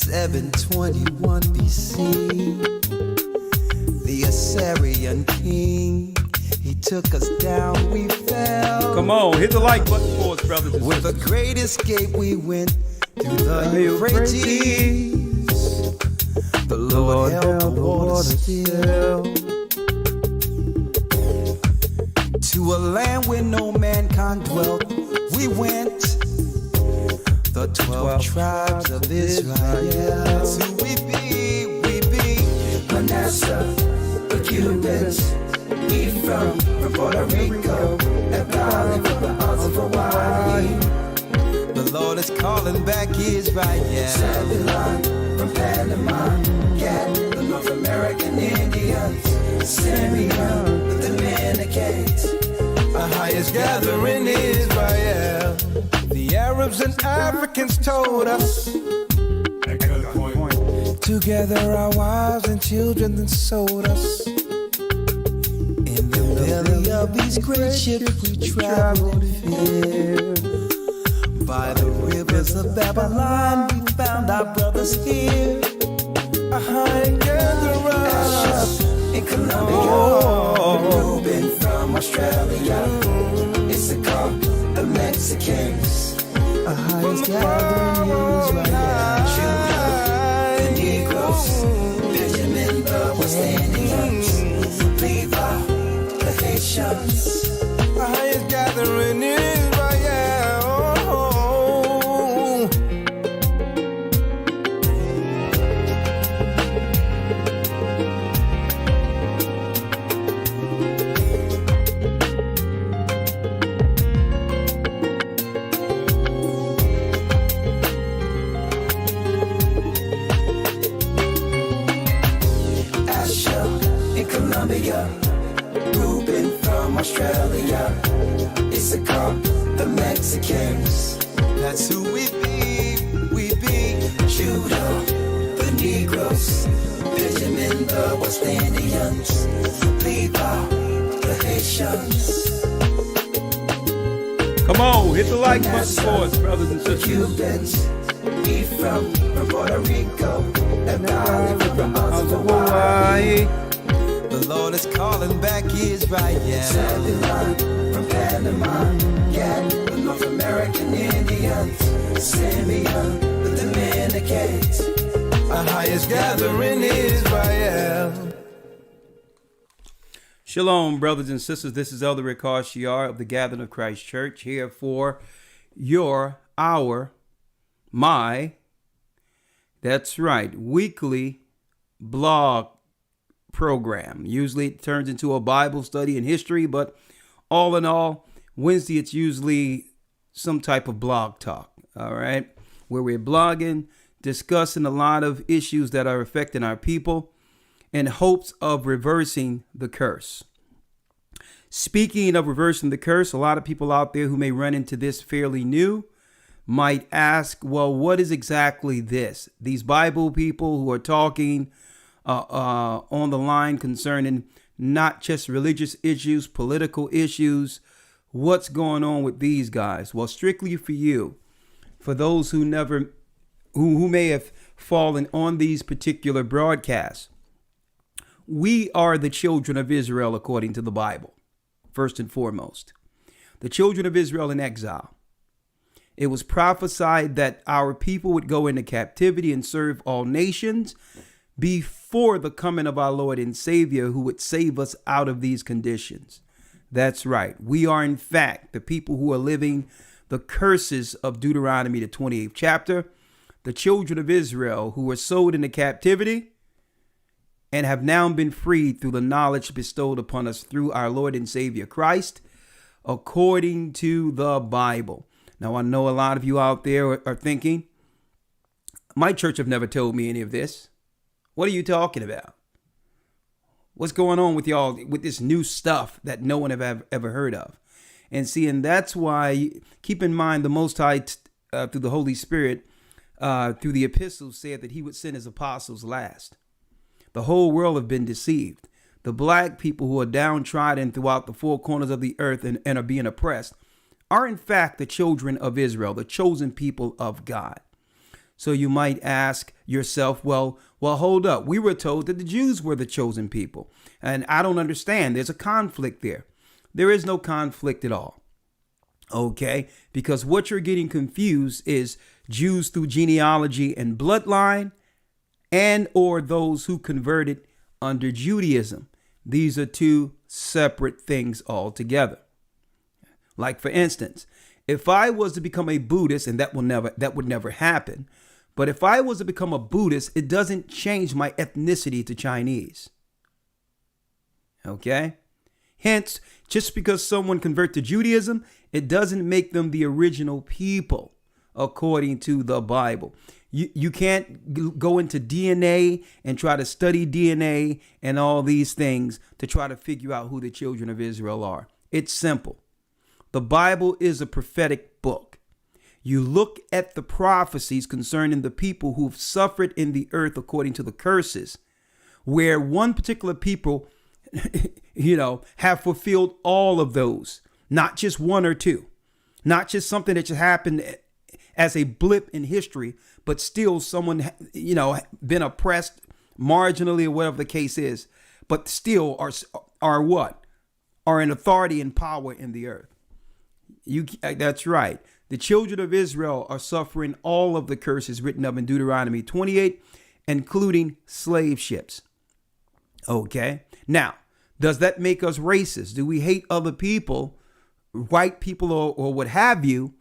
721 BC, the Assyrian king, he took us down, we fell. Come on, hit the like button for us, brothers and With sisters. a great escape, we went through the Euphrates. The Lord held the water still. To a land where no mankind dwelt, we went. The 12 tribes of Israel. That's who we be, Manasseh, the Cubans, Ephraim from Puerto Rico, and Valley from the Isles of Hawaii. The Lord is calling back Israel. Zebulon from Panama, Gad, the North American Indians, Simeon, the Dominicans. AHAYAH's gathering Israel. The Arabs and Africans told us. Together our wives and children then sold us. In the belly of these great ships we traveled in fear. By the rivers of Babylon we found our brothers here. AHAYAH gather us in Colombia, Reuben from Australia, Issachar, the Mexicans. AHAYAH's gathering Israel. Judah, the Negroes, Benjamin, the West Indians, Levi, the Haitians. AHAYAH's gathering Israel. Reuben from Australia, Issachar, the Mexicans. That's who we be, Judah, the Negroes, Benjamin, the West Indians, Levi, the Haitians. Come on, hit the like button for us, brothers and sisters. Cubans, Ephraim from Puerto Rico, and Valley from the Isles of Hawaii. The Lord is calling back Israel. Zebulon from Panama, Gad, the North American Indians, Simeon, the Dominicans. AHAYAH's gathering Israel. Shalom, brothers and sisters. This is Elder Ricard Shiar of the Gathering of Christ Church here for that's right, weekly blog program. Usually it turns into a Bible study and history, but all in all, Wednesday it's usually some type of blog talk, all right, where we're blogging, discussing a lot of issues that are affecting our people in hopes of reversing the curse. Speaking of reversing the curse, a lot of people out there who may run into this fairly new might ask, well, what is exactly this? These Bible people who are talking on the line concerning not just religious issues, political issues. What's going on with these guys? Well, strictly for you, for those who may have fallen on these particular broadcasts, we are the children of Israel according to the Bible, first and foremost. The children of Israel in exile. It was prophesied that our people would go into captivity and serve all nations before the coming of our Lord and Savior, who would save us out of these conditions. That's right. We are, in fact, the people who are living the curses of Deuteronomy, the 28th chapter, the children of Israel who were sold into captivity and have now been freed through the knowledge bestowed upon us through our Lord and Savior Christ, according to the Bible. Now, I know a lot of you out there are thinking, my church have never told me any of this. What are you talking about? What's going on with y'all with this new stuff that no one have ever heard of? And see, and that's why, keep in mind, the Most High, through the Holy Spirit, through the epistles, said that he would send his apostles last. The whole world have been deceived. The black people who are downtrodden throughout the four corners of the earth and are being oppressed are in fact the children of Israel, the chosen people of God. So you might ask yourself, well, hold up. We were told that the Jews were the chosen people. And I don't understand. There's a conflict there. There is no conflict at all. Okay, because what you're getting confused is Jews through genealogy and bloodline, and or those who converted under Judaism. These are two separate things altogether. Like, for instance, if I was to become a Buddhist, and that would never happen, but if I was to become a Buddhist, it doesn't change my ethnicity to Chinese. Okay? Hence, just because someone converts to Judaism, it doesn't make them the original people, according to the Bible. You can't go into DNA and try to study DNA and all these things to try to figure out who the children of Israel are. It's simple. The Bible is a prophetic book. You look at the prophecies concerning the people who've suffered in the earth according to the curses, where one particular people have fulfilled all of those, not just one or two, not just something that just happened as a blip in history, but still someone, been oppressed marginally or whatever the case is, but still are what? Are in authority and power in the earth. That's right. The children of Israel are suffering all of the curses written up in Deuteronomy 28, including slave ships. Okay. Now, does that make us racist? Do we hate other people, white people or what have you,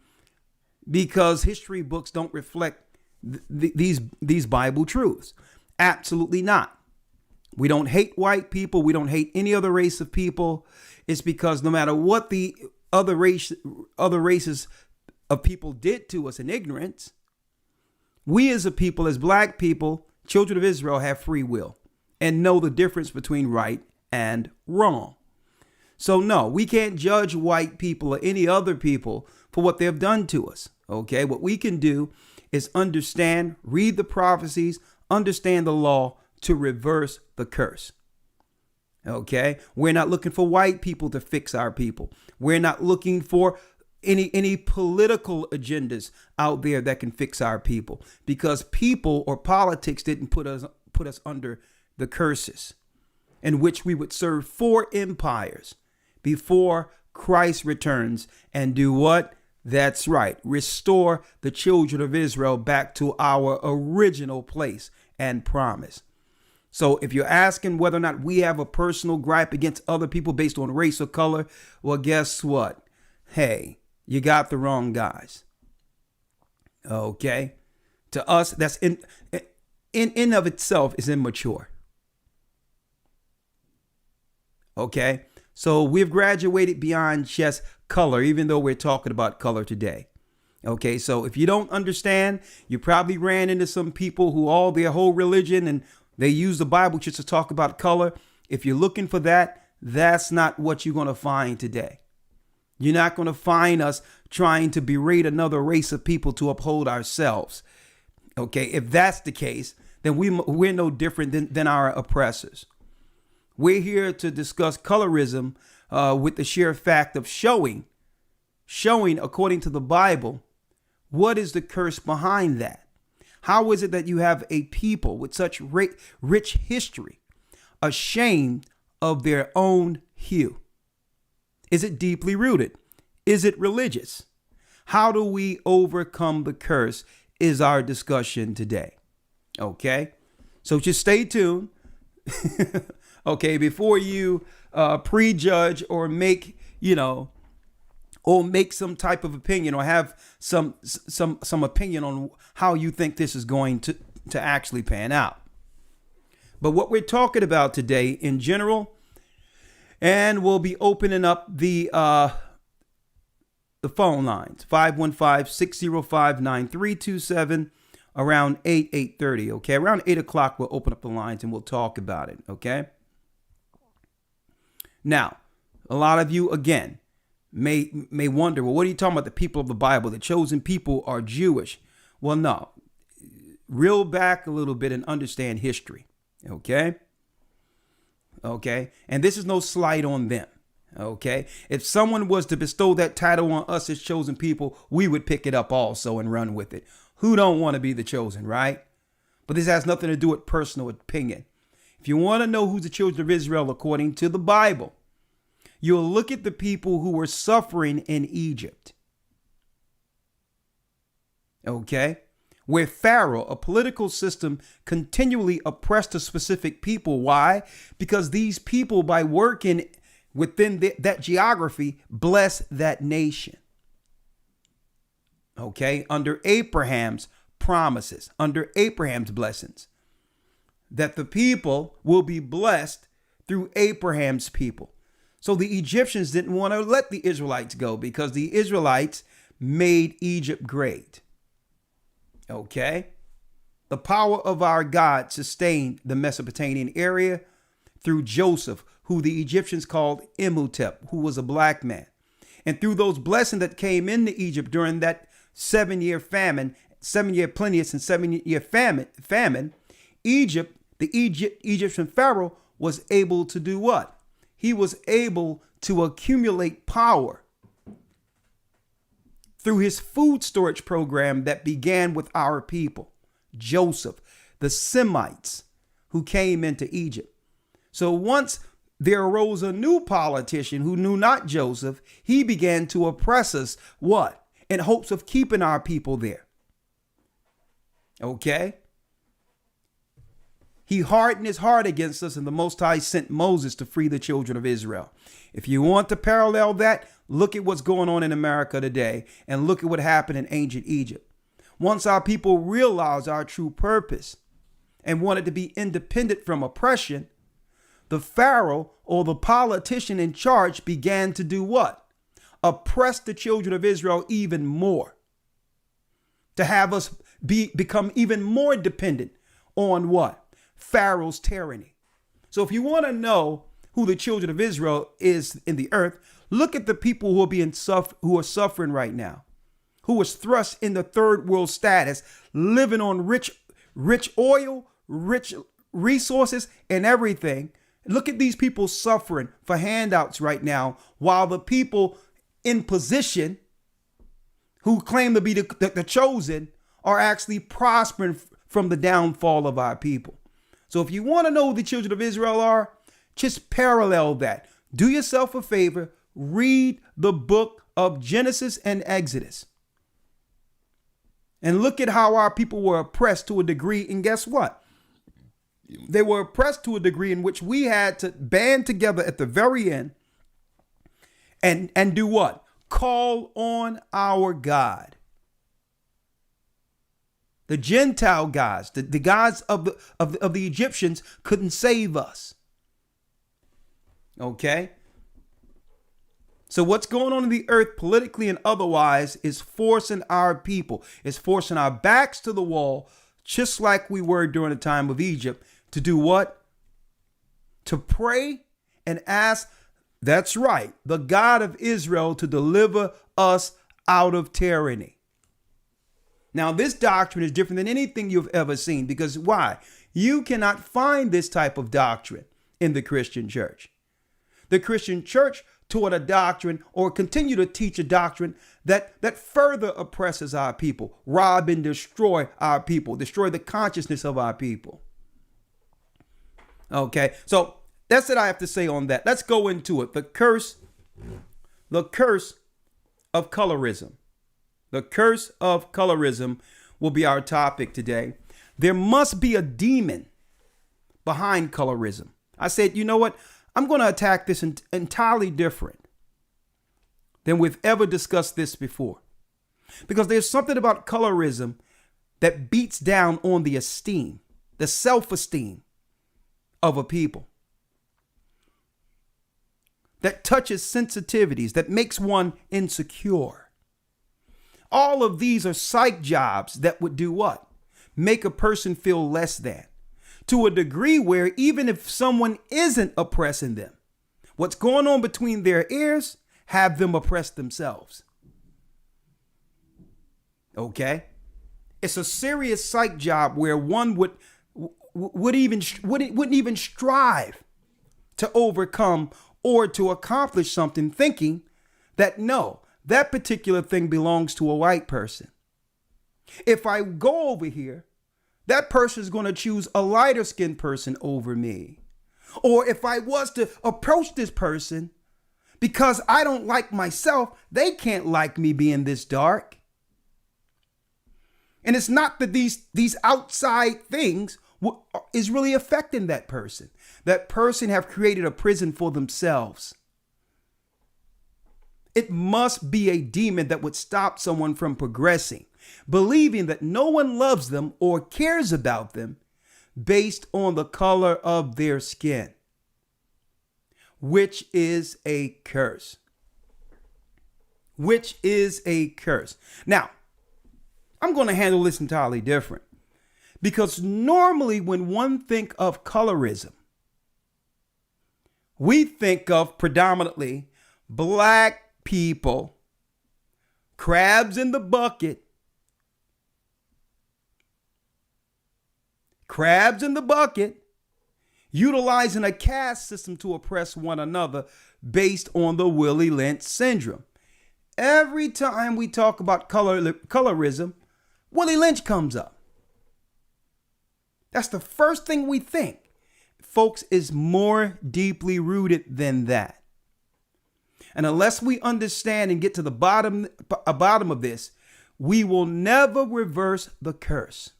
because history books don't reflect these Bible truths? Absolutely not. We don't hate white people. We don't hate any other race of people. It's because no matter what the other races of people did to us in ignorance, we as a people, as black people, children of Israel, have free will and know the difference between right and wrong. So no, we can't judge white people or any other people for what they've done to us. Okay, what we can do is understand, read the prophecies, understand the law to reverse the curse. Okay, we're not looking for white people to fix our people. We're not looking for any political agendas out there that can fix our people, because people or politics didn't put us under the curses in which we would serve 4 empires before Christ returns and do what? That's right. Restore the children of Israel back to our original place and promise. So if you're asking whether or not we have a personal gripe against other people based on race or color, well, guess what? Hey, you got the wrong guys. Okay. To us, that's in of itself is immature. Okay. So we've graduated beyond just color, even though we're talking about color today. Okay. So if you don't understand, you probably ran into some people who all their whole religion and they use the Bible just to talk about color. If you're looking for that, that's not what you're going to find today. You're not going to find us trying to berate another race of people to uphold ourselves. Okay, if that's the case, then we're no different than our oppressors. We're here to discuss colorism with the sheer fact of showing according to the Bible, what is the curse behind that? How is it that you have a people with such rich history ashamed of their own hue? Is it deeply rooted? Is it religious? How do we overcome the curse is our discussion today. Okay, so just stay tuned. Okay, before you prejudge or make some type of opinion or have some opinion on how you think this is going to actually pan out. But what we're talking about today in general, and we'll be opening up the phone lines, 515-605-9327 around 8:30. Okay, around 8 o'clock, we'll open up the lines and we'll talk about it. Okay. Now, a lot of you, again, may wonder, well, what are you talking about? The people of the Bible, the chosen people are Jewish. Well, no, reel back a little bit and understand history. Okay. Okay. And this is no slight on them. Okay. If someone was to bestow that title on us as chosen people, we would pick it up also and run with it. Who don't want to be the chosen, right? But this has nothing to do with personal opinion. If you want to know who's the children of Israel according to the Bible, you'll look at the people who were suffering in Egypt. Okay? Where Pharaoh, a political system, continually oppressed a specific people. Why? Because these people, by working within that geography, bless that nation. Okay? Under Abraham's promises, under Abraham's blessings, that the people will be blessed through Abraham's people. So the Egyptians didn't want to let the Israelites go because the Israelites made Egypt great. Okay? The power of our God sustained the Mesopotamian area through Joseph, who the Egyptians called Imhotep, who was a black man. And through those blessings that came into Egypt during that 7-year famine, 7-year plenteous and 7-year famine, the Egyptian Pharaoh was able to do what? He was able to accumulate power through his food storage program that began with our people, Joseph, the Semites who came into Egypt. So once there arose a new politician who knew not Joseph, he began to oppress us, what? In hopes of keeping our people there. Okay? He hardened his heart against us, and the Most High sent Moses to free the children of Israel. If you want to parallel that, look at what's going on in America today, and look at what happened in ancient Egypt. Once our people realized our true purpose and wanted to be independent from oppression, the Pharaoh, or the politician in charge, began to do what? Oppress the children of Israel even more, to have us become even more dependent on what? Pharaoh's tyranny. So if you want to know who the children of Israel is in the earth, look at the people who are suffering right now, who was thrust into third world status, living on rich oil, rich resources, and everything. Look at these people suffering for handouts right now, while the people in position who claim to be the chosen are actually prospering from the downfall of our people. So if you want to know who the children of Israel are, just parallel that. Do yourself a favor, read the book of Genesis and Exodus. And look at how our people were oppressed to a degree. And guess what? They were oppressed to a degree in which we had to band together at the very end and do what? Call on our God. The Gentile gods, the gods of the Egyptians couldn't save us. Okay? So what's going on in the earth politically and otherwise is forcing our people, is forcing our backs to the wall, just like we were during the time of Egypt, to do what? To pray and ask, that's right, the God of Israel to deliver us out of tyranny. Now, this doctrine is different than anything you've ever seen, because why? You cannot find this type of doctrine in the Christian church. The Christian church taught a doctrine, or continue to teach a doctrine, that further oppresses our people, rob and destroy our people, destroy the consciousness of our people. Okay, so that's what I have to say on that. Let's go into it. The curse of colorism. The curse of colorism will be our topic today. There must be a demon behind colorism. I said, you know what? I'm going to attack this entirely different than we've ever discussed this before. Because there's something about colorism that beats down on the esteem, the self-esteem of a people. That touches sensitivities, that makes one insecure. All of these are psych jobs that would do what? Make a person feel less than, to a degree where even if someone isn't oppressing them, what's going on between their ears have them oppress themselves. Okay? It's a serious psych job where one wouldn't even strive to overcome or to accomplish something, thinking that no, that particular thing belongs to a white person. If I go over here, that person is going to choose a lighter skinned person over me. Or if I was to approach this person, because I don't like myself, they can't like me being this dark. And it's not that these outside things is really affecting that person. That person have created a prison for themselves. It must be a demon that would stop someone from progressing, believing that no one loves them or cares about them based on the color of their skin, which is a curse. Which is a curse. Now, I'm going to handle this entirely different, because normally when one think of colorism, we think of predominantly black people, crabs in the bucket, utilizing a caste system to oppress one another based on the Willie Lynch syndrome. Every time we talk about colorism, Willie Lynch comes up. That's the first thing we think. Folks, is more deeply rooted than that. And unless we understand and get to the bottom of this, we will never reverse the curse.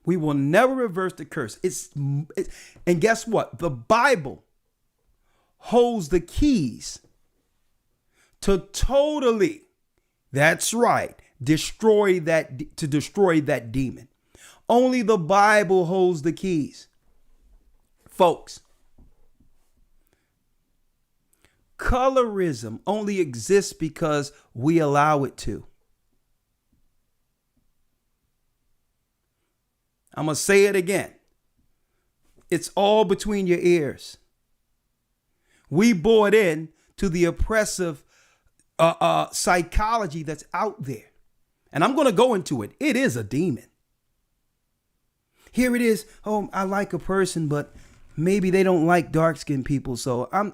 We will never reverse the curse. And guess what? The Bible holds the keys to totally, that's right, destroy that demon. Only the Bible holds the keys. Folks, colorism only exists because we allow it to. I'm going to say it again. It's all between your ears. We bought in to the oppressive psychology that's out there. And I'm going to go into it. It is a demon. Here it is. Oh, I like a person, but maybe they don't like dark-skinned people. So I'm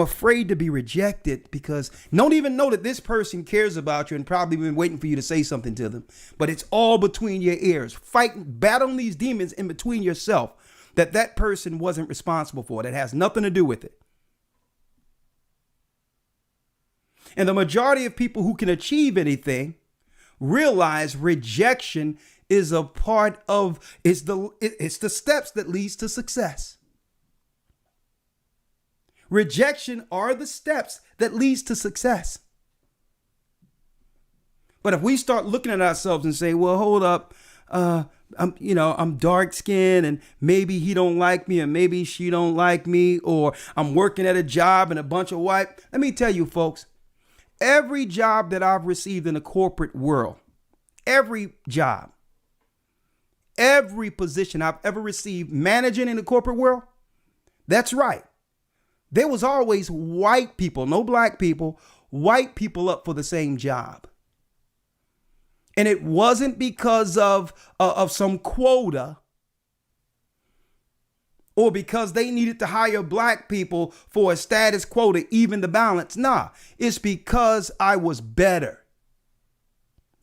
afraid to be rejected, because don't even know that this person cares about you and probably been waiting for you to say something to them. But it's all between your ears. Battling these demons in between yourself that person wasn't responsible for. That has nothing to do with it. And the majority of people who can achieve anything realize rejection is a part of, it's the steps that leads to success. Rejection are the steps that leads to success. But if we start looking at ourselves and say, well, hold up, I'm dark skinned and maybe he don't like me, or maybe she don't like me, or I'm working at a job and a bunch of white. Let me tell you, folks, every job that I've received in the corporate world, every job, every position I've ever received managing in the corporate world, that's right. There was always white people, no black people, white people up for the same job. And it wasn't because of some quota or because they needed to hire black people for a status quota, even the balance. Nah, it's because I was better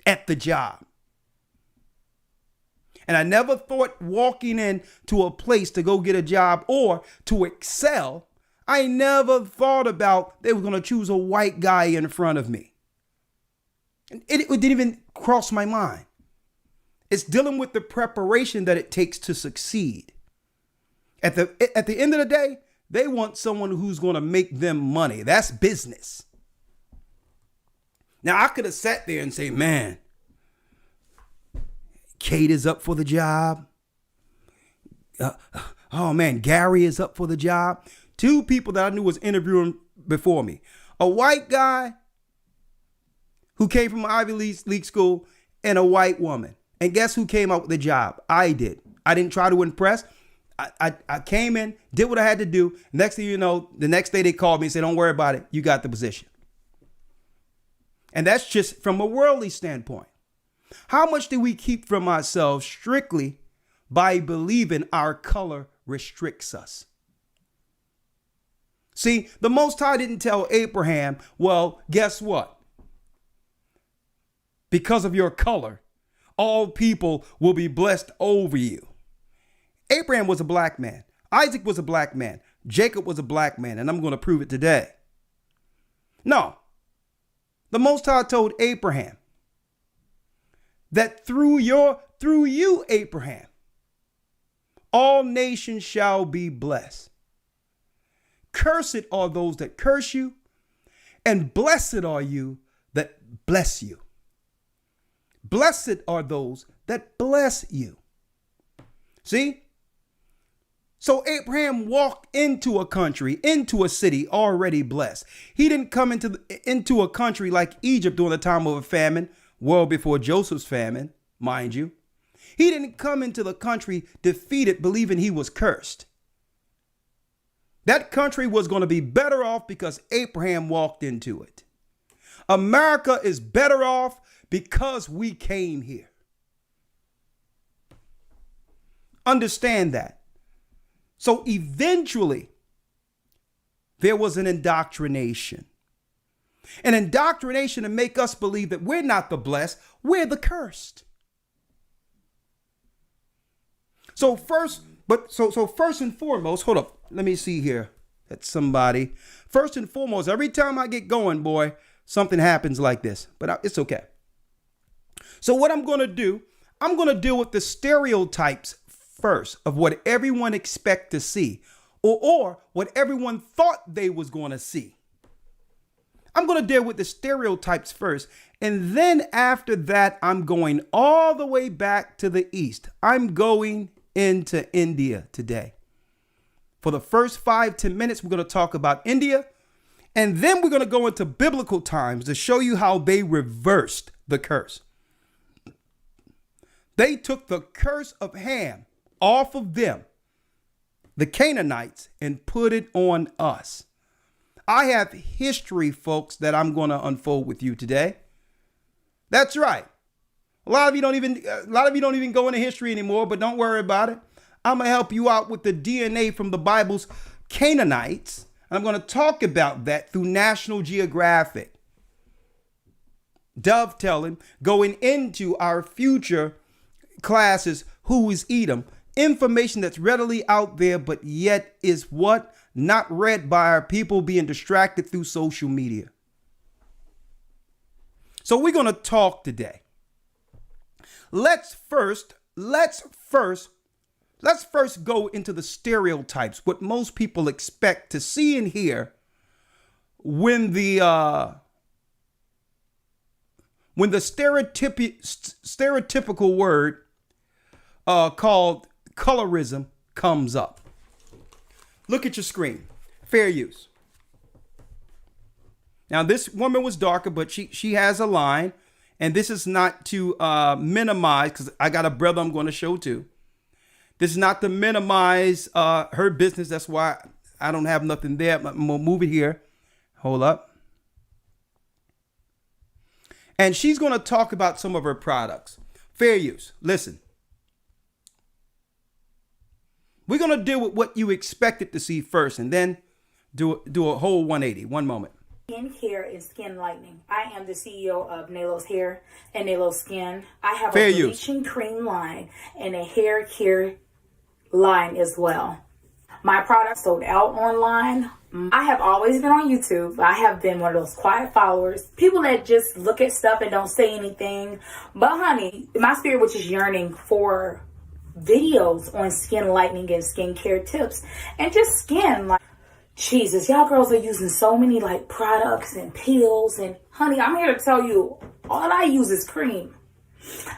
at the job. And I never thought walking into a place to go get a job or to excel, I never thought about they were going to choose a white guy in front of me. It didn't even cross my mind. It's dealing with the preparation that it takes to succeed. At the end of the day, they want someone who's going to make them money. That's business. Now, I could have sat there and say, man, Kate is up for the job. Oh man, Gary is up for the job. Two people that I knew was interviewing before me. A white guy who came from an Ivy League school and a white woman. And guess who came out with the job? I did. I didn't try to impress. I came in, did what I had to do. Next thing you know, the next day they called me and said, don't worry about it. You got the position. And that's just from a worldly standpoint. How much do we keep from ourselves strictly by believing our color restricts us? See, the Most High didn't tell Abraham, well, guess what? because of your color, all people will be blessed over you. Abraham was a black man. Isaac was a black man. Jacob was a black man. And I'm going to prove it today. No. The Most High told Abraham that through you, Abraham, all nations shall be blessed. Cursed are those that curse you, and blessed are you that bless you. Blessed are those that bless you. See? So Abraham walked into a country, into a city already blessed. He didn't come into a country like Egypt during the time of a famine, well before Joseph's famine, mind you. He didn't come into the country defeated, believing he was cursed. That country was going to be better off because Abraham walked into it. America is better off because we came here. Understand that. So eventually, there was an indoctrination. An indoctrination to make us believe that we're not the blessed, we're the cursed. So first and foremost, hold up, let me see here. That's somebody. First and foremost, every time I get going, boy, something happens like this, but it's okay. So what I'm going to do, I'm going to deal with the stereotypes first of what everyone expect to see or what everyone thought they was going to see. I'm going to deal with the stereotypes first. And then after that, I'm going all the way back to the East. I'm going into India today. For the first 5-10 minutes, we're going to talk about India. And then we're going to go into biblical times to show you how they reversed the curse. They took the curse of Ham off of them, the Canaanites, and put it on us. I have history, folks, that I'm going to unfold with you today. That's right. A lot of you don't even go into history anymore, but don't worry about it. I'm going to help you out with the DNA from the Bible's Canaanites. And I'm going to talk about that through National Geographic. Dovetailing, going into our future classes, Who is Edom? Information that's readily out there, but yet is what? Not read by our people, being distracted through social media. So we're going to talk today. Let's first go into the stereotypes, what most people expect to see and hear when the stereotypical word called colorism comes up. Look at your screen. Fair use. Now, this woman was darker, but she has a line. And this is not to minimize, because I got a brother I'm going to show too. This is not to minimize her business. That's why I don't have nothing there. I'm going to move it here. Hold up. And she's going to talk about some of her products. Fair use. Listen. We're going to deal with what you expected to see first and then do a whole 180. One moment. Skin care and skin lightening. I am the CEO of Nalos Hair and Nalos Skin. I have a bleaching cream line and a hair care line as well. My products sold out online. I have always been on YouTube. I have been one of those quiet followers. People that just look at stuff and don't say anything. But honey, my spirit was just yearning for videos on skin lightening and skincare tips and just skin. Like, Jesus, y'all girls are using so many like products and pills, and honey, I'm here to tell you, all I use is cream.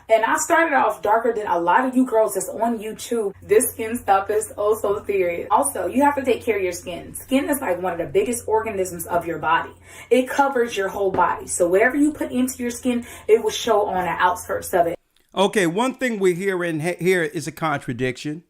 And I started off darker than a lot of you girls that's on YouTube. This skin stuff is also serious. Also, you have to take care of your skin. Skin is like one of the biggest organisms of your body. It covers your whole body. So whatever you put into your skin, it will show on the outskirts of it. Okay, one thing we're hearing here is a contradiction.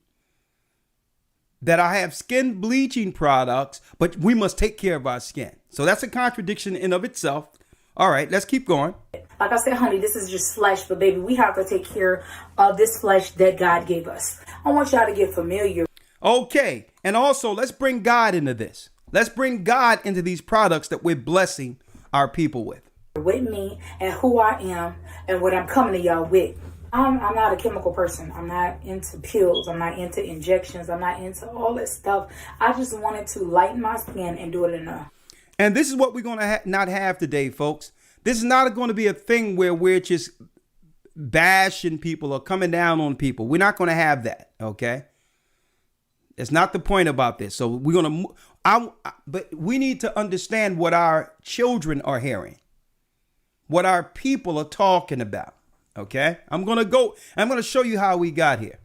That I have skin bleaching products, but we must take care of our skin. So that's a contradiction in of itself. All right, let's keep going. Like I said, honey, this is just flesh, but baby, we have to take care of this flesh that God gave us. I want y'all to get familiar. Okay, and also let's bring God into this. Let's bring God into these products that we're blessing our people with. with me and who I am and what I'm coming to y'all with. I'm not a chemical person. I'm not into pills. I'm not into injections. I'm not into all that stuff. I just wanted to lighten my skin and do it enough. And this is what we're going to not have today, folks. This is not going to be a thing where we're just bashing people or coming down on people. We're not going to have that, okay? It's not the point about this. So we're going to, but we need to understand what our children are hearing, what our people are talking about, okay? I'm going to show you how we got here.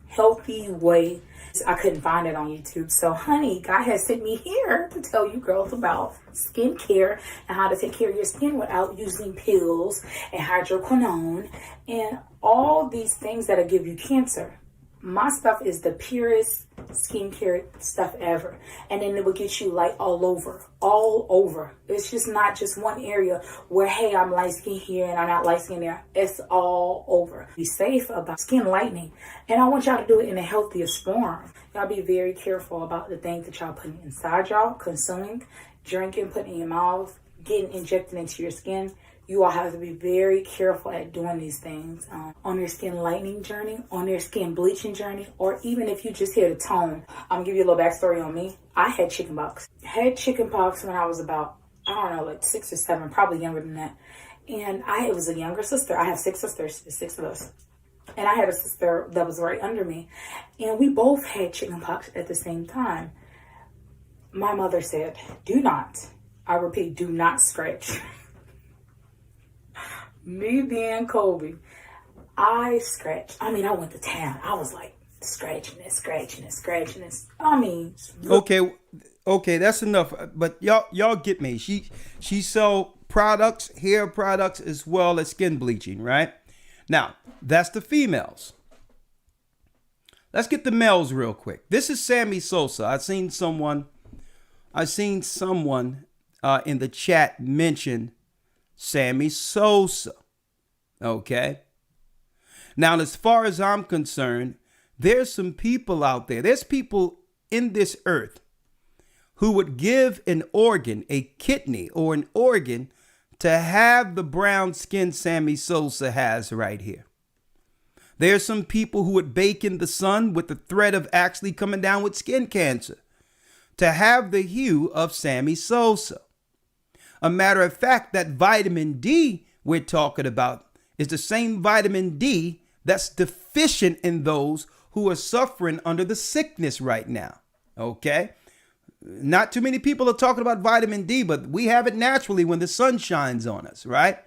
Healthy way. I couldn't find it on YouTube. So, honey, God has sent me here to tell you girls about skincare and how to take care of your skin without using pills and hydroquinone and all these things that'll give you cancer. My stuff is the purest skincare stuff ever. And then it will get you light all over. It's just not just one area where, hey, I'm light skin here and I'm not light skin there. It's all over. Be safe about skin lightening. And I want y'all to do it in the healthiest form. Y'all be very careful about the things that y'all putting inside y'all, consuming, drinking, putting in your mouth, getting injected into your skin. You all have to be very careful at doing these things on your skin lightening journey, on your skin bleaching journey, or even if you just here to tone. I'm going to give you a little backstory on me. I had chickenpox. When I was about, I don't know, like 6 or 7, probably younger than that. And it was a younger sister. I have 6 sisters, 6 of us. And I had a sister that was right under me. And we both had chickenpox at the same time. My mother said, do not, I repeat, do not scratch. Me being Kobe, I scratched. I mean, I went to town. I was like scratching this. I mean, okay, that's enough. But y'all get me. She sell products, hair products, as well as skin bleaching, right? Now, that's the females. Let's get the males real quick. This is Sammy Sosa. I seen someone in the chat mention Sammy Sosa. Okay. Now, as far as I'm concerned, there's some people out there. There's people in this earth who would give an organ, a kidney or an organ, to have the brown skin Sammy Sosa has right here. There's some people who would bake in the sun with the threat of actually coming down with skin cancer to have the hue of Sammy Sosa. A matter of fact, that vitamin D we're talking about is the same vitamin D that's deficient in those who are suffering under the sickness right now. Okay? Not too many people are talking about vitamin D, but we have it naturally when the sun shines on us, right?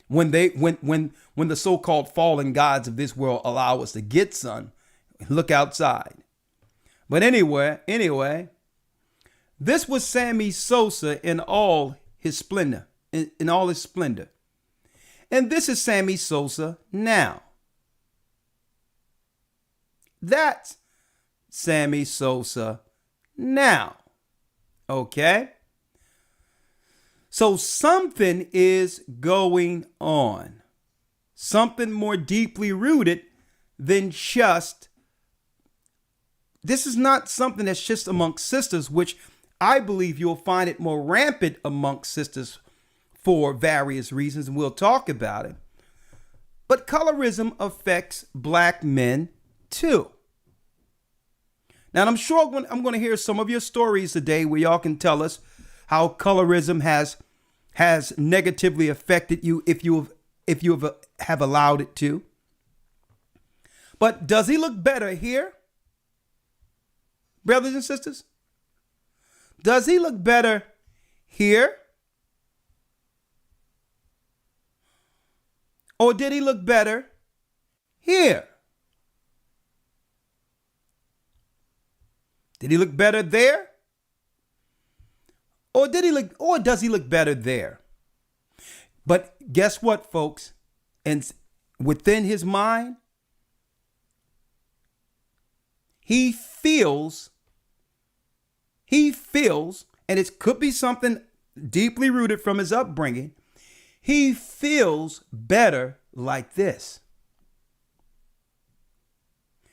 When the so-called fallen gods of this world allow us to get sun, look outside. But anyway, this was Sammy Sosa in all his splendor, in all his splendor. And this is Sammy Sosa now. That's Sammy Sosa now. Okay? So something is going on. Something more deeply rooted than just, this is not something that's just amongst sisters, which I believe you'll find it more rampant amongst sisters for various reasons, and we'll talk about it. But colorism affects black men too. Now, I'm sure I'm going to hear some of your stories today where y'all can tell us how colorism has negatively affected you if you have allowed it to. But does he look better here, brothers and sisters? Does he look better here? Or did he look better here? Did he look better there? Or does he look better there? But guess what, folks? And within his mind, he feels, and it could be something deeply rooted from his upbringing, he feels better like this.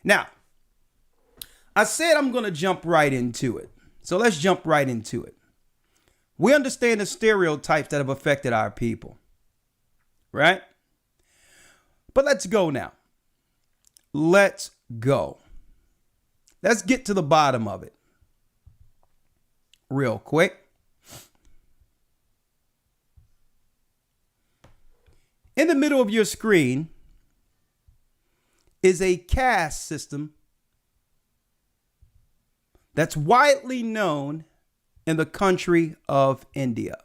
Now, I said I'm going to jump right into it. So let's jump right into it. We understand the stereotypes that have affected our people. right? But let's go now. Let's go. Let's get to the bottom of it real quick. In the middle of your screen is a caste system that's widely known in the country of India.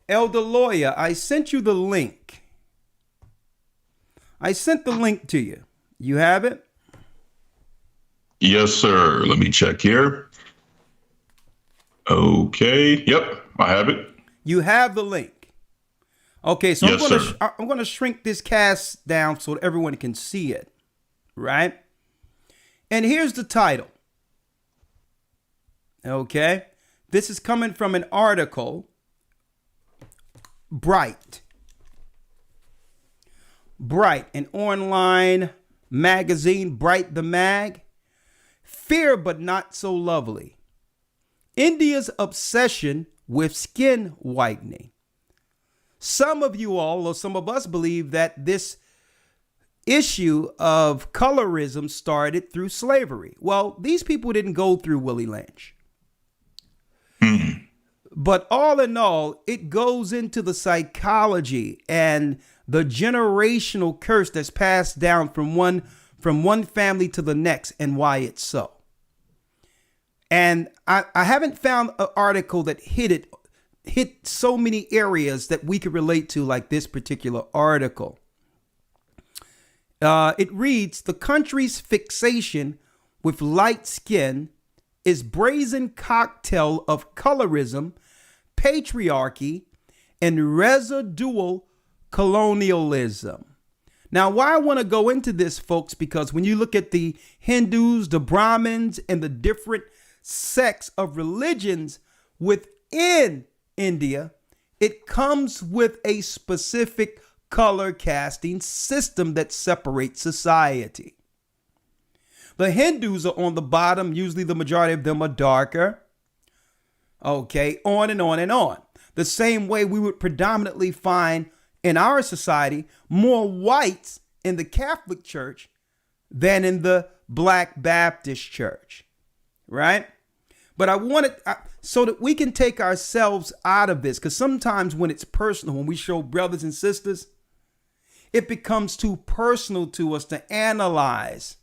Elder Lawyer, I sent you the link. I sent the link to you. You have it? Yes, sir. Let me check here. Okay. Yep, I have it. You have the link. Okay, so Yes, I'm going to shrink this cast down so that everyone can see it, right? And here's the title. Okay, this is coming from an article, Bright, an online magazine, Bright the Mag. Fear but not so lovely. India's obsession with skin whitening. Some of you all, or some of us, believe that this issue of colorism started through slavery. Well, these people didn't go through Willie Lynch. But all in all, it goes into the psychology and the generational curse that's passed down from one family to the next and why it's so. And I haven't found an article that hit so many areas that we could relate to like this particular article. It reads, the country's fixation with light skin is brazen cocktail of colorism, patriarchy, and residual colonialism. Now, why I want to go into this, folks, because when you look at the Hindus, the Brahmins, and the different sects of religions within India, it comes with a specific color casting system that separates society. The Hindus are on the bottom. Usually the majority of them are darker. Okay, on and on and on. The same way we would predominantly find in our society more whites in the Catholic Church than in the Black Baptist Church, right? But I wanted, so that we can take ourselves out of this, because sometimes when it's personal, when we show brothers and sisters, it becomes too personal to us to analyze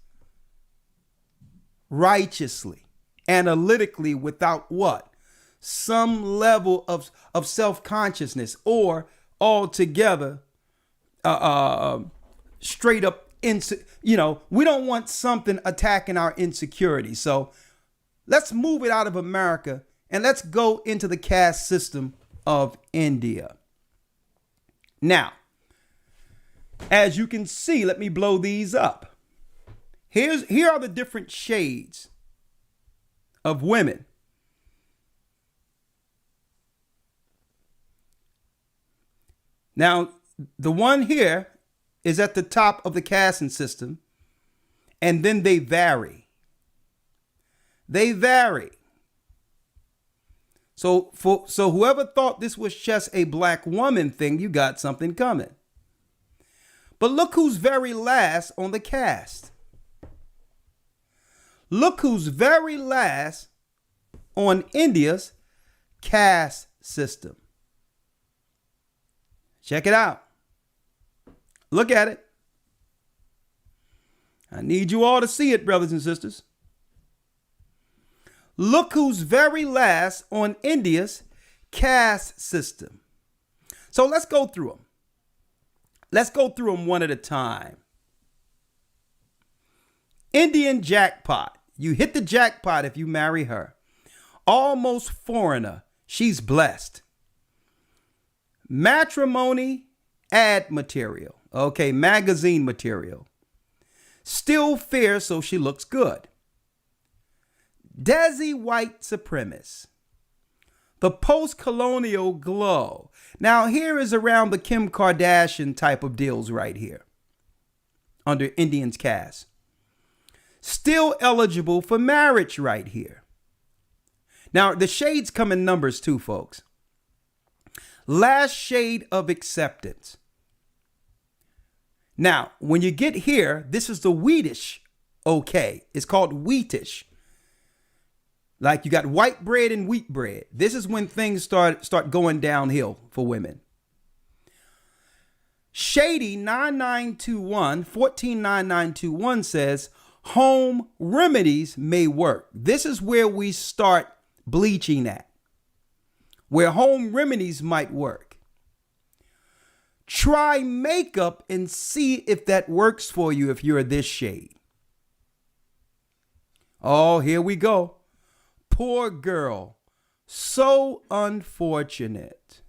righteously, analytically, without what? Some level of self-consciousness, or altogether straight up, we don't want something attacking our insecurity. So let's move it out of America and let's go into the caste system of India. Now, as you can see, let me blow these up. Here are the different shades of women. Now, the one here is at the top of the casting system, and then they vary. They vary. So whoever thought this was just a black woman thing, you got something coming. But look who's very last on the cast. Look who's very last on India's caste system. Check it out. Look at it. I need you all to see it, brothers and sisters. Look who's very last on India's caste system. So let's go through them. Let's go through them one at a time. Indian jackpot. You hit the jackpot if you marry her. Almost foreigner. She's blessed. Matrimony ad material. Okay, magazine material. Still fair, so she looks good. Desi white supremacist. The post-colonial glow. Now here is around the Kim Kardashian type of deals right here. Under Indian's caste. Still eligible for marriage right here. Now the shades come in numbers too, folks. Last shade of acceptance. Now, when you get here, this is the wheatish. Okay. It's called wheatish. Like you got white bread and wheat bread. This is when things start going downhill for women. Shady 149921 says home remedies may work. This is where we start bleaching at, where home remedies might work. Try makeup and see if that works for you if you're this shade. Oh, here we go. Poor girl. So unfortunate.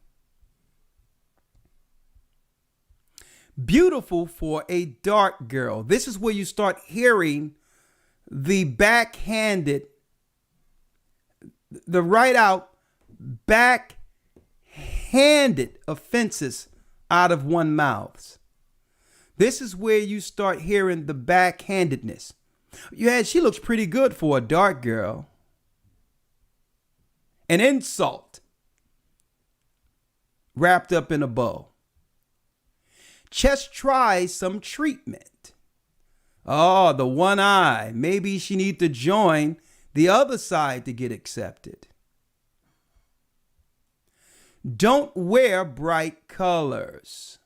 Beautiful for a dark girl. This is where you start hearing the backhanded, the right out backhanded offenses out of one's mouths. This is where you start hearing the backhandedness. Yeah, she looks pretty good for a dark girl. An insult wrapped up in a bow. Just try some treatment. Oh, the one eye. Maybe she needs to join the other side to get accepted. Don't wear bright colors.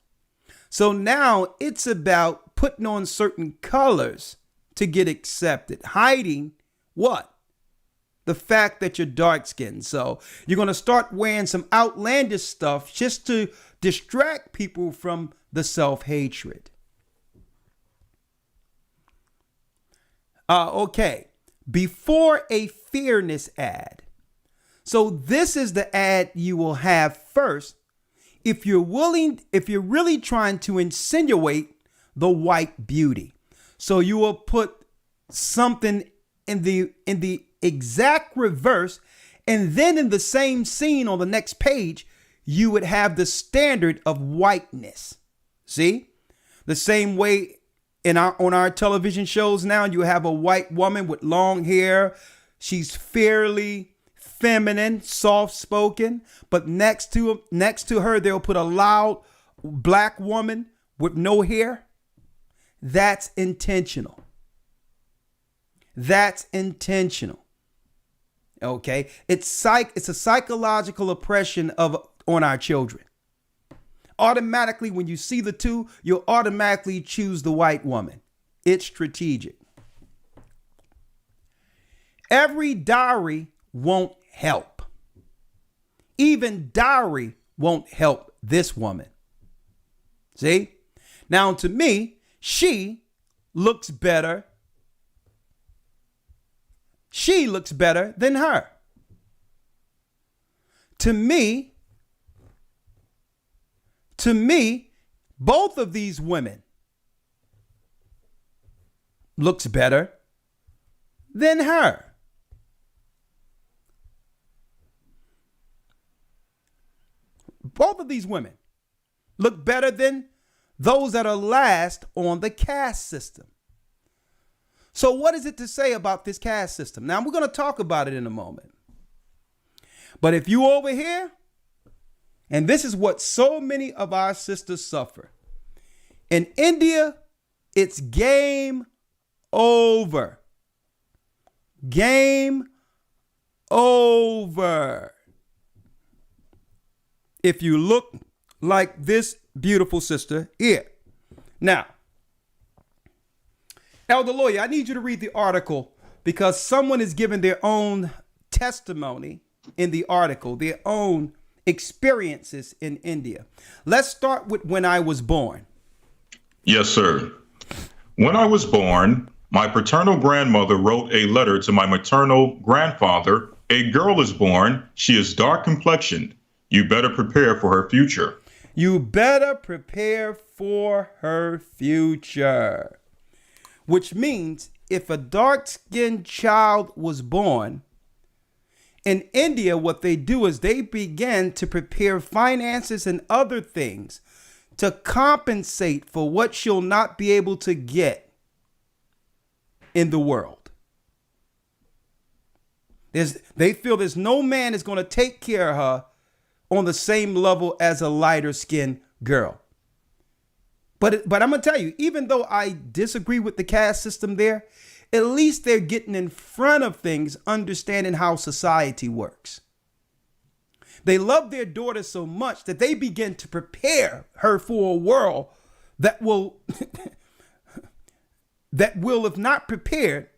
So now it's about putting on certain colors to get accepted. Hiding what? The fact that you're dark skinned. So you're going to start wearing some outlandish stuff just to distract people from the self-hatred. Okay. Before a fairness ad. So this is the ad you will have first if you're really trying to insinuate the white beauty. So you will put something in the exact reverse, and then in the same scene on the next page, you would have the standard of whiteness. See? The same way on our television shows now, you have a white woman with long hair. She's fairly feminine, soft-spoken, but next to her, they'll put a loud black woman with no hair. That's intentional. That's intentional. Okay, it's a psychological oppression on our children. Automatically, when you see the two, you'll automatically choose the white woman. It's strategic. Every dowry won't help. Even dowry won't help this woman. See? Now, to me, she looks better. She looks better than her. To me, both of these women looks better than her. Both of these women look better than those that are last on the caste system. So what is it to say about this caste system? Now, we're going to talk about it in a moment. But if you over here, and this is what so many of our sisters suffer. In India, it's game over. Game over. If you look like this beautiful sister here. Now, Elder Lawyer, I need you to read the article because someone is giving their own testimony in the article, their own experiences in India. Let's start with when I was born. Yes, sir. When I was born, my paternal grandmother wrote a letter to my maternal grandfather. A girl is born. She is dark complexioned. You better prepare for her future. You better prepare for her future. Which means if a dark-skinned child was born, in India, what they do is they begin to prepare finances and other things to compensate for what she'll not be able to get in the world. They feel there's no man is going to take care of her on the same level as a lighter skinned girl. But I'm going to tell you, even though I disagree with the caste system there, at least they're getting in front of things, understanding how society works. They love their daughter so much that they begin to prepare her for a world that will, if not prepared,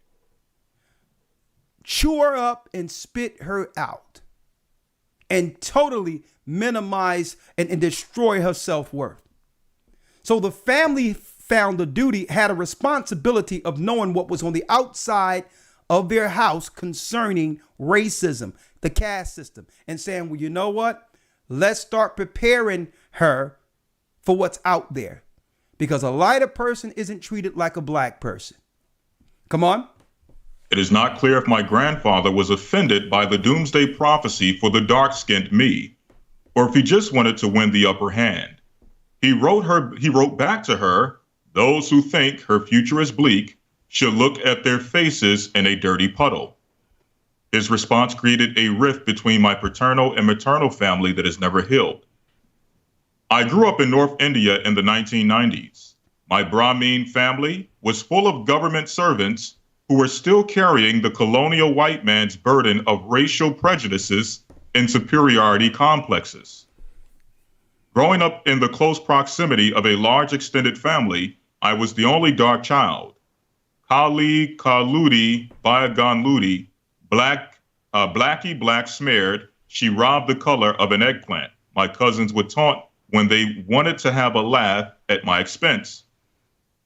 chew her up and spit her out and totally minimize and destroy her self-worth. So the family found a duty, had a responsibility of knowing what was on the outside of their house concerning racism, the caste system, and saying, well, you know what? Let's start preparing her for what's out there, because a lighter person isn't treated like a black person. Come on. It is not clear if my grandfather was offended by the doomsday prophecy for the dark-skinned me, or if he just wanted to win the upper hand. He wrote back to her, those who think her future is bleak should look at their faces in a dirty puddle. His response created a rift between my paternal and maternal family that is never healed. I grew up in North India in the 1990s. My Brahmin family was full of government servants who were still carrying the colonial white man's burden of racial prejudices and superiority complexes. Growing up in the close proximity of a large extended family, I was the only dark child. Kali, Kaludi, Bayaganludi, Blackie Black smeared, she robbed the color of an eggplant. My cousins would taunt when they wanted to have a laugh at my expense.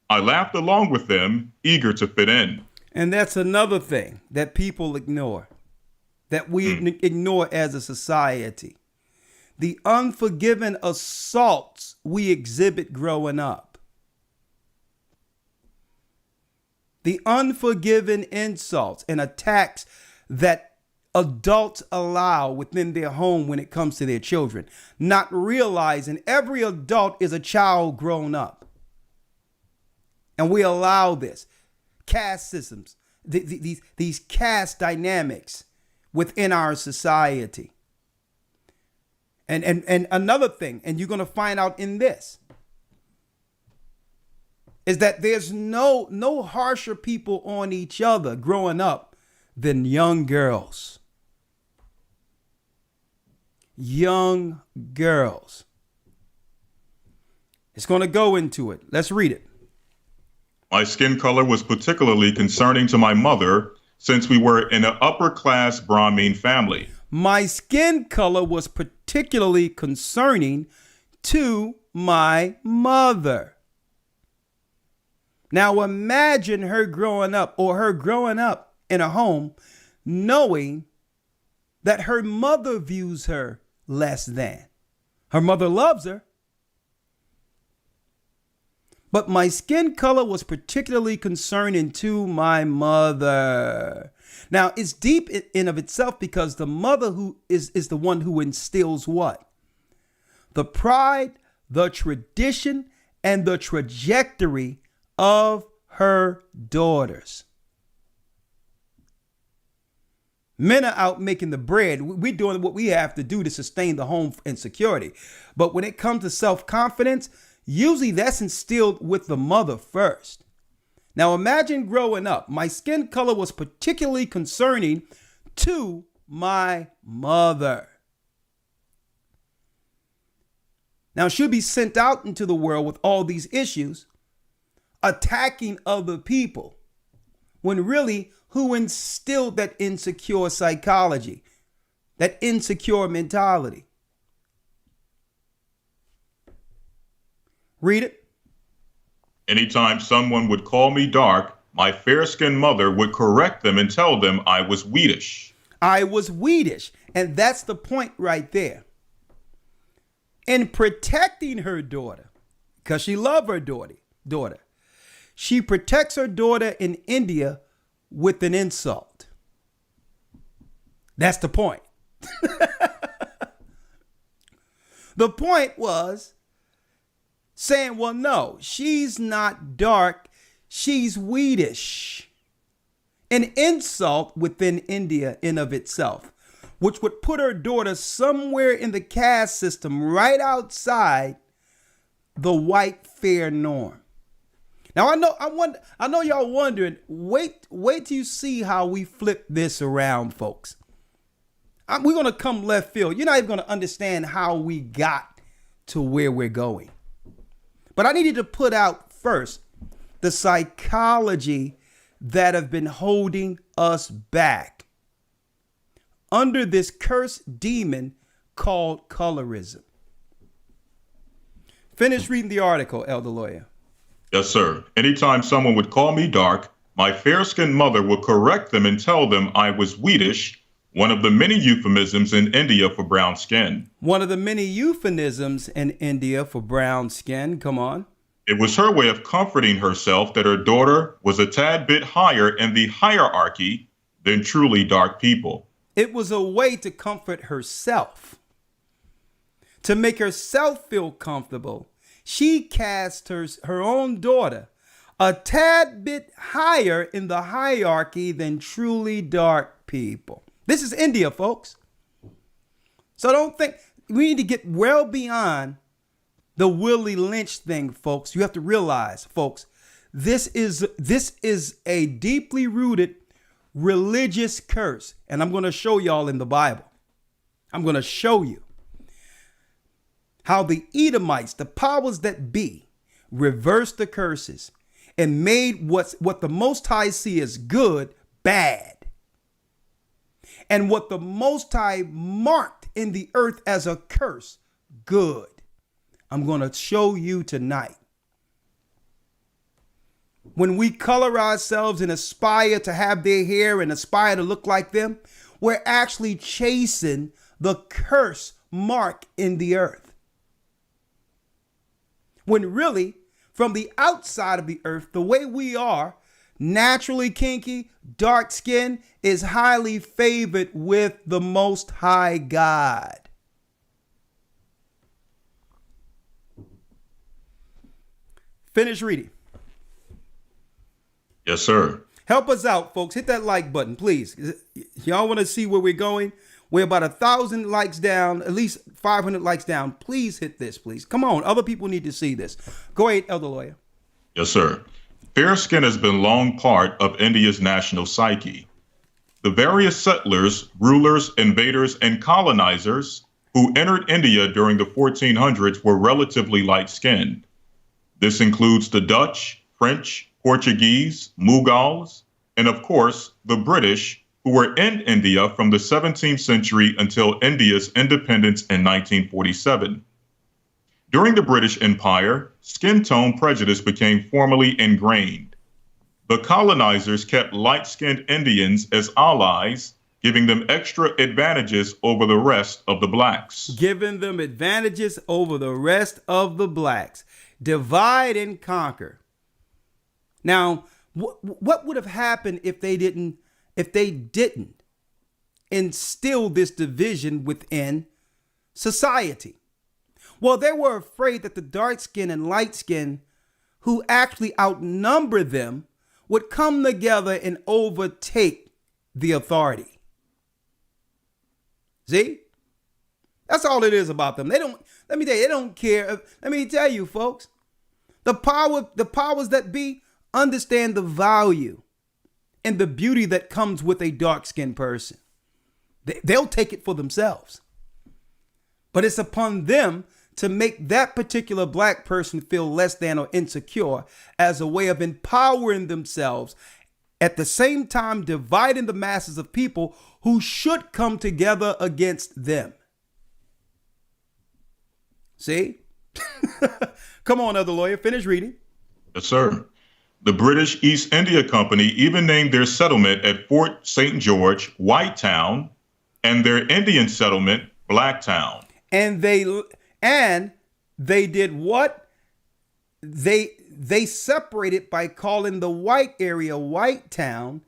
I laughed along with them, eager to fit in. And that's another thing that people ignore, that we ignore as a society. The unforgiven assaults we exhibit growing up. The unforgiven insults and attacks that adults allow within their home when it comes to their children, not realizing every adult is a child grown up. And we allow this. Caste systems, these caste dynamics within our society. And another thing, and you're going to find out in this, is that there's no harsher people on each other growing up than young girls. Young girls. It's going to go into it. Let's read it. My skin color was particularly concerning to my mother since we were in an upper-class Brahmin family. My skin color was particularly concerning to my mother. Now imagine her growing up, or her growing up in a home knowing that her mother views her less than. Her mother loves her. But my skin color was particularly concerning to my mother. Now, it's deep in of itself, because the mother who is the one who instills what? The pride, the tradition, and the trajectory of her daughters. Men are out making the bread. We're doing what we have to do to sustain the home and security. But when it comes to self-confidence, usually that's instilled with the mother first. Now imagine growing up. My skin color was particularly concerning to my mother. Now she'll be sent out into the world with all these issues, attacking other people, when really who instilled that insecure psychology, that insecure mentality? Read it. Anytime someone would call me dark, my fair-skinned mother would correct them and tell them I was wheatish. I was wheatish. And that's the point right there. In protecting her daughter, because she loved her daughter, she protects her daughter in India with an insult. That's the point. The point was saying, well, no, she's not dark, she's wheatish. An insult within India in of itself. which would put her daughter somewhere in the caste system right outside the white fair norm. Now I know y'all wondering, wait till you see how we flip this around, folks. We're going to come left field. You're not even going to understand how we got to where we're going. But I needed to put out first the psychology that have been holding us back under this cursed demon called colorism. Finish reading the article, Elder Lawyer. Yes, sir. Anytime someone would call me dark, my fair-skinned mother would correct them and tell them I was wheatish, one of the many euphemisms in India for brown skin. One of the many euphemisms in India for brown skin. Come on. It was her way of comforting herself that her daughter was a tad bit higher in the hierarchy than truly dark people. It was a way to comfort herself. To make herself feel comfortable, she cast her own daughter a tad bit higher in the hierarchy than truly dark people. This is India, folks. So don't think we need to get well beyond the Willie Lynch thing, folks. You have to realize, folks, this is a deeply rooted religious curse. And I'm going to show y'all in the Bible. I'm going to show you how the Edomites, the powers that be, reversed the curses and made what the Most High see as good, bad. And what the Most High marked in the earth as a curse, good. I'm going to show you tonight. When we color ourselves and aspire to have their hair and aspire to look like them, we're actually chasing the curse mark in the earth. When really, from the outside of the earth, the way we are, naturally kinky, dark skin, is highly favored with the Most High God. Finish reading. Yes, sir. Help us out, folks. Hit that like button, please. Y'all want to see where we're going? We're about 1,000 likes down, at least 500 likes down. Please hit this, please. Come on. Other people need to see this. Go ahead, Elder Lawyer. Yes, sir. Fair skin has been long part of India's national psyche. The various settlers, rulers, invaders, and colonizers who entered India during the 1400s were relatively light-skinned. This includes the Dutch, French, Portuguese, Mughals, and of course, the British, who were in India from the 17th century until India's independence in 1947. During the British Empire, skin tone prejudice became formally ingrained. The colonizers kept light-skinned Indians as allies, giving them extra advantages over the rest of the blacks. Giving them advantages over the rest of the blacks. Divide and conquer. Now, what would have happened if they didn't instill this division within society? Well, they were afraid that the dark skin and light skin, who actually outnumber them, would come together and overtake the authority. See? That's all it is about them. They don't care. Let me tell you, folks, the powers that be understand the value and the beauty that comes with a dark-skinned person. They'll take it for themselves. But it's upon them to make that particular black person feel less than or insecure as a way of empowering themselves, at the same time dividing the masses of people who should come together against them. See? Come on, Elder Lawyer, finish reading. Yes, sir. The British East India Company even named their settlement at Fort St. George White Town and their Indian settlement Black Town. And they did what? They separated by calling the white area White Town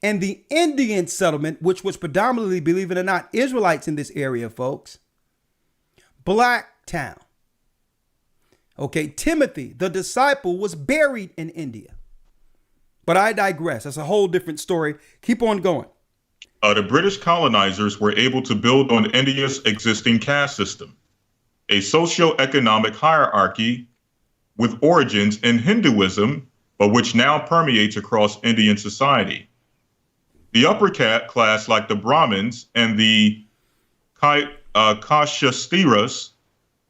and the Indian settlement, which was predominantly, believe it or not, Israelites in this area, folks, Black Town. Okay, Timothy, the disciple, was buried in India. But I digress. That's a whole different story. Keep on going. The British colonizers were able to build on India's existing caste system, a socio-economic hierarchy with origins in Hinduism, but which now permeates across Indian society. The upper class, like the Brahmins and the Kshatriyas,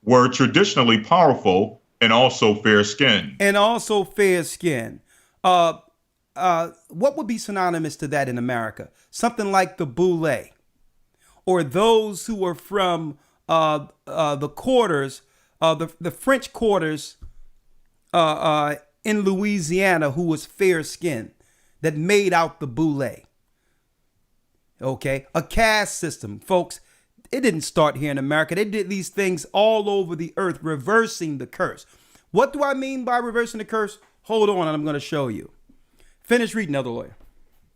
were traditionally powerful and also fair-skinned. What would be synonymous to that in America? Something like the boule, or those who were from the quarters, the French quarters in Louisiana, who was fair-skinned, that made out the boule. Okay, a caste system, folks. It didn't start here in America. They did these things all over the earth, reversing the curse. What do I mean by reversing the curse? Hold on, and I'm going to show you. Finish reading, Elder Lawyer.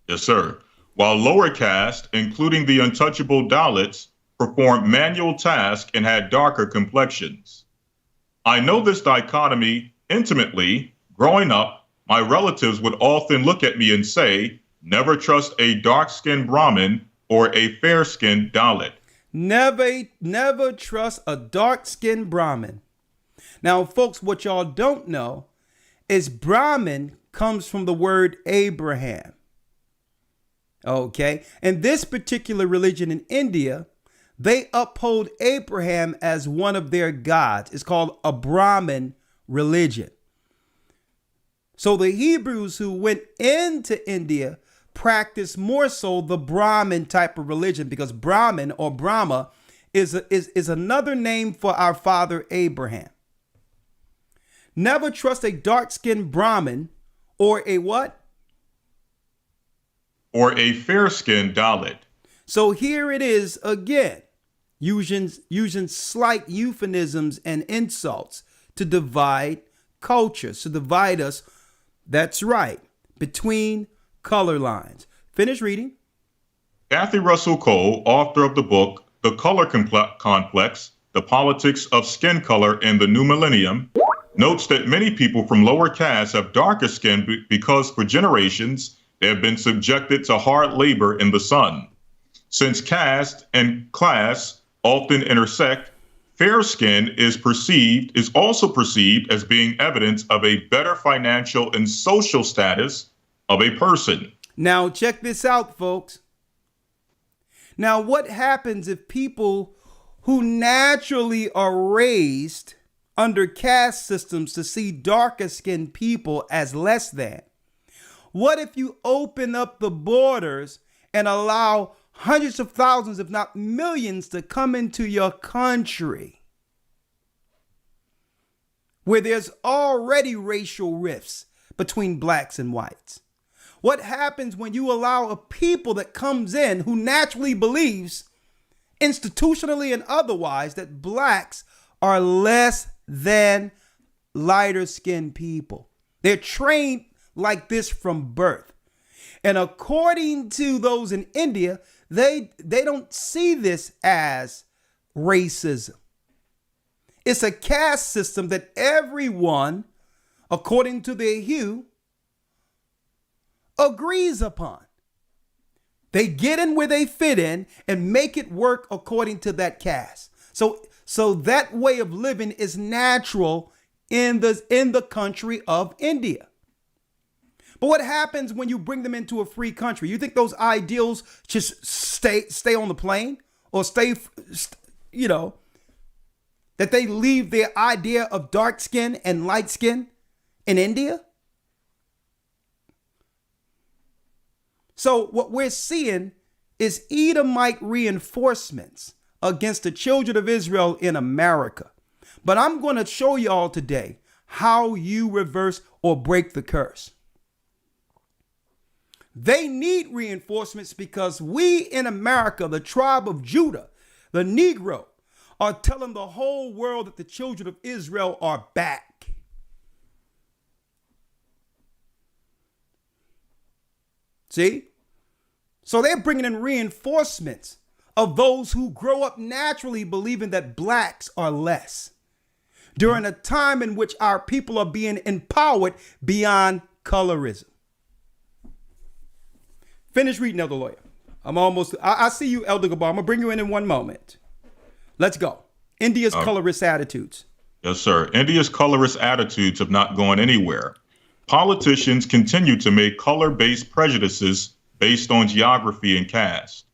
Yes, sir. While lower caste, including the untouchable Dalits, performed manual tasks and had darker complexions. I know this dichotomy intimately. Growing up, my relatives would often look at me and say, never trust a dark-skinned Brahmin or a fair-skinned Dalit. Never trust a dark-skinned Brahmin. Now, folks, what y'all don't know is Brahmin comes from the word Abraham. Okay, and this particular religion in India, they uphold Abraham as one of their gods. It's called a Brahmin religion. So the Hebrews who went into India practiced more so the Brahmin type of religion, because Brahmin or Brahma is another name for our father Abraham. Never trust a dark-skinned Brahmin or a what? Or a fair-skinned Dalit. So here it is again, using slight euphemisms and insults to divide cultures, to divide us, that's right, between color lines. Finish reading. Kathy Russell Cole, author of the book, The Color Complex, The Politics of Skin Color in the New Millennium, notes that many people from lower castes have darker skin because for generations they have been subjected to hard labor in the sun. Since caste and class often intersect, fair skin is also perceived as being evidence of a better financial and social status of a person. Now check this out, folks. Now, what happens if people who naturally are raised under caste systems to see darker skinned people as less than? What if you open up the borders and allow hundreds of thousands, if not millions, to come into your country where there's already racial rifts between blacks and whites? What happens when you allow a people that comes in who naturally believes, institutionally and otherwise, that blacks are less than lighter skinned people? They're trained like this from birth. And according to those in India, they don't see this as racism. It's a caste system that everyone, according to their hue, agrees upon. They get in where they fit in and make it work according to that caste. So that way of living is natural in the country of India. But what happens when you bring them into a free country? You think those ideals just stay on the plane, or that they leave their idea of dark skin and light skin in India? So what we're seeing is Edomite reinforcements against the children of Israel in America. But I'm going to show y'all today how you reverse or break the curse. They need reinforcements because we in America, the tribe of Judah, the Negro, are telling the whole world that the children of Israel are back. See? So they're bringing in reinforcements of those who grow up naturally believing that blacks are less during a time in which our people are being empowered beyond colorism. Finish reading, Elder Lawyer. I see you, Elder Gabar. I'm going to bring you in one moment. Let's go. India's colorist attitudes. Yes, sir. India's colorist attitudes have not gone anywhere. Politicians continue to make color-based prejudices based on geography and caste.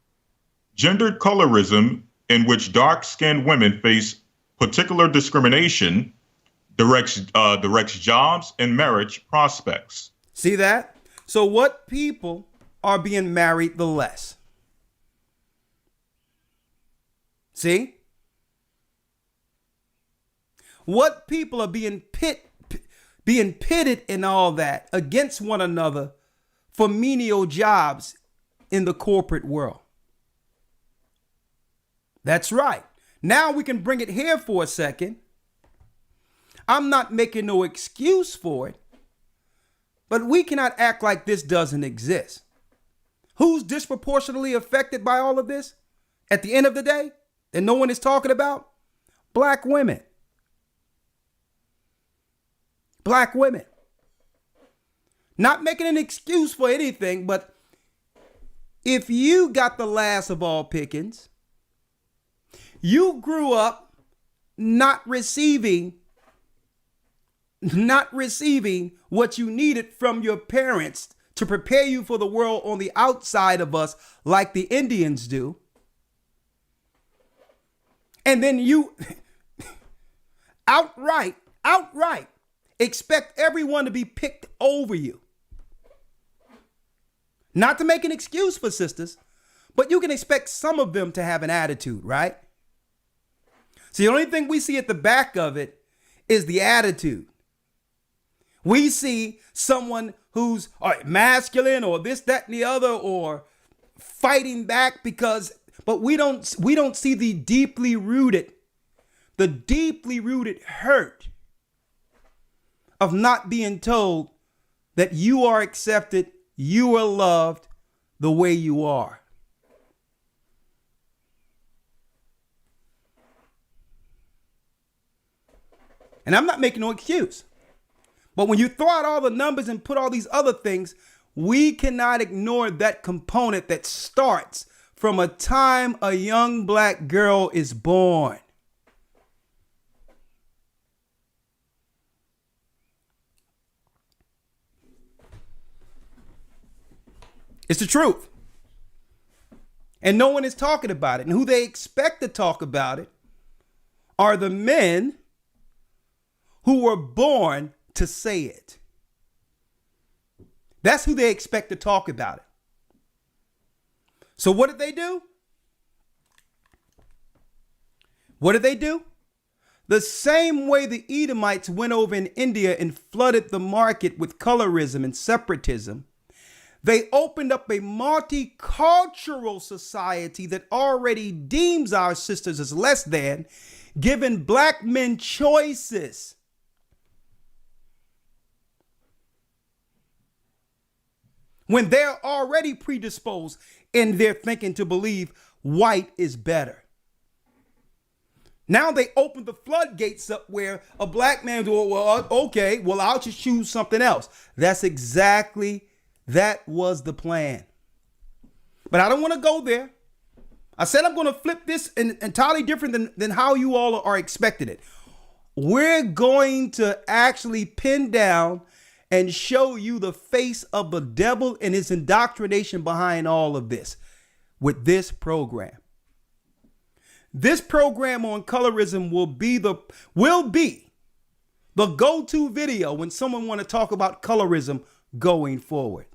Gendered colorism, in which dark-skinned women face particular discrimination, directs jobs and marriage prospects. See that? So what people are being married the less? See? What people are being pitted in all that against one another for menial jobs in the corporate world. That's right. Now we can bring it here for a second. I'm not making no excuse for it, but we cannot act like this doesn't exist. Who's disproportionately affected by all of this at the end of the day that no one is talking about? Black women. Black women. Not making an excuse for anything, but if you got the last of all pickings, you grew up not receiving what you needed from your parents to prepare you for the world on the outside of us like the Indians do. And then you outright expect everyone to be picked over you. Not to make an excuse for sisters, but you can expect some of them to have an attitude, right? So the only thing we see at the back of it is the attitude. We see someone who's masculine or this, that, and the other, or fighting back but we don't see the deeply rooted hurt of not being told that you are accepted, you are loved the way you are. And I'm not making no excuse. But when you throw out all the numbers and put all these other things, we cannot ignore that component that starts from a time a young black girl is born. It's the truth. And no one is talking about it. And who they expect to talk about it are the men who were born to say it. That's who they expect to talk about it. So what did they do? What did they do? The same way the Edomites went over in India and flooded the market with colorism and separatism, they opened up a multicultural society that already deems our sisters as less than, giving black men choices. When they're already predisposed in their thinking to believe white is better. Now they open the floodgates up where a black man goes, well, okay, well, I'll just choose something else. That was the plan. But I don't want to go there. I said I'm going to flip this entirely different than how you all are expecting it. We're going to actually pin down and show you the face of the devil and his indoctrination behind all of this with this program. This program on colorism will be the go-to video when someone want to talk about colorism going forward.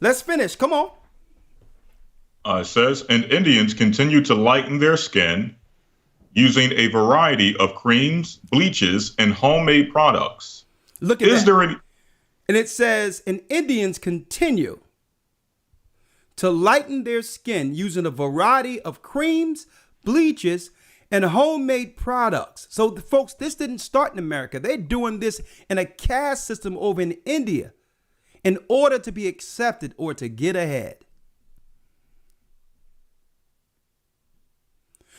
Let's finish. Come on. It says, and Indians continue to lighten their skin using a variety of creams, bleaches, and homemade products. Look at that. And it says, and Indians continue to lighten their skin using a variety of creams, bleaches, and homemade products. So, folks, this didn't start in America. They're doing this in a caste system over in India in order to be accepted or to get ahead.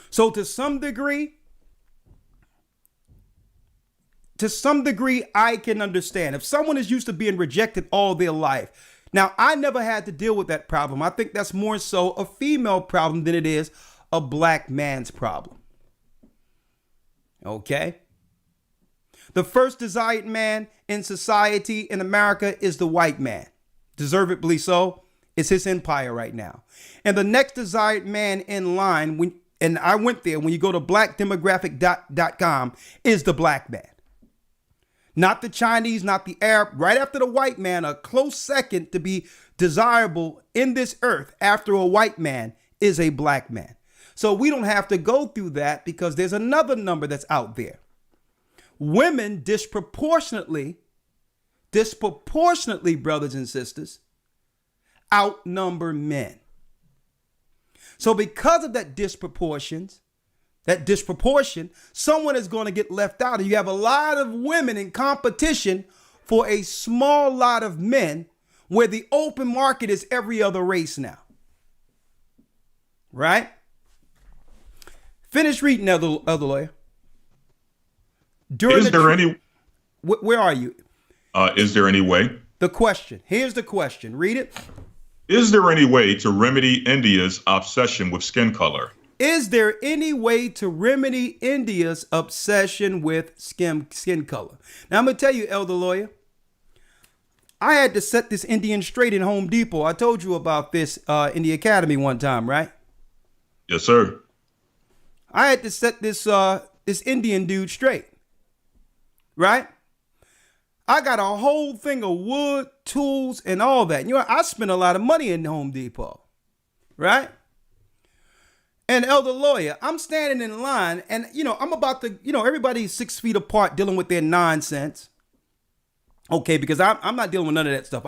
So to some degree, I can understand. If someone is used to being rejected all their life, Now, I never had to deal with that problem. I think that's more so a female problem than it is a black man's problem. Okay? The first desired man in society in America is the white man. Deservedly so. It's his empire right now. And the next desired man in line, and I went there, when you go to blackdemographic.com, is the black man. Not the Chinese, not the Arab. Right after the white man, a close second to be desirable in this earth after a white man is a black man. So we don't have to go through that because there's another number that's out there. Women disproportionately, brothers and sisters, outnumber men. So because of that disproportion, someone is going to get left out. And you have a lot of women in competition for a small lot of men, where the open market is every other race now. Right? Finish reading, other lawyer. Where are you? Is there any way? The question. Here's the question. Read it. Is there any way to remedy India's obsession with skin color? Is there any way to remedy India's obsession with skin color? Now, I'm going to tell you, elder lawyer, I had to set this Indian straight in Home Depot. I told you about this in the academy one time, right? Yes, sir. I had to set this Indian dude straight, right? I got a whole thing of wood, tools, and all that. You know, I spent a lot of money in Home Depot, right? And elder lawyer, I'm standing in line, and I'm about to, everybody's 6 feet apart dealing with their nonsense. Okay, because I'm not dealing with none of that stuff.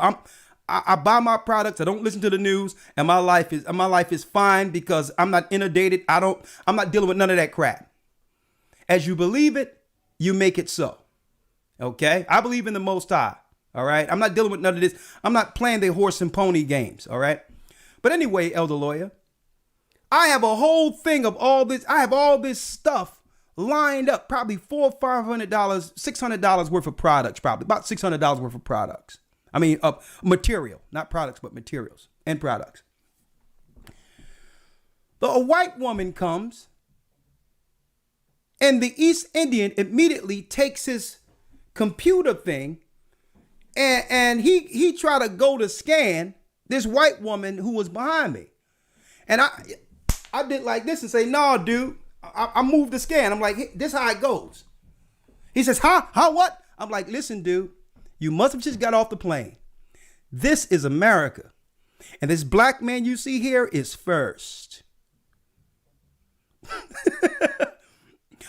I buy my products. I don't listen to the news, and my life is fine because I'm not inundated. I'm not dealing with none of that crap. As you believe it, you make it so. Okay, I believe in the Most High. All right, I'm not dealing with none of this. I'm not playing the horse and pony games. All right, but anyway, elder lawyer, I have a whole thing of all this. I have all this stuff lined up, probably $400, $500, $600 worth of products, probably about $600 worth of products. I mean, material, not products, but materials and products. A white woman comes, and the East Indian immediately takes his computer thing, and he tried to go to scan this white woman who was behind me, and I did like this and say, "No, dude." I moved the scan. I'm like, hey, "This how it goes." He says, "Huh? How what?" I'm like, "Listen, dude, you must have just got off the plane. This is America, and this black man you see here is first."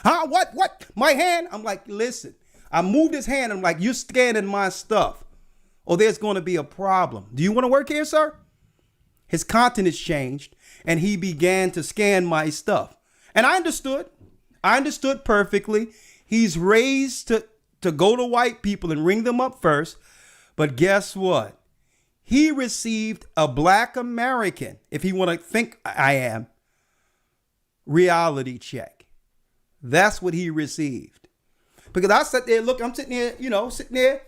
Huh? What? My hand? I'm like, "Listen." I moved his hand. I'm like, "You're scanning my stuff, or there's going to be a problem. Do you want to work here, sir?" His countenance changed, and he began to scan my stuff. And I understood. I understood perfectly. He's raised to go to white people and ring them up first. But guess what? He received a black American, if you want to think I am, reality check. That's what he received. Because I sat there, I'm sitting there,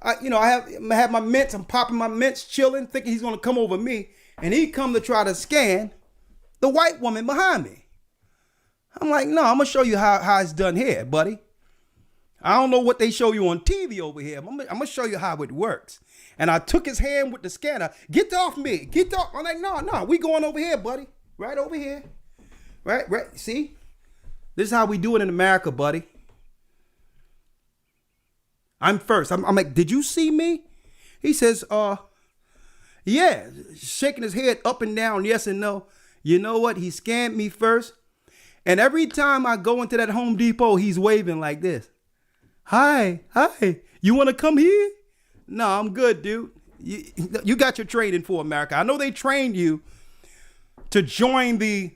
I have my mints, I'm popping my mints, chilling, thinking he's going to come over me. And he come to try to scan the white woman behind me. I'm like, "No, I'm going to show you how it's done here, buddy. I don't know what they show you on TV over here. I'm going to show you how it works." And I took his hand with the scanner. "Get off me. Get off." I'm like, no, we going over here, buddy. Right over here. Right. See? This is how we do it in America, buddy. I'm first. I'm like, "Did you see me?" He says, yeah, shaking his head up and down, yes and no. You know what? He scanned me first. And every time I go into that Home Depot, he's waving like this. Hi, you want to come here?" "No, I'm good, dude. You got your training for America. I know they trained you to join the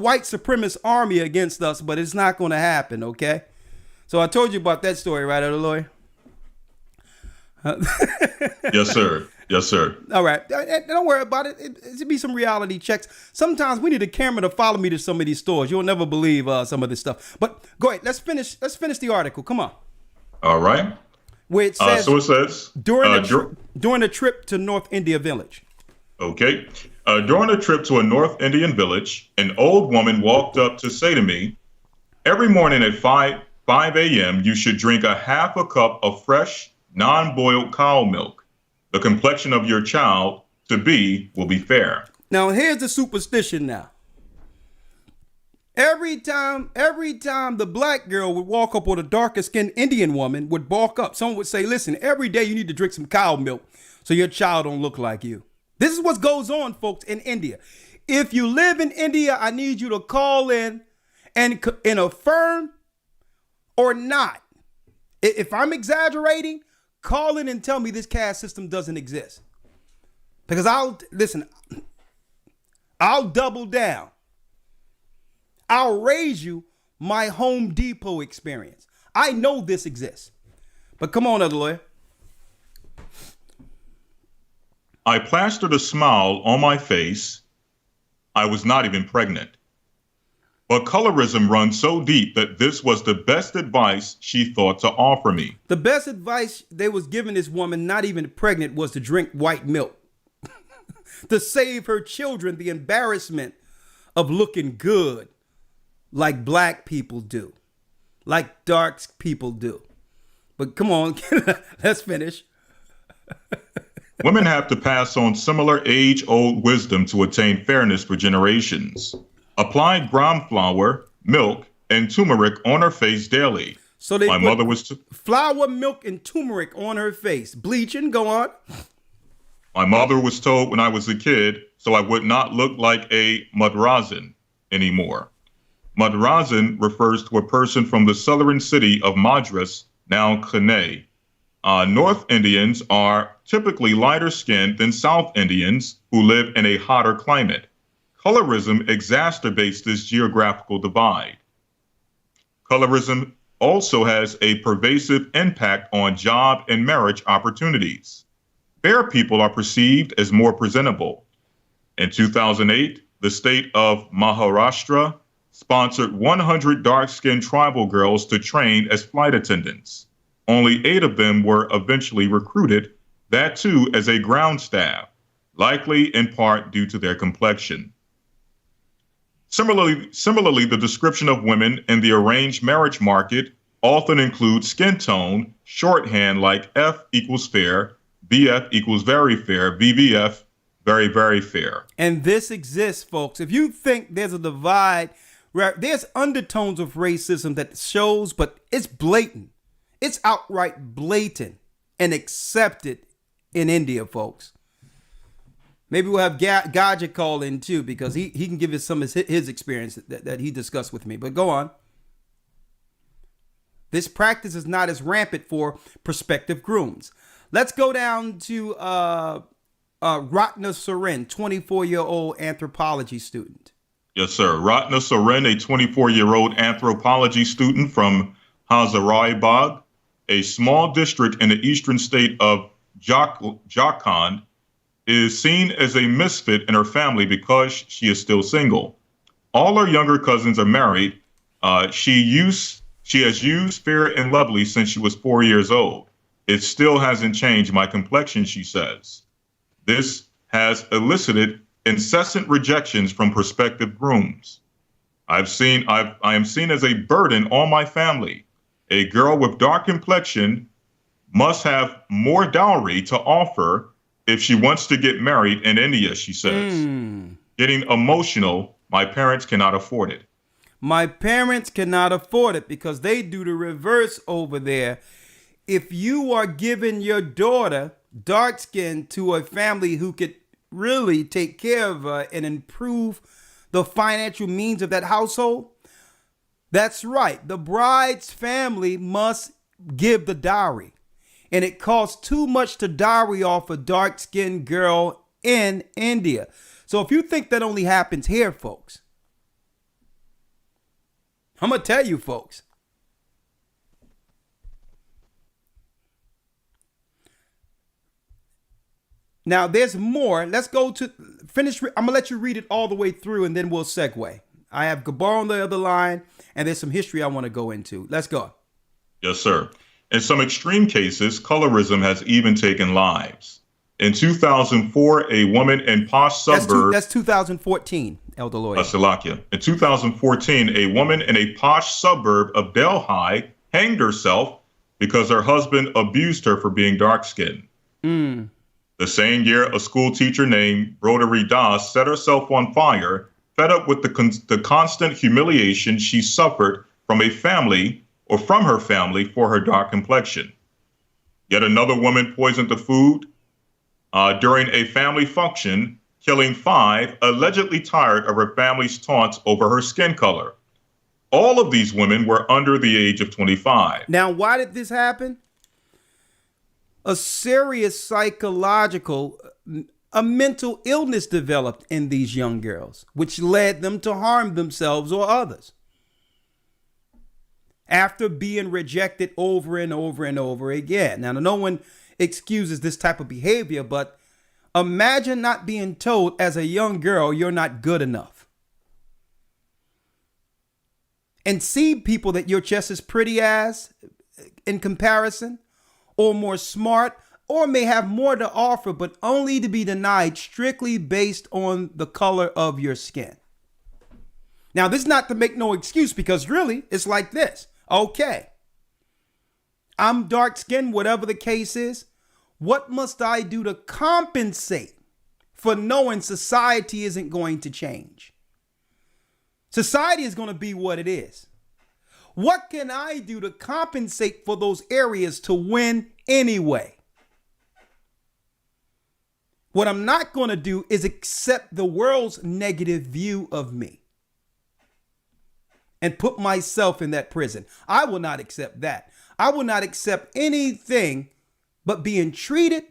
white supremacist army against us, but it's not going to happen, okay?" So I told you about that story, right, elder lawyer? Yes, sir. Yes, sir. All right. Don't worry about it. It should be some reality checks. Sometimes we need a camera to follow me to some of these stores. You'll never believe some of this stuff. But go ahead. Let's finish the article. Come on. All right. Where it says, so it says, During a trip to North India village. Okay. During a trip to a North Indian village, an old woman walked up to say to me, every morning at 5 a.m., you should drink a half a cup of fresh, non-boiled cow milk. The complexion of your child to be will be fair. Now, here's the superstition now. Every time the black girl would walk up with a darker skinned Indian woman would balk up. Someone would say, listen, every day you need to drink some cow milk so your child don't look like you. This is what goes on, folks, in India. If you live in India, I need you to call in and affirm or not. If I'm exaggerating, call in and tell me this caste system doesn't exist. Because I'll double down. I'll raise you my Home Depot experience. I know this exists. But come on, other lawyer. I plastered a smile on my face. I was not even pregnant. But colorism runs so deep that this was the best advice she thought to offer me. The best advice they was giving this woman, not even pregnant, was to drink white milk. To save her children the embarrassment of looking good like black people do, like dark people do. But come on, let's finish. Women have to pass on similar age-old wisdom to attain fairness for generations. Apply gram flour, milk, and turmeric on her face daily. So they My mother was flour, milk, and turmeric on her face. Bleaching, go on. My mother was told when I was a kid, so I would not look like a Madrazan anymore. Madrazan refers to a person from the southern city of Madras, now Chennai. North Indians are typically lighter skinned than South Indians who live in a hotter climate. Colorism exacerbates this geographical divide. Colorism also has a pervasive impact on job and marriage opportunities. Fair people are perceived as more presentable. In 2008, the state of Maharashtra sponsored 100 dark-skinned tribal girls to train as flight attendants. Only 8 of them were eventually recruited, that too as a ground staff, likely in part due to their complexion. Similarly, the description of women in the arranged marriage market often includes skin tone, shorthand like F equals fair, BF equals very fair, VVF, very, very fair. And this exists, folks. If you think there's a divide, there's undertones of racism that shows, but it's blatant. It's outright blatant and accepted in India, folks. Maybe we'll have Gaja call in too, because he can give us some of his experience that he discussed with me. But go on. This practice is not as rampant for prospective grooms. Let's go down to Ratna Soren, 24-year-old anthropology student. Yes, sir. Ratna Soren, a 24-year-old anthropology student from Hazaribagh, a small district in the eastern state of Jharkhand, is seen as a misfit in her family because she is still single. All her younger cousins are married. She has used Fair and Lovely since she was 4 years old. It still hasn't changed my complexion, she says. This has elicited incessant rejections from prospective grooms. I am seen as a burden on my family. A girl with dark complexion must have more dowry to offer if she wants to get married in India, she says. Getting emotional, my parents cannot afford it. My parents cannot afford it because they do the reverse over there. If you are giving your daughter dark skin to a family who could really take care of her and improve the financial means of that household, that's right. The bride's family must give the dowry. And it costs too much to dowry off a dark-skinned girl in India. So if you think that only happens here, folks, I'm going to tell you, folks. Now, there's more. Let's go to finish. I'm going to let you read it all the way through, and then we'll segue. I have Gabar on the other line, and there's some history I want to go into. Let's go. Yes, sir. In some extreme cases, colorism has even taken lives. In 2004, a woman in posh suburb. That's 2014, Elder Lawyer. Salakia. In 2014, a woman in a posh suburb of Delhi hanged herself because her husband abused her for being dark-skinned. The same year, a school teacher named Broderi Das set herself on fire, fed up with the constant humiliation she suffered from her family for her dark complexion. Yet another woman poisoned the food during a family function, killing 5, allegedly tired of her family's taunts over her skin color. All of these women were under the age of 25. Now, why did this happen? A serious psychological, a mental illness developed in these young girls, which led them to harm themselves or others. After being rejected over and over and over again. Now, no one excuses this type of behavior, but imagine not being told as a young girl you're not good enough. And see people that you're just as pretty as in comparison, or more smart, or may have more to offer, but only to be denied strictly based on the color of your skin. Now, this is not to make no excuse, because really it's like this. Okay, I'm dark skinned, whatever the case is. What must I do to compensate for knowing society isn't going to change? Society is going to be what it is. What can I do to compensate for those areas to win anyway? What I'm not going to do is accept the world's negative view of me and put myself in that prison. I will not accept that. I will not accept anything but being treated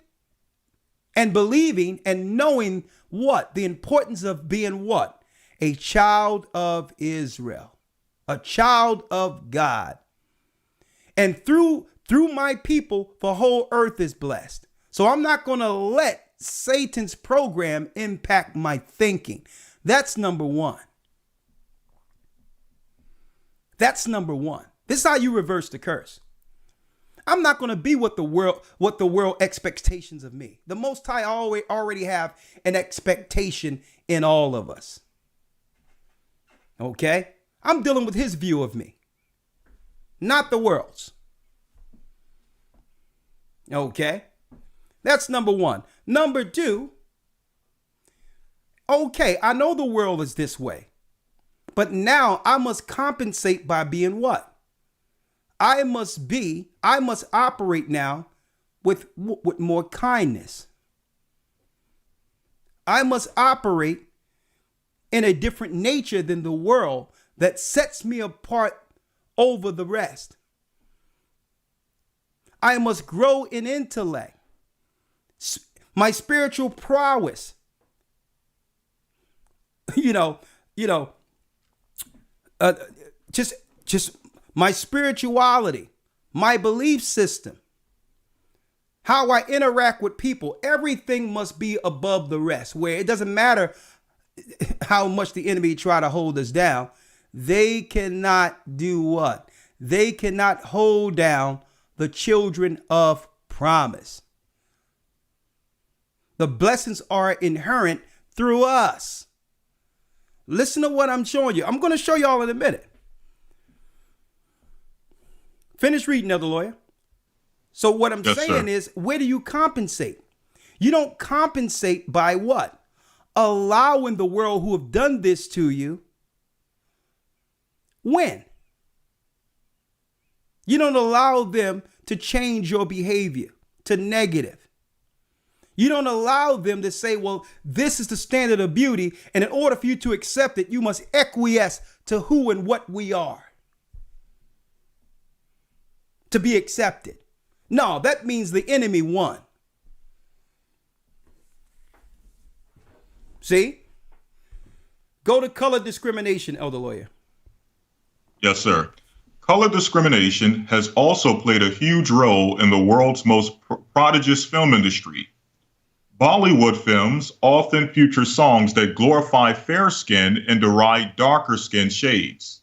and believing and knowing what? The importance of being what? A child of Israel. A child of God. And through my people, the whole earth is blessed. So I'm not going to let Satan's program impact my thinking. That's number one. That's number one. This is how you reverse the curse. I'm not going to be what the world expectations of me. The Most High already have an expectation in all of us. Okay? I'm dealing with his view of me, not the world's. Okay? That's number one. Number two, okay, I know the world is this way, but now I must compensate by being what? I must operate now with more kindness. I must operate in a different nature than the world that sets me apart over the rest. I must grow in intellect, my spiritual prowess. Just my spirituality, my belief system, how I interact with people. Everything must be above the rest, where it doesn't matter how much the enemy try to hold us down. They cannot do what? They cannot hold down the children of promise. The blessings are inherent through us. Listen to what I'm showing you. I'm going to show you all in a minute. Finish reading, Elder Lawyer. So what I'm saying is, where do you compensate? You don't compensate by what? Allowing the world who have done this to you win. You don't allow them to change your behavior to negative. You don't allow them to say, well, this is the standard of beauty, and in order for you to accept it, you must acquiesce to who and what we are to be accepted. No, that means the enemy won. See? Go to color discrimination, Elder Lawyer. Yes, sir. Color discrimination has also played a huge role in the world's most prodigious film industry. Bollywood films often feature songs that glorify fair skin and deride darker skin shades.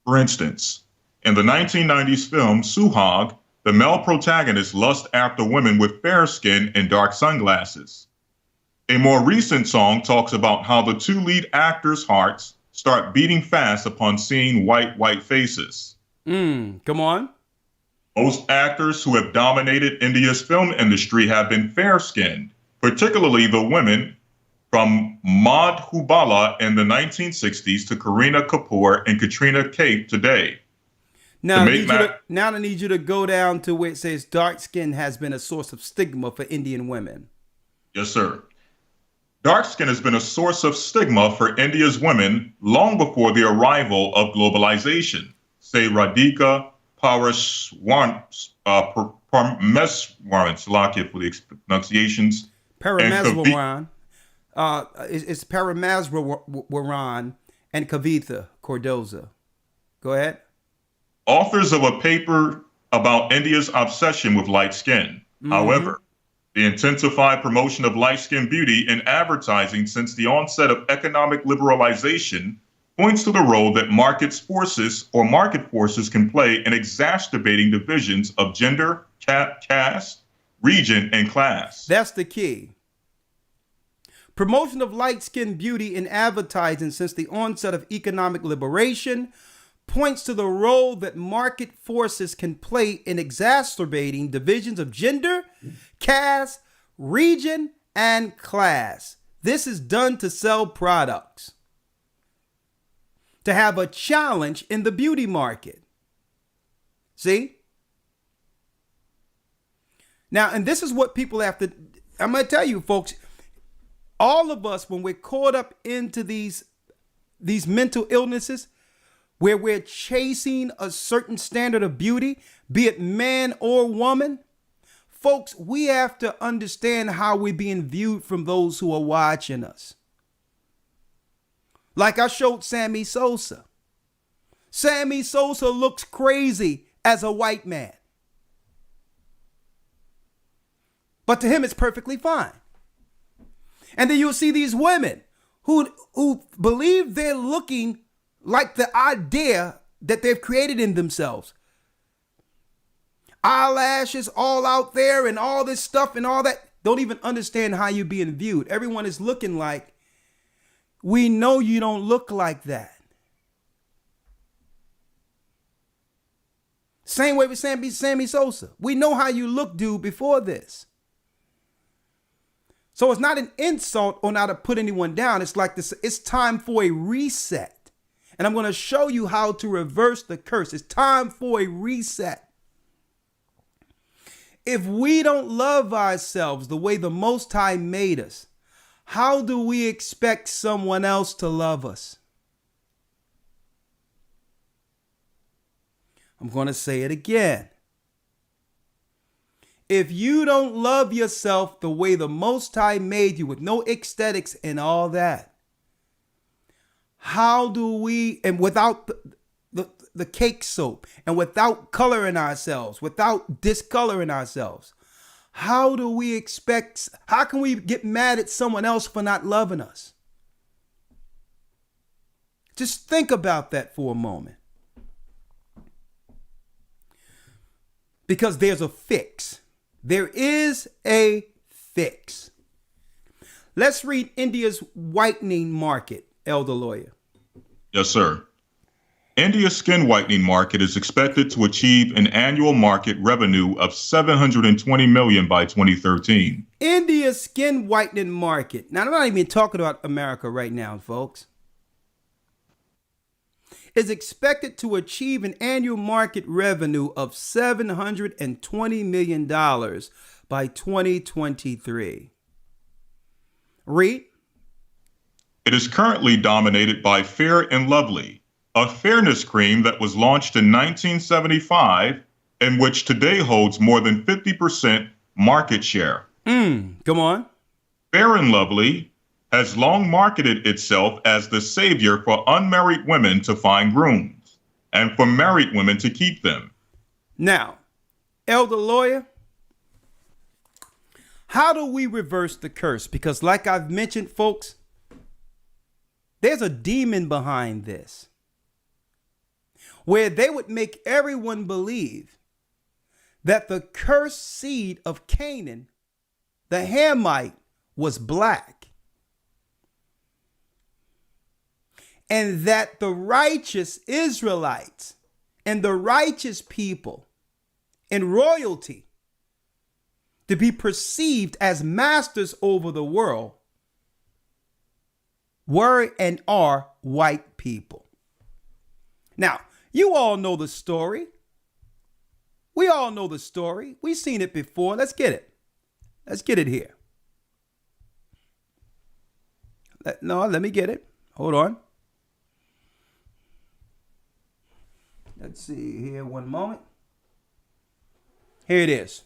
For instance, in the 1990s film Suhag, The male protagonists lust after women with fair skin and dark sunglasses. A more recent song talks about how the two lead actors' hearts start beating fast upon seeing white faces. Come on. Most actors who have dominated India's film industry have been fair-skinned, particularly the women from Madhubala in the 1960s to Kareena Kapoor and Katrina Kaif today. Now I need you to go down to where it says dark skin has been a source of stigma for Indian women. Yes, sir. Dark skin has been a source of stigma for India's women long before the arrival of globalization. Say Radhika Parameswaran, Salakia for the pronunciations. Parameswaran. It's Parameswaran and Kavitha Cardoza. Go ahead. Authors of a paper about India's obsession with light skin. However, the intensified promotion of light skin beauty in advertising since the onset of economic liberalization points to the role that market forces can play in exacerbating divisions of gender, caste, region, and class. That's the key. Promotion of light-skinned beauty in advertising since the onset of economic liberation points to the role that market forces can play in exacerbating divisions of gender, caste, region, and class. This is done to sell products, to have a challenge in the beauty market. See? Now, and this is what people have to, I'm going to tell you, folks, all of us, when we're caught up into these mental illnesses, where we're chasing a certain standard of beauty, be it man or woman, folks, we have to understand how we're being viewed from those who are watching us. Like I showed Sammy Sosa. Sammy Sosa looks crazy as a white man. But to him, it's perfectly fine. And then you'll see these women who believe they're looking like the idea that they've created in themselves. Eyelashes all out there and all this stuff and all that. Don't even understand how you're being viewed. Everyone is looking like, we know you don't look like that. Same way with Sammy Sosa. We know how you look, dude, before this. So it's not an insult or not to put anyone down. It's like this. It's time for a reset. And I'm going to show you how to reverse the curse. It's time for a reset. If we don't love ourselves the way the Most High made us, how do we expect someone else to love us? I'm going to say it again. If you don't love yourself the way the Most High made you, with no aesthetics and all that, how do we, and without the cake soap, and without coloring ourselves, without discoloring ourselves, how can we get mad at someone else for not loving us? Just think about that for a moment. Because there's a fix. There is a fix. Let's read India's whitening market, Elder Lawyer. Yes, sir. India's skin whitening market is expected to achieve an annual market revenue of $720 million by 2013. India's skin whitening market. Now, I'm not even talking about America right now, folks. Is expected to achieve an annual market revenue of $720 million by 2023. Read. It is currently dominated by Fair and Lovely, a fairness cream that was launched in 1975 and which today holds more than 50% market share. Come on. Fair and Lovely has long marketed itself as the savior for unmarried women to find grooms and for married women to keep them. Now, Elder Lawyer, how do we reverse the curse? Because like I've mentioned, folks, there's a demon behind this, where they would make everyone believe that the cursed seed of Canaan, the Hamite, was black, and that the righteous Israelites and the righteous people in royalty to be perceived as masters over the world were and are white people. Now, you all know the story. We all know the story. We've seen it before. Let's get it. Let's get it here. Let me get it. Hold on. Let's see here, one moment. Here it is.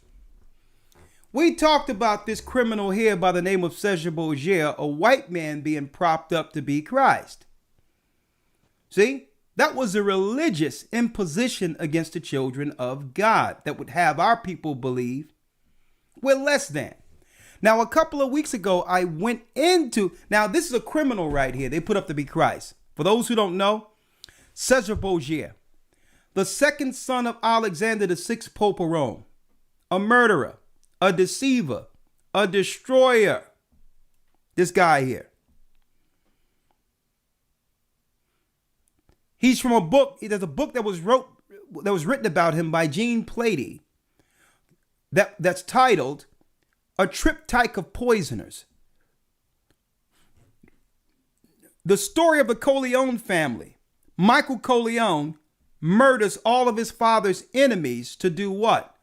We talked about this criminal here by the name of Cesar Borgia, a white man being propped up to be Christ. See, that was a religious imposition against the children of God that would have our people believe we're less than. Now, a couple of weeks ago, I went into, now this is a criminal right here. They put up to be Christ. For those who don't know, Cesar Borgia, the second son of Alexander VI, Pope of Rome, a murderer, a deceiver, a destroyer. This guy here. He's from a book. There's a book that was written about him by Jean Plady that's titled A Triptych of Poisoners. The story of the Corleone family. Michael Corleone murders all of his father's enemies to do what?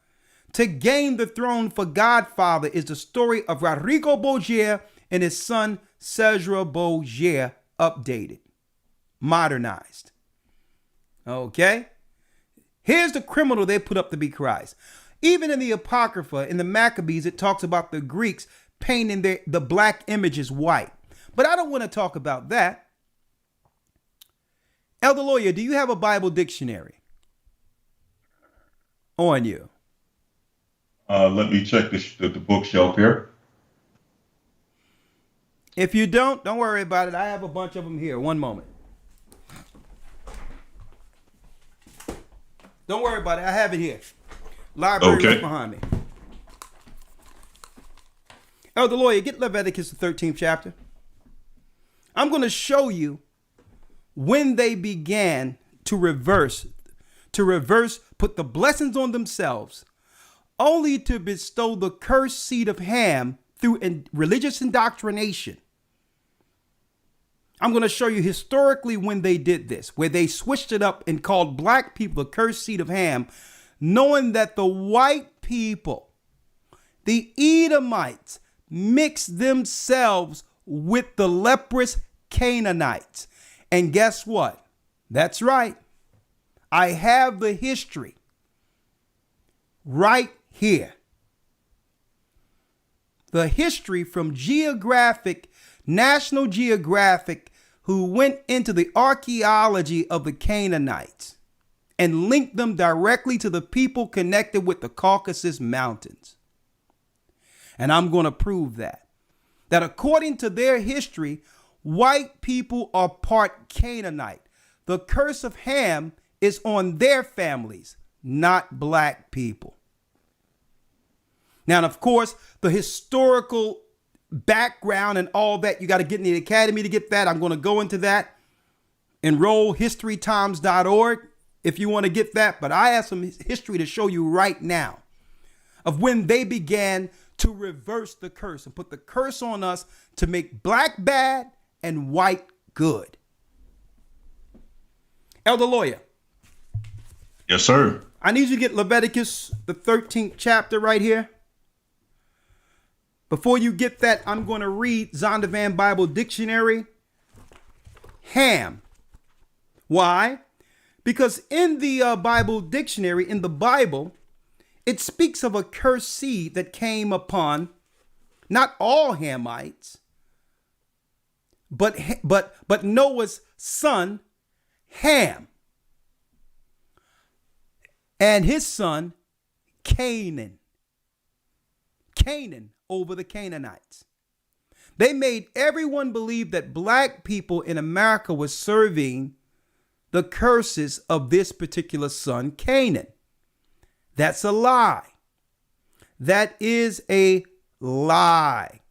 To gain the throne for Godfather is the story of Rodrigo Borgia and his son Cesar Borgia, updated, modernized. Okay? Here's the criminal they put up to be Christ. Even in the Apocrypha, in the Maccabees, it talks about the Greeks painting the black images white. But I don't want to talk about that. Elder Lawyer, do you have a Bible dictionary on you? Let me check the bookshelf here. If you don't worry about it. I have a bunch of them here. One moment. Don't worry about it. I have it here. Library right behind me. Elder Lawyer, get Leviticus, the 13th chapter. I'm going to show you when they began to reverse, put the blessings on themselves, only to bestow the cursed seed of Ham through religious indoctrination. I'm going to show you historically when they did this, where they switched it up and called black people the cursed seed of Ham, knowing that the white people, the Edomites, mixed themselves with the leprous Canaanites. And guess what? That's right. I have the history right here. The history from National Geographic, who went into the archaeology of the Canaanites and linked them directly to the people connected with the Caucasus Mountains. And I'm going to prove that according to their history, white people are part Canaanite. The curse of Ham is on their families, not black people. Now, of course, the historical background and all that, you got to get in the academy to get that. I'm going to go into that. Enroll historytimes.org if you want to get that. But I have some history to show you right now of when they began to reverse the curse and put the curse on us to make black bad and white good. Elder Lawyer. Yes, sir. I need you to get Leviticus, the 13th chapter right here. Before you get that, I'm going to read Zondervan Bible Dictionary. Ham. Why? Because in the Bible Dictionary, in the Bible, it speaks of a cursed seed that came upon not all Hamites, but Noah's son, Ham, and his son, Canaan. Canaan over the Canaanites. They made everyone believe that black people in America were serving the curses of this particular son, Canaan. That's a lie. That is a lie.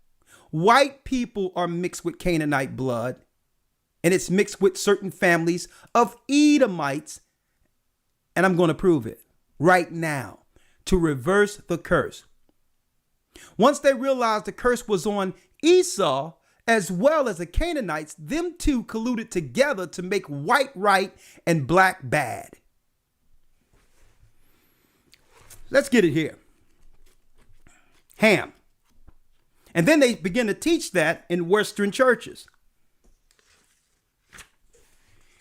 White people are mixed with Canaanite blood, and it's mixed with certain families of Edomites. And I'm going to prove it right now to reverse the curse. Once they realized the curse was on Esau as well as the Canaanites, them two colluded together to make white right and black bad. Let's get it here. Ham. And then they begin to teach that in Western churches.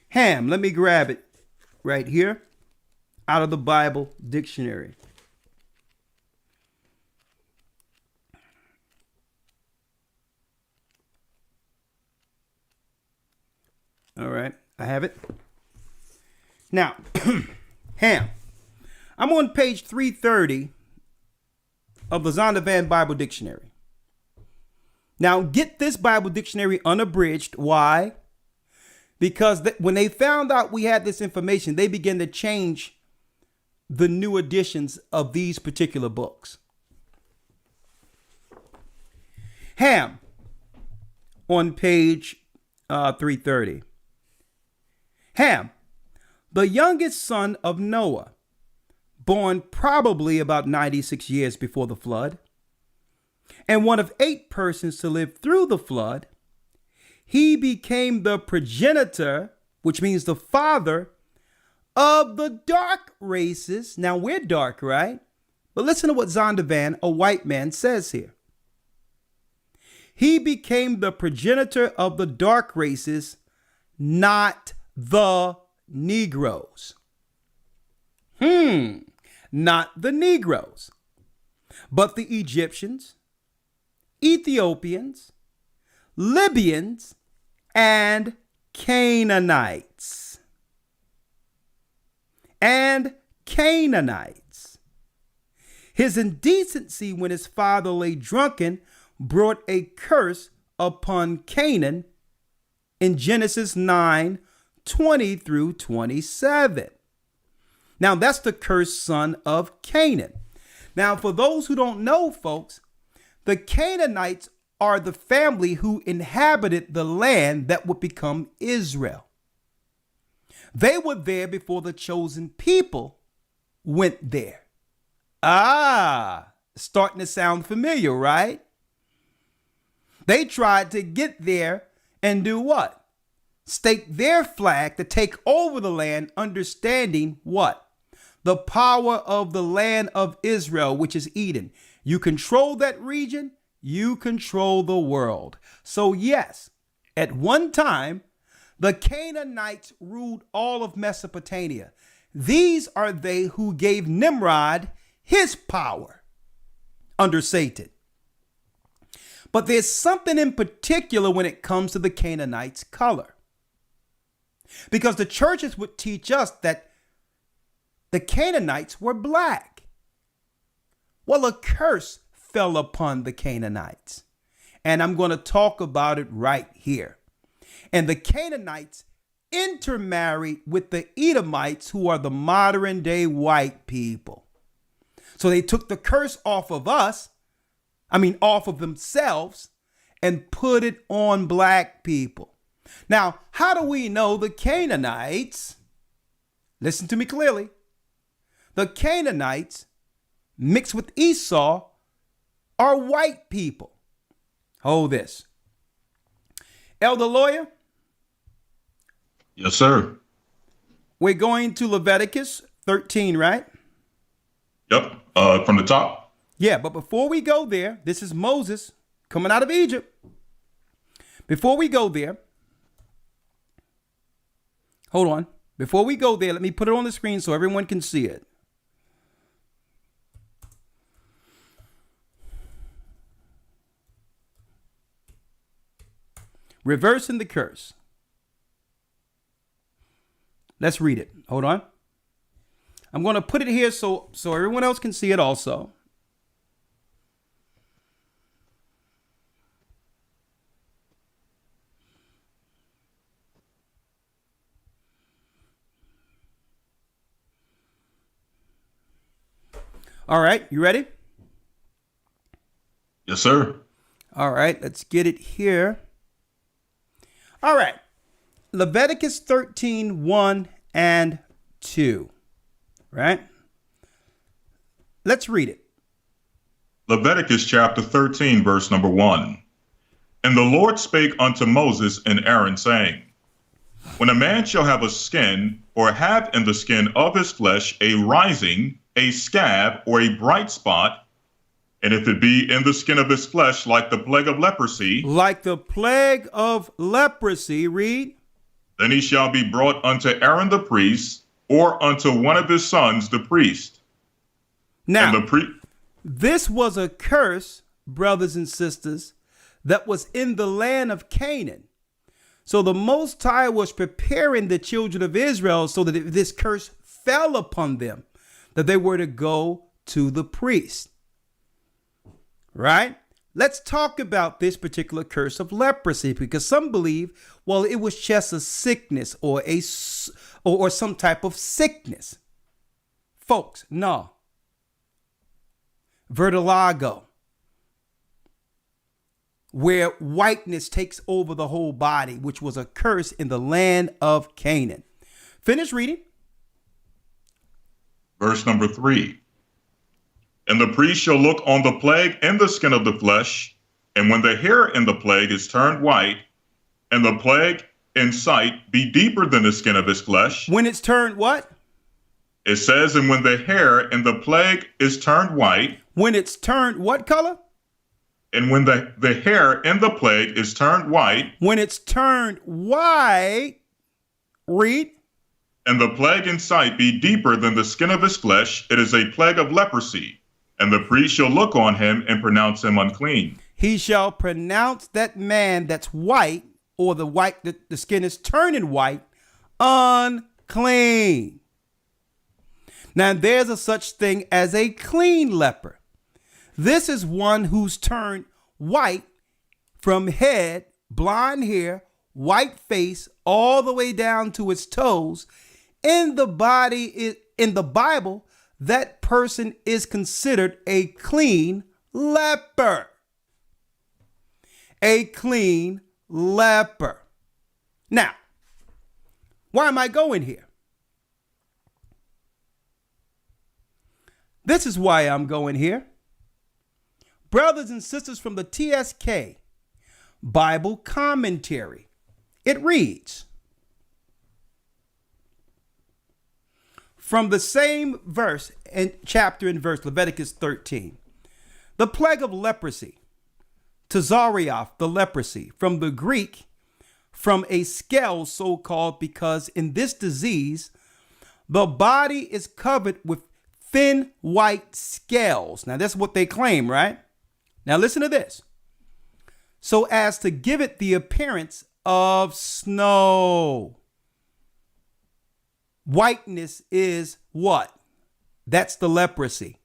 Ham, let me grab it right here out of the Bible dictionary. All right, I have it. Now, Ham. I'm on page 330 of the Zondervan Bible Dictionary. Now, get this Bible dictionary unabridged. Why? Because when they found out we had this information, they began to change the new editions of these particular books. Ham, on page 330. Ham, the youngest son of Noah, born probably about 96 years before the flood, and one of 8 persons to live through the flood, he became the progenitor, which means the father of the dark races. Now, we're dark, right? But listen to what Zondervan, a white man, says here. He became the progenitor of the dark races, not the Negroes. Not the Negroes, but the Egyptians, Ethiopians, Libyans, and Canaanites. His indecency when his father lay drunken brought a curse upon Canaan in Genesis 9:20 through 27. Now, that's the cursed son of Canaan. Now, for those who don't know, folks, the Canaanites are the family who inhabited the land that would become Israel. They were there before the chosen people went there. Starting to sound familiar, right? They tried to get there and do what? Stake their flag to take over the land, understanding what? The power of the land of Israel, which is Eden. You control that region, you control the world. So yes, at one time, the Canaanites ruled all of Mesopotamia. These are they who gave Nimrod his power under Satan. But there's something in particular when it comes to the Canaanites' color. Because the churches would teach us that the Canaanites were black. Well, a curse fell upon the Canaanites. And I'm going to talk about it right here. And the Canaanites intermarried with the Edomites, who are the modern day white people. So they took the curse off of us, off of themselves, and put it on black people. Now, how do we know the Canaanites? Listen to me clearly. The Canaanites mixed with Esau are white people. Hold this. Elder Lawyer? Yes, sir. We're going to Leviticus 13, right? Yep. From the top? Yeah, but before we go there, this is Moses coming out of Egypt. Before we go there, hold on. Before we go there, let me put it on the screen so everyone can see it. Reversing the curse. Let's read it. Hold on. I'm going to put it here so everyone else can see it also. All right, you ready? Yes, sir. All right, let's get it here. All right. Leviticus 13, 1 and 2. Right? Let's read it. Leviticus chapter 13, verse number 1. And the Lord spake unto Moses and Aaron, saying, When a man shall have a skin, or have in the skin of his flesh a rising, a scab, or a bright spot, and if it be in the skin of his flesh like the plague of leprosy, like the plague of leprosy, read. Then he shall be brought unto Aaron the priest, or unto one of his sons the priest. Now, And this was a curse, brothers and sisters, that was in the land of Canaan. So the Most High was preparing the children of Israel so that if this curse fell upon them, that they were to go to the priest. Right? Let's talk about this particular curse of leprosy, because some believe, well, it was just a sickness or some type of sickness. Folks, no. Vertigo, where whiteness takes over the whole body, which was a curse in the land of Canaan. Finish reading. Verse number 3. And the priest shall look on the plague in the skin of the flesh, and when the hair in the plague is turned white, and the plague in sight be deeper than the skin of his flesh. When it's turned what? It says, and when the hair in the plague is turned white. When it's turned what color? And when the hair in the plague is turned white. When it's turned white, read. And the plague in sight be deeper than the skin of his flesh, it is a plague of leprosy. And the priest shall look on him and pronounce him unclean. He shall pronounce that man that's white, or the skin is turning white, unclean. Now there's a such thing as a clean leper. This is one who's turned white from head, blonde hair, white face, all the way down to his toes. In the Bible, that person is considered a clean leper. A clean leper. Now, why am I going here? This is why I'm going here. Brothers and sisters, from the TSK Bible Commentary, it reads, from the same verse and chapter and verse, Leviticus 13, the plague of leprosy, Tazarioth, the leprosy, from the Greek, from a scale so-called, because in this disease, the body is covered with thin white scales. Now that's what they claim, right? Now listen to this. So as to give it the appearance of snow. Whiteness is what? That's the leprosy.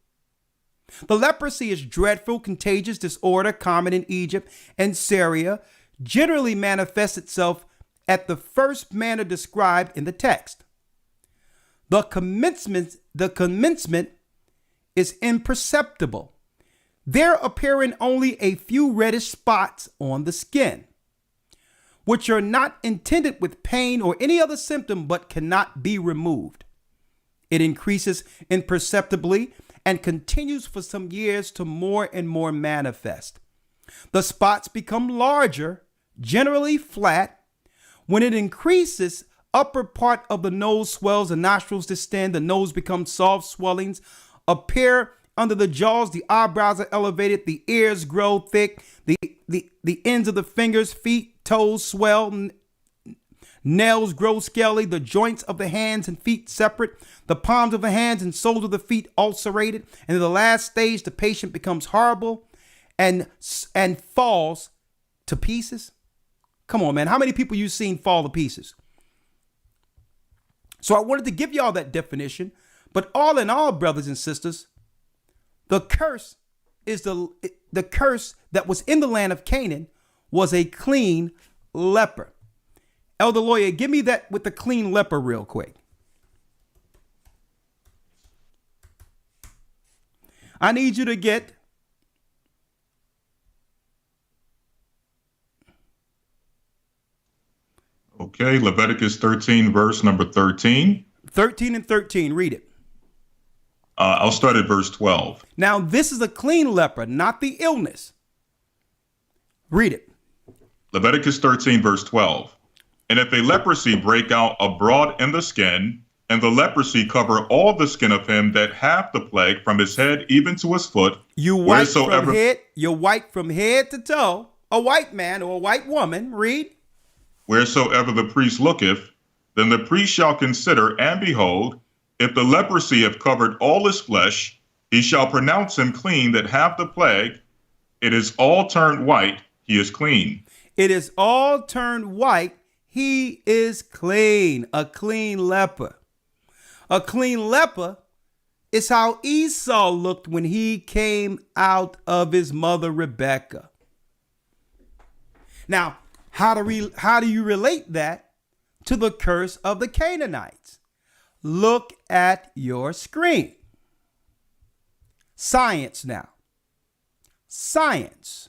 The leprosy is dreadful, contagious disorder common in Egypt and Syria, generally manifests itself at the first manner described in the text. The commencement is imperceptible, there appearing only a few reddish spots on the skin, which are not intended with pain or any other symptom, but cannot be removed. It increases imperceptibly and continues for some years to more and more manifest. The spots become larger, generally flat. When it increases, upper part of the nose swells, the nostrils distend, the nose becomes soft, swellings appear under the jaws, the eyebrows are elevated, the ears grow thick, the ends of the fingers, feet, toes swell, nails grow scaly, the joints of the hands and feet separate, the palms of the hands and soles of the feet ulcerated, and in the last stage, the patient becomes horrible and falls to pieces. Come on, man. How many people you seen fall to pieces? So I wanted to give y'all that definition, but all in all, brothers and sisters, the curse is the curse that was in the land of Canaan was a clean leper. Elder Lawyer, give me that with the clean leper real quick. I need you to get Okay, Leviticus 13, verse number 13. 13 and 13. Read it. I'll start at verse 12. Now, this is a clean leper, not the illness. Read it. Leviticus 13, verse 12. And if a leprosy break out abroad in the skin, and the leprosy cover all the skin of him that hath the plague from his head even to his foot, you're white from head to toe, a white man or a white woman. Read. Wheresoever the priest looketh, then the priest shall consider, and behold, if the leprosy have covered all his flesh, he shall pronounce him clean that hath the plague. It is all turned white, he is clean. It is all turned white, he is clean. A clean leper. A clean leper is how Esau looked when he came out of his mother Rebekah. Now, how do you relate that to the curse of the Canaanites? Look at your screen. Science now. Science.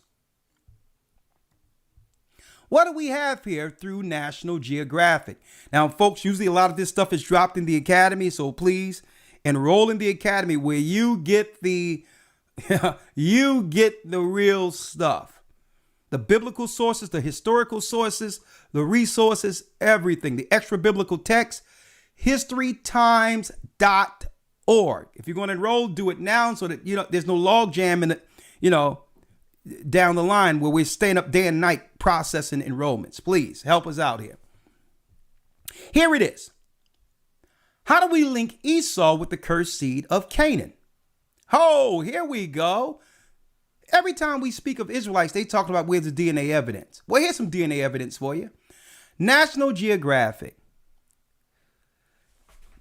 What do we have here through National Geographic? Now, folks, usually a lot of this stuff is dropped in the academy, so please enroll in the academy where you get the you get the real stuff. The biblical sources, the historical sources, the resources, everything, the extra biblical text, historytimes.org. If you're going to enroll, do it now so that, there's no log jam in it, down the line where we're staying up day and night processing enrollments. Please help us out here. Here it is. How do we link Esau with the cursed seed of Canaan? Oh, here we go. Every time we speak of Israelites, they talk about where's the DNA evidence. Well, here's some DNA evidence for you. National Geographic.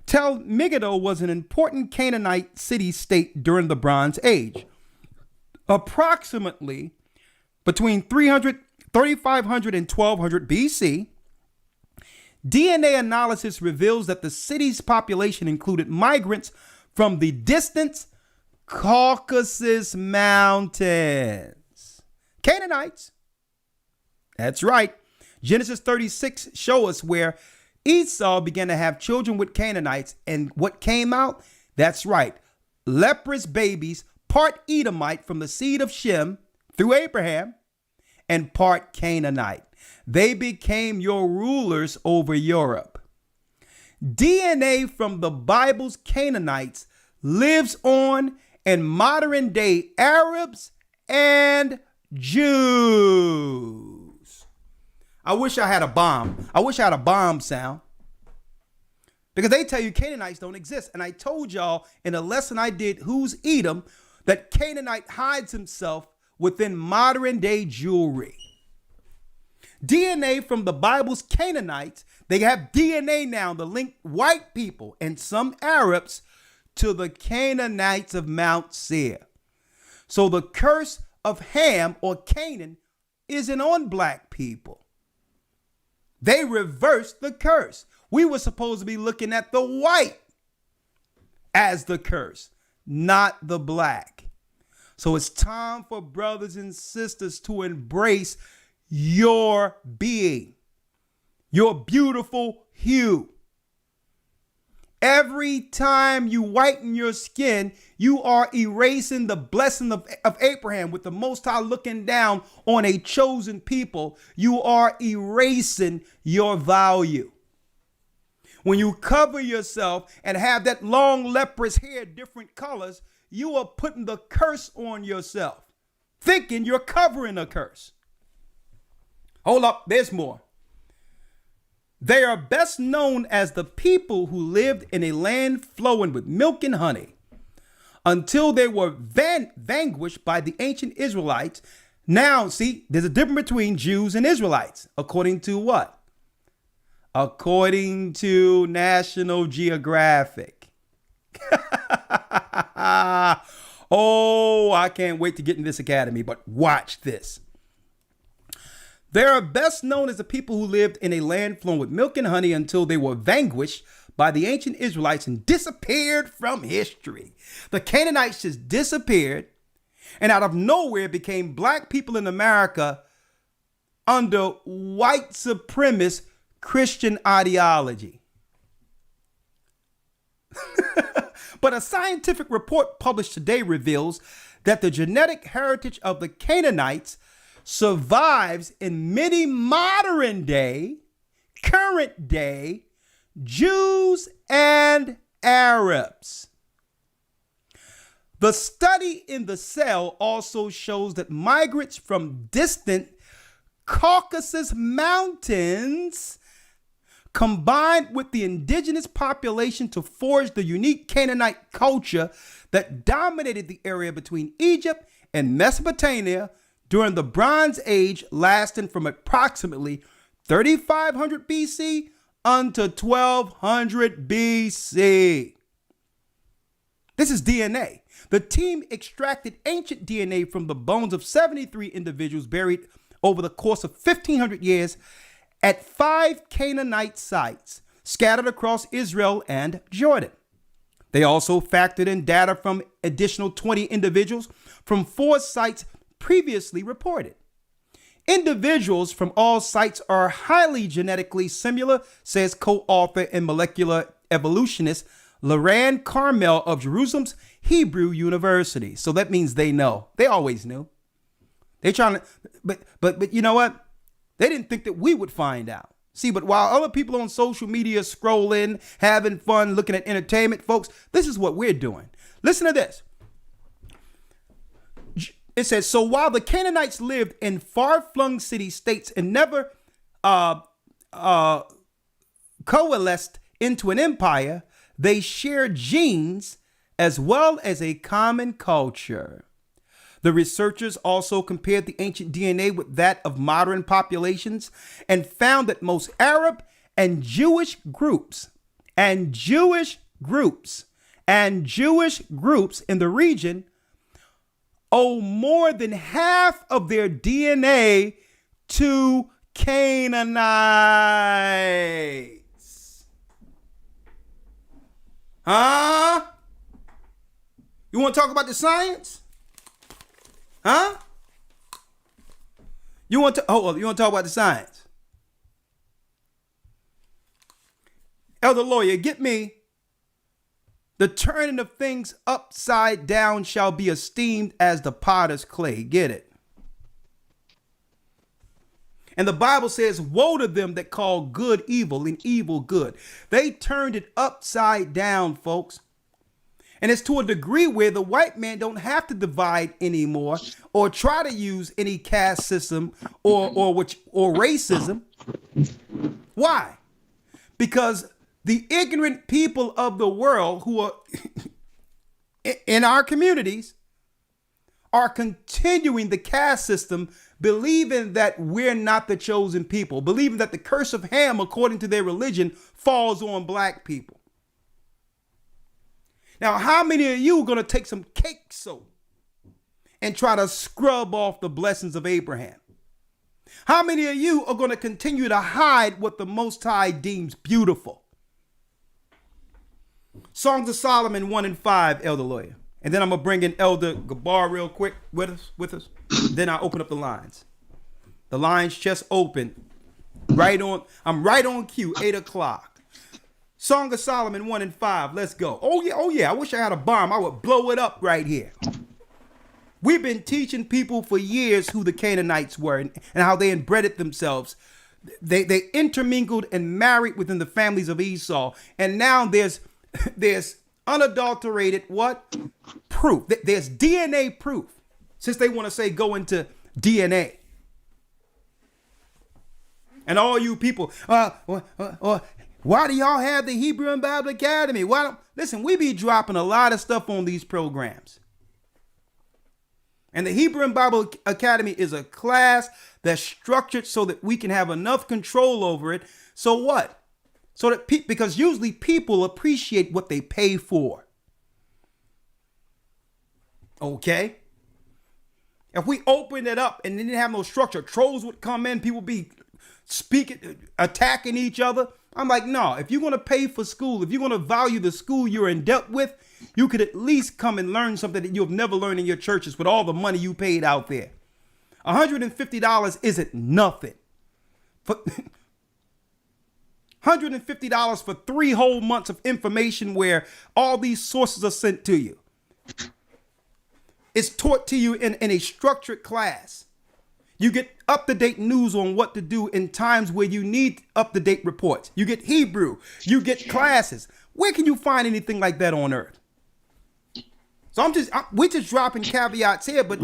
Tel Megiddo was an important Canaanite city-state during the Bronze Age. Approximately between 3,500 and 1200 BC, DNA analysis reveals that the city's population included migrants from the distant Caucasus Mountains. Canaanites. That's right. Genesis 36 shows us where Esau began to have children with Canaanites, and what came out? That's right. Leprous babies, part Edomite from the seed of Shem through Abraham, and part Canaanite. They became your rulers over Europe. DNA from the Bible's Canaanites lives on in modern day Arabs and Jews. I wish I had a bomb. I wish I had a bomb sound. Because they tell you Canaanites don't exist. And I told y'all in a lesson I did, Who's Edom, that Canaanite hides himself within modern day Jewry. DNA from the Bible's Canaanites, they have DNA now to link white people and some Arabs to the Canaanites of Mount Seir. So the curse of Ham or Canaan isn't on black people. They reversed the curse. We were supposed to be looking at the white as the curse, not the black. So it's time for brothers and sisters to embrace your being, your beautiful hue. Every time you whiten your skin, you are erasing the blessing of Abraham with the Most High looking down on a chosen people. You are erasing your value. When you cover yourself and have that long leprous hair, different colors, you are putting the curse on yourself, thinking you're covering a curse. Hold up, there's more. They are best known as the people who lived in a land flowing with milk and honey until they were vanquished by the ancient Israelites. Now, see, there's a difference between Jews and Israelites. According to what? According to National Geographic. Oh, I can't wait to get in this academy, but watch this. They are best known as the people who lived in a land flowing with milk and honey until they were vanquished by the ancient Israelites and disappeared from history. The Canaanites just disappeared, and out of nowhere became black people in America under white supremacist Christian ideology. But a scientific report published today reveals that the genetic heritage of the Canaanites survives in many modern day, current day Jews and Arabs. The study in the cell also shows that migrants from distant Caucasus Mountains combined with the indigenous population to forge the unique Canaanite culture that dominated the area between Egypt and Mesopotamia during the Bronze Age, lasting from approximately 3500 BC unto 1200 BC. This is DNA. The team extracted ancient DNA from the bones of 73 individuals buried over the course of 1,500 years at 5 Canaanite sites scattered across Israel and Jordan. They also factored in data from additional 20 individuals from 4 sites previously reported. Individuals from all sites are highly genetically similar, says co-author and molecular evolutionist Loran Carmel of Jerusalem's Hebrew University. So that means they know. They always knew. They trying to, but you know what? They didn't think that we would find out. See, but while other people on social media scrolling, having fun, looking at entertainment, folks, this is what we're doing. Listen to this. It says, so while the Canaanites lived in far-flung city-states and never coalesced into an empire, they shared genes as well as a common culture. The researchers also compared the ancient DNA with that of modern populations and found that most Arab and Jewish groups in the region owe more than half of their DNA to Canaanites. Huh? You want to talk about the science? Huh? You want to talk about the science? Elder lawyer, get me. The turning of things upside down shall be esteemed as the potter's clay. Get it? And the Bible says, woe to them that call good evil and evil good. They turned it upside down, folks. And it's to a degree where the white man don't have to divide anymore or try to use any caste system or racism. Why? Because the ignorant people of the world who are in our communities are continuing the caste system, believing that we're not the chosen people, believing that the curse of Ham, according to their religion, falls on black people. Now, how many of you are going to take some cake soap and try to scrub off the blessings of Abraham? How many of you are going to continue to hide what the Most High deems beautiful? Songs of Solomon 1 and 5, Elder Lawyer. And then I'm going to bring in Elder Gabar real quick with us. Then I'll open up the lines. The lines just open. I'm right on cue, 8 o'clock. Song of Solomon 1 and 5. Let's go. Oh yeah. I wish I had a bomb. I would blow it up right here. We've been teaching people for years who the Canaanites were and how they inbred themselves. They intermingled and married within the families of Esau. And now there's unadulterated what? Proof. There's DNA proof. Since they want to say go into DNA. And all you people, why do y'all have the Hebrew and Bible Academy? Listen, we be dropping a lot of stuff on these programs. And the Hebrew and Bible Academy is a class that's structured so that we can have enough control over it. So what? So that because usually people appreciate what they pay for. Okay? If we opened it up and didn't have no structure, trolls would come in, people be speaking, attacking each other. I'm like, no, if you're going to pay for school, if you're going to value the school you're in debt with, you could at least come and learn something that you've never learned in your churches with all the money you paid out there. $150 isn't nothing. For $150 for 3 whole months of information where all these sources are sent to you. It's taught to you in a structured class. You get up-to-date news on what to do in times where you need up-to-date reports. You get Hebrew. You get classes. Where can you find anything like that on earth? So we're just dropping caveats here, but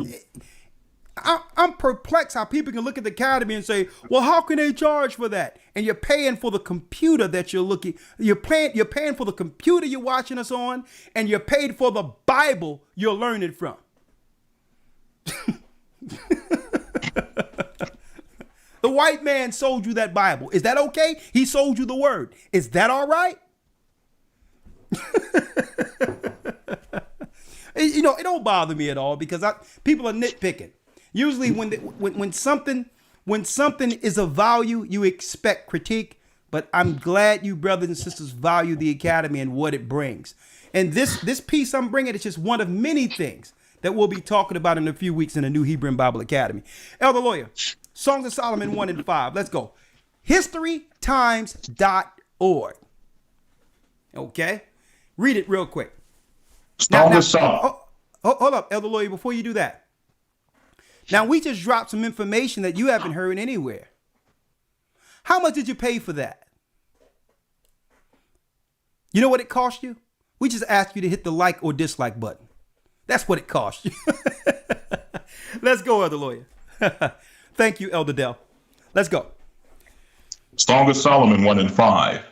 I'm perplexed how people can look at the academy and say, well, how can they charge for that? And you're paying for the computer that you're paying for the computer you're watching us on, and you're paid for the Bible you're learning from. The white man sold you that Bible. Is that okay? He sold you the word. Is that all right? You know, it don't bother me at all because people are nitpicking. Usually when something is of value, you expect critique. But I'm glad you brothers and sisters value the academy and what it brings. And this piece I'm bringing is just one of many things that we'll be talking about in a few weeks in the New Hebrew Bible Academy. Elder Lawyer, Songs of Solomon 1 and 5. Let's go. historytimes.org. Okay? Read it real quick. Songs of Solomon. Hold up, Elder Lawyer, before you do that. Now, we just dropped some information that you haven't heard anywhere. How much did you pay for that? You know what it cost you? We just asked you to hit the like or dislike button. That's what it cost you. Let's go, Elder Lawyer. Thank you, Elder Dell. Let's go. Song of Solomon 1 and 5.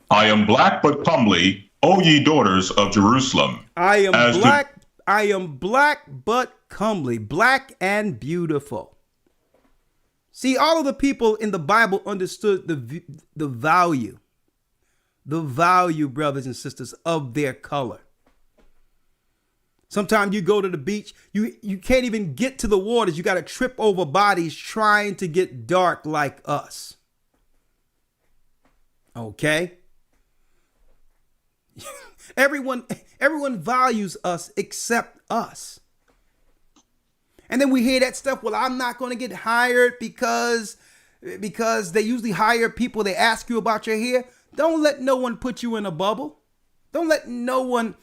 I am black but comely, O ye daughters of Jerusalem. I am black but comely, black and beautiful. See, all of the people in the Bible understood the value, brothers and sisters, of their color. Sometimes you go to the beach, you can't even get to the waters. You got to trip over bodies trying to get dark like us. Okay? Everyone values us except us. And then we hear that stuff, well, I'm not going to get hired because they usually hire people, they ask you about your hair. Don't let no one put you in a bubble. Don't let no one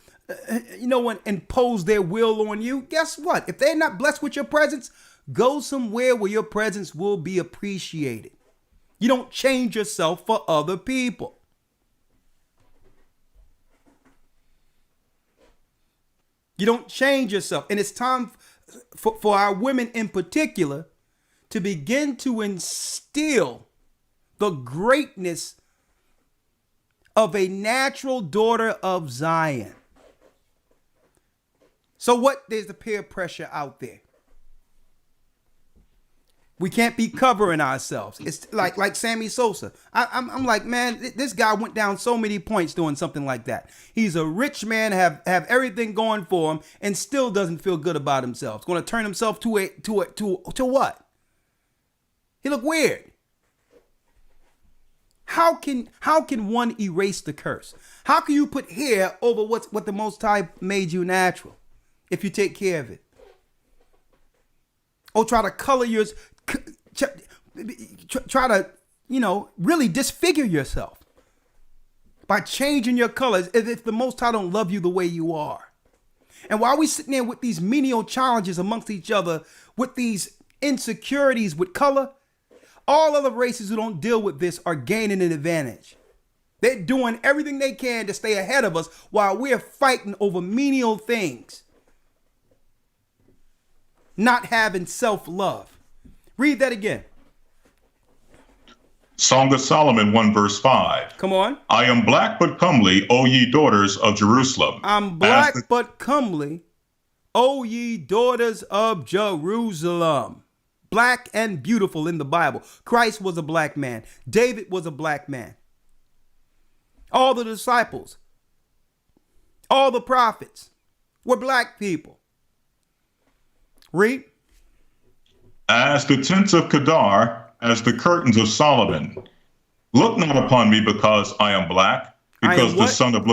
impose their will on you. Guess what? If they're not blessed with your presence, go somewhere where your presence will be appreciated. You don't change yourself for other people. You don't change yourself. And it's time for our women in particular to begin to instill the greatness of a natural daughter of Zion. So what? There's the peer pressure out there. We can't be covering ourselves. It's like Sammy Sosa. I'm like, man, this guy went down so many points doing something like that. He's a rich man, have everything going for him, and still doesn't feel good about himself. He's going to turn himself to what? He look weird. How can one erase the curse? How can you put hair over what the Most High made you natural if you take care of it? Or try to color yours. Try to, really disfigure yourself by changing your colors if the Most High don't love you the way you are. And while we sitting there with these menial challenges amongst each other, with these insecurities with color, all other races who don't deal with this are gaining an advantage. They're doing everything they can to stay ahead of us while we're fighting over menial things. Not having self-love. Read that again. Song of Solomon 1 verse 5. Come on. I am black but comely, O ye daughters of Jerusalem. I'm black but comely, O ye daughters of Jerusalem. Black and beautiful in the Bible. Christ was a black man. David was a black man. All the disciples, all the prophets were black people. Read. As the tents of Kedar, as the curtains of Solomon. Look not upon me because I am black, I because am the what? son of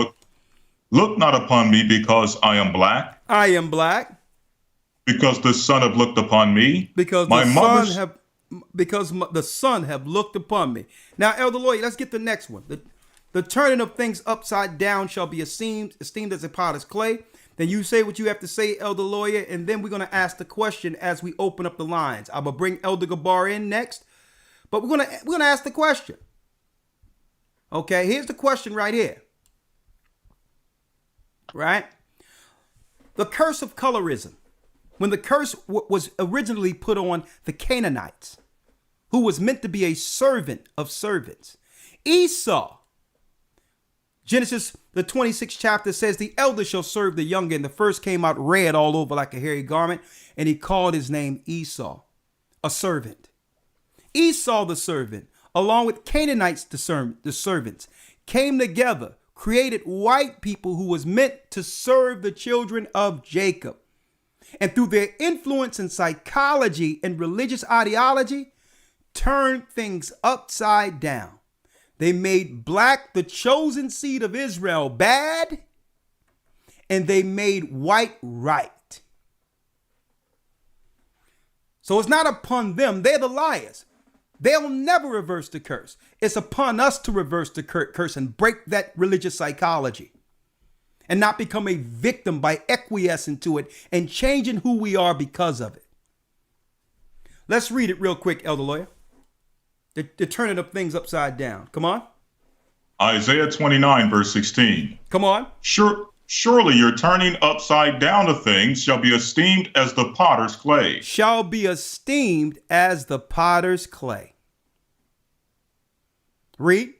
look not upon me because I am black, I am black. because the son have looked upon me. Because My the son mother's have the son have looked upon me. Now, Elder Lawyer, let's get the next one. The turning of things upside down shall be esteemed as a potter's clay. Then you say what you have to say, Elder Lawyer, and then we're going to ask the question as we open up the lines. I'm going to bring Elder Gabar in next, but we're going to ask the question. Okay, here's the question right here. Right? The curse of colorism. When the curse was originally put on the Canaanites, who was meant to be a servant of servants, Esau, Genesis, the 26th chapter says, the elder shall serve the younger. And the first came out red all over like a hairy garment. And he called his name Esau, a servant. Esau, the servant, along with Canaanites, the servants, came together, created white people who was meant to serve the children of Jacob. And through their influence in psychology and religious ideology, turned things upside down. They made black, the chosen seed of Israel, bad, and they made white right. So it's not upon them. They're the liars. They'll never reverse the curse. It's upon us to reverse the curse and break that religious psychology and not become a victim by acquiescing to it and changing who we are because of it. Let's read it real quick, Elder Lawyer. They're turning up things upside down. Come on. Isaiah 29, verse 16. Come on. Surely your turning upside down of things shall be esteemed as the potter's clay. Shall be esteemed as the potter's clay. Read.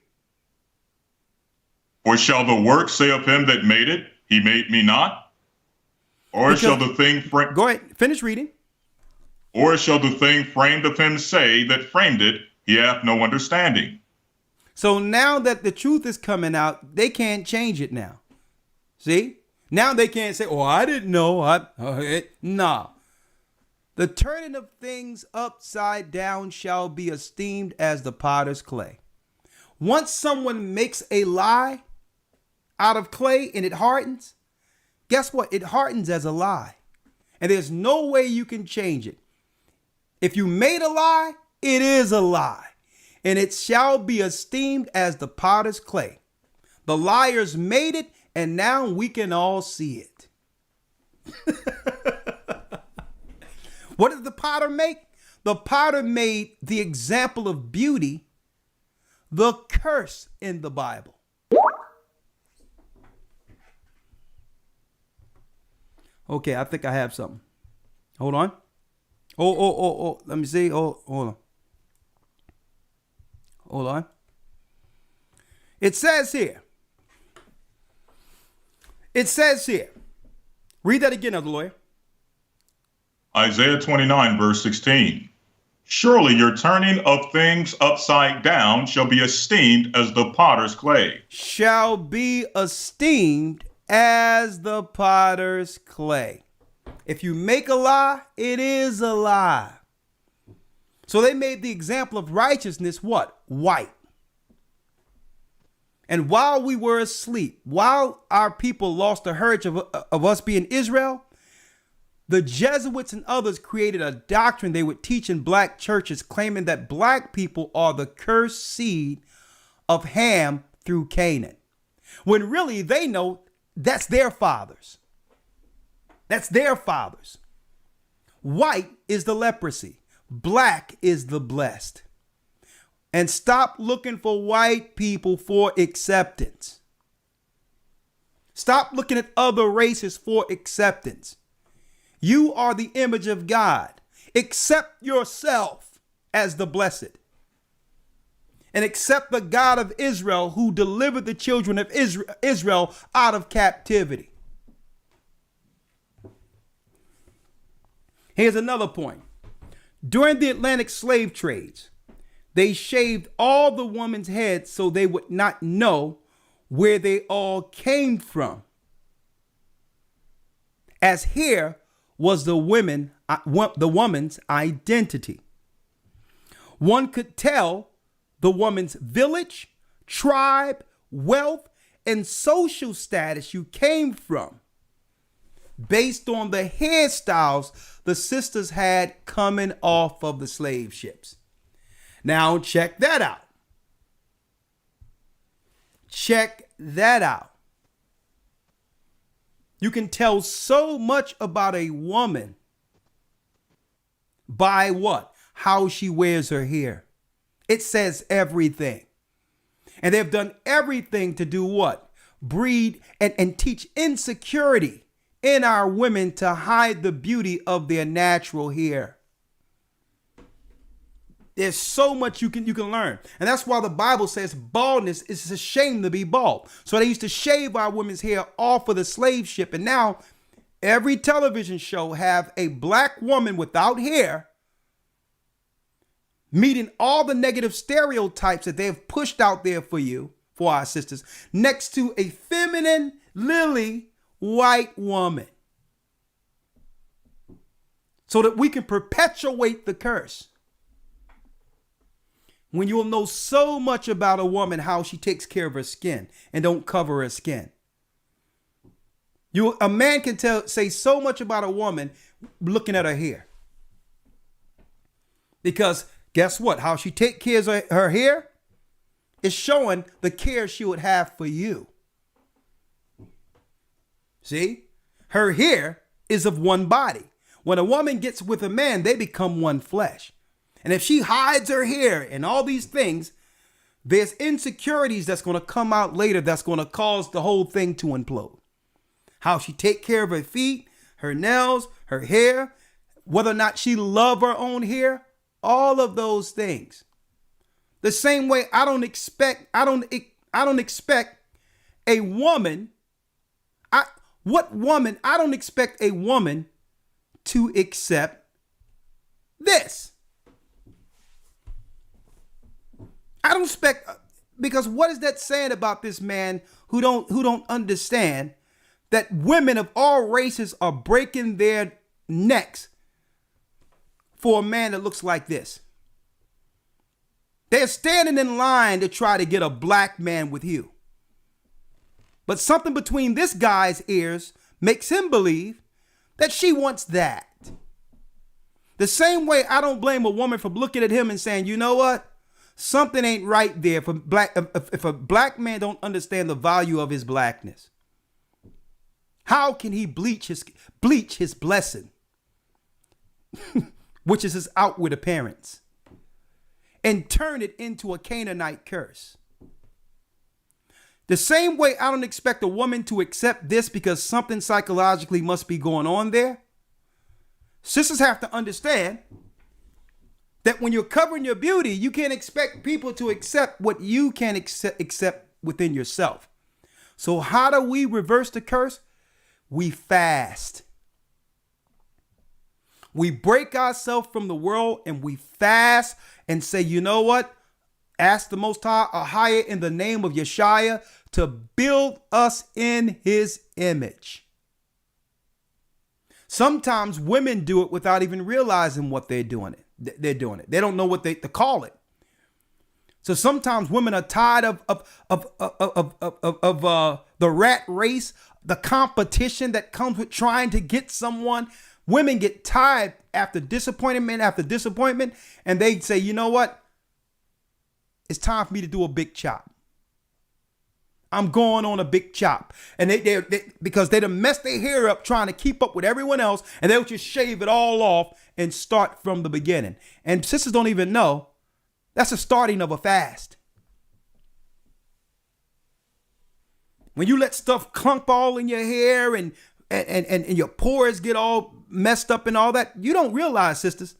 Or shall the work say of him that made it, he made me not? Or Because- shall the thing Go ahead. Finish reading. Or shall the thing framed of him say that framed it, he hath no understanding? So now that the truth is coming out, they can't change it now. See? Now they can't say, oh, I didn't know. No. The turning of things upside down shall be esteemed as the potter's clay. Once someone makes a lie out of clay and it hardens, guess what? It hardens as a lie. And there's no way you can change it. If you made a lie, it is a lie. And it shall be esteemed as the potter's clay. The liars made it, and now we can all see it. What did the potter make? The potter made the example of beauty the curse in the Bible. Okay, I think I have something. Hold on. Oh. Let me see. Oh, hold on. Hold on. It says here. Read that again, Elder Lawyer. Isaiah 29, verse 16. Surely your turning of things upside down shall be esteemed as the potter's clay. Shall be esteemed as the potter's clay. If you make a lie, it is a lie. So they made the example of righteousness what? White. And while we were asleep, while our people lost the heritage of us being Israel, the Jesuits and others created a doctrine they would teach in black churches, claiming that black people are the cursed seed of Ham through Canaan. When really they know that's their fathers. That's their fathers. White is the leprosy. Black is the blessed. And stop looking for white people for acceptance. Stop looking at other races for acceptance. You are the image of God. Accept yourself as the blessed. And accept the God of Israel who delivered the children of Israel out of captivity. Here's another point. During the Atlantic slave trades, they shaved all the women's heads so they would not know where they all came from. As hair was the woman's identity. One could tell the woman's village, tribe, wealth, and social status you came from, based on the hairstyles the sisters had coming off of the slave ships. Now, check that out. Check that out. You can tell so much about a woman by what? How she wears her hair. It says everything. And they've done everything to do what? Breed and teach insecurity in our women to hide the beauty of their natural hair. There's so much you can learn. And that's why the Bible says baldness is a shame to be bald. So they used to shave our women's hair off of the slave ship. And now every television show have a black woman without hair meeting all the negative stereotypes that they have pushed out there for you, for our sisters, next to a feminine, lily white woman. So that we can perpetuate the curse. When you'll know so much about a woman, how she takes care of her skin and don't cover her skin. A man can say so much about a woman looking at her hair. Because guess what? How she takes care of her hair is showing the care she would have for you. See? Her hair is of one body. When a woman gets with a man, they become one flesh. And if she hides her hair and all these things, there's insecurities that's going to come out later that's going to cause the whole thing to implode. How she take care of her feet, her nails, her hair, whether or not she love her own hair, all of those things. The same way I don't expect a woman, I don't expect a woman to accept this. I don't expect, because what is that saying about this man who don't understand that women of all races are breaking their necks for a man that looks like this? They're standing in line to try to get a black man with you. But something between this guy's ears makes him believe that she wants that. The same way I don't blame a woman for looking at him and saying, you know what? Something ain't right there for if a black man don't understand the value of his blackness. How can he bleach his blessing, which is his outward appearance, and turn it into a Canaanite curse? The same way I don't expect a woman to accept this because something psychologically must be going on there. Sisters have to understand that when you're covering your beauty, you can't expect people to accept what you can't accept within yourself. So how do we reverse the curse? We fast. We break ourselves from the world and we fast and say, you know what? Ask the Most High, AHAYAH, in the name of Yeshua, to build us in his image. Sometimes women do it without even realizing what they're doing it. They're doing it. They don't know what to call it. So sometimes women are tired of the rat race, the competition that comes with trying to get someone. Women get tired after disappointment after disappointment, and they say, you know what? It's time for me to do a big chop. I'm going on a big chop. And they because they done messed their hair up trying to keep up with everyone else, and they'll just shave it all off and start from the beginning. And sisters don't even know that's the starting of a fast. When you let stuff clump all in your hair and your pores get all messed up and all that, you don't realize, sisters,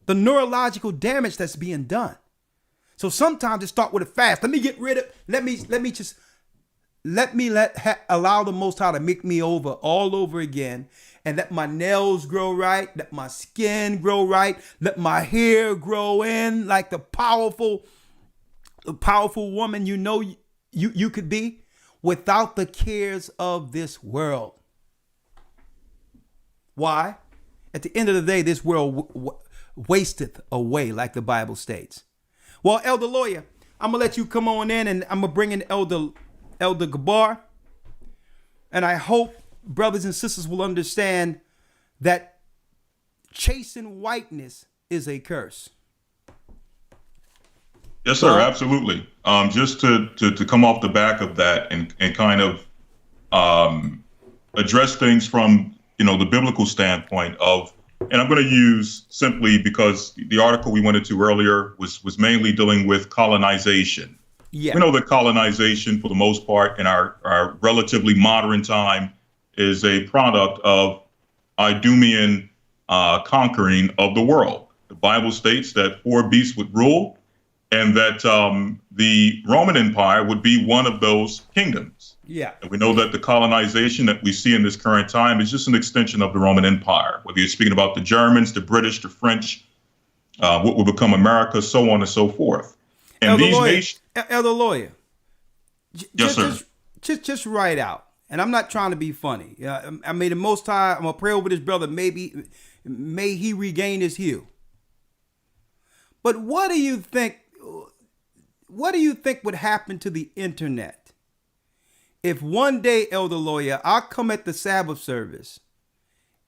the neurological damage that's being done. So sometimes it start with a fast. Let me allow the Most High to make me over all over again, and let my nails grow right, let my skin grow right, let my hair grow in like the powerful woman you could be, without the cares of this world. Why? At the end of the day, this world wasteth away, like the Bible states. Well, Elder Lawyer, I'm gonna let you come on in, and I'm gonna bring in Elder Gabar, and I hope brothers and sisters will understand that chasing whiteness is a curse. Yes, sir. Absolutely. Just to come off the back of that and kind of address things from, the biblical standpoint of, and I'm going to use simply because the article we went into earlier was mainly dealing with colonization. Yeah. We know that colonization, for the most part, in our relatively modern time, is a product of Idumean conquering of the world. The Bible states that 4 beasts would rule, and that the Roman Empire would be one of those kingdoms. Yeah. And we know that the colonization that we see in this current time is just an extension of the Roman Empire, whether you're speaking about the Germans, the British, the French, what will become America, so on and so forth. And Elder Lawyer. Yes, sir. Just write out. And I'm not trying to be funny. I mean, the Most High, I'm going to pray over this brother. May he regain his hue. But what do you think would happen to the internet if one day, Elder Lawyer, I come at the Sabbath service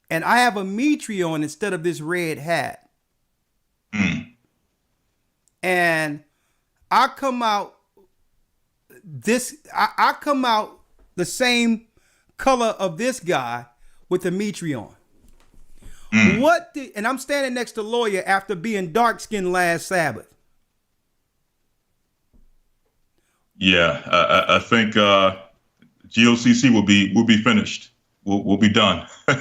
and I have a Mitri on instead of this red hat? And I come out I come out the same color of this guy with the Mitri on. And I'm standing next to Lawyer after being dark skinned last Sabbath. Yeah, I think GOCC will be finished. We'll be done. We'll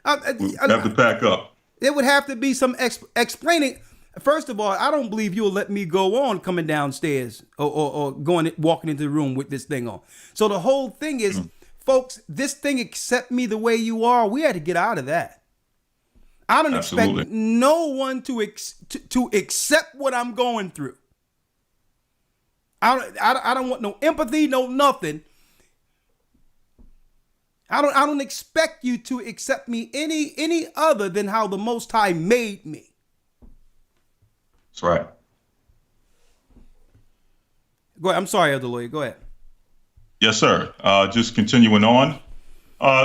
have to pack up. It would have to be some explaining. First of all, I don't believe you'll let me go on coming downstairs or walking into the room with this thing on. So the whole thing is, folks, this thing, accept me the way you are. We had to get out of that. I don't expect no one to accept what I'm going through. I don't want no empathy, no nothing. I don't expect you to accept me any other than how the Most High made me. That's right. Go ahead. I'm sorry, Elder Lawyer. Go ahead. Yes, sir. Just continuing on.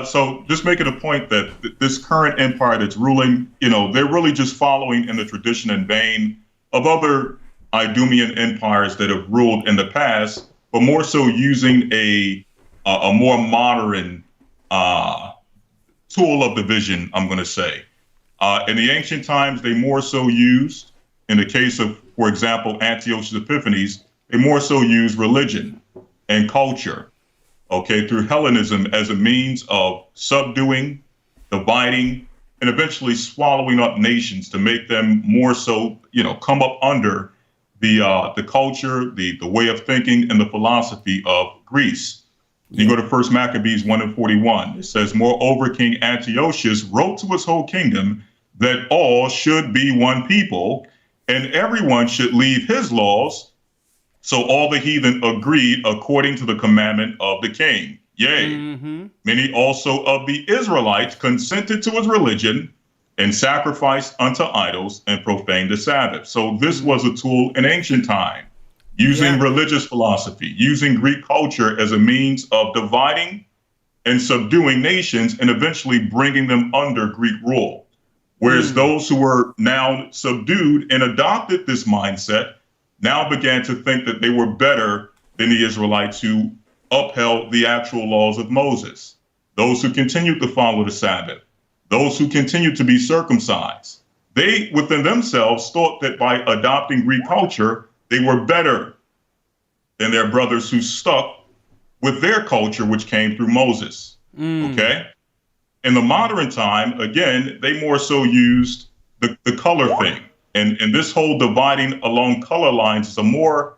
So just making a point that this current empire that's ruling, they're really just following in the tradition and vein of other Idumean empires that have ruled in the past, but more so using a more modern tool of division, I'm going to say. In the ancient times, they more so used, in the case of, for example, Antiochus Epiphanes, they more so used religion and culture, through Hellenism as a means of subduing, dividing, and eventually swallowing up nations to make them more so, come up under the culture, the way of thinking, and the philosophy of Greece. You go to 1 Maccabees 1:41. It says, moreover, King Antiochus wrote to his whole kingdom that all should be one people, and everyone should leave his laws. So all the heathen agreed according to the commandment of the king. Yea, many also of the Israelites consented to his religion and sacrificed unto idols and profaned the Sabbath. So this was a tool in ancient time, using religious philosophy, using Greek culture as a means of dividing and subduing nations and eventually bringing them under Greek rule. Whereas those who were now subdued and adopted this mindset now began to think that they were better than the Israelites who upheld the actual laws of Moses, those who continued to follow the Sabbath, those who continued to be circumcised. They, within themselves, thought that by adopting Greek culture, they were better than their brothers who stuck with their culture, which came through Moses. Okay? In the modern time, again, they more so used the color thing. And this whole dividing along color lines is a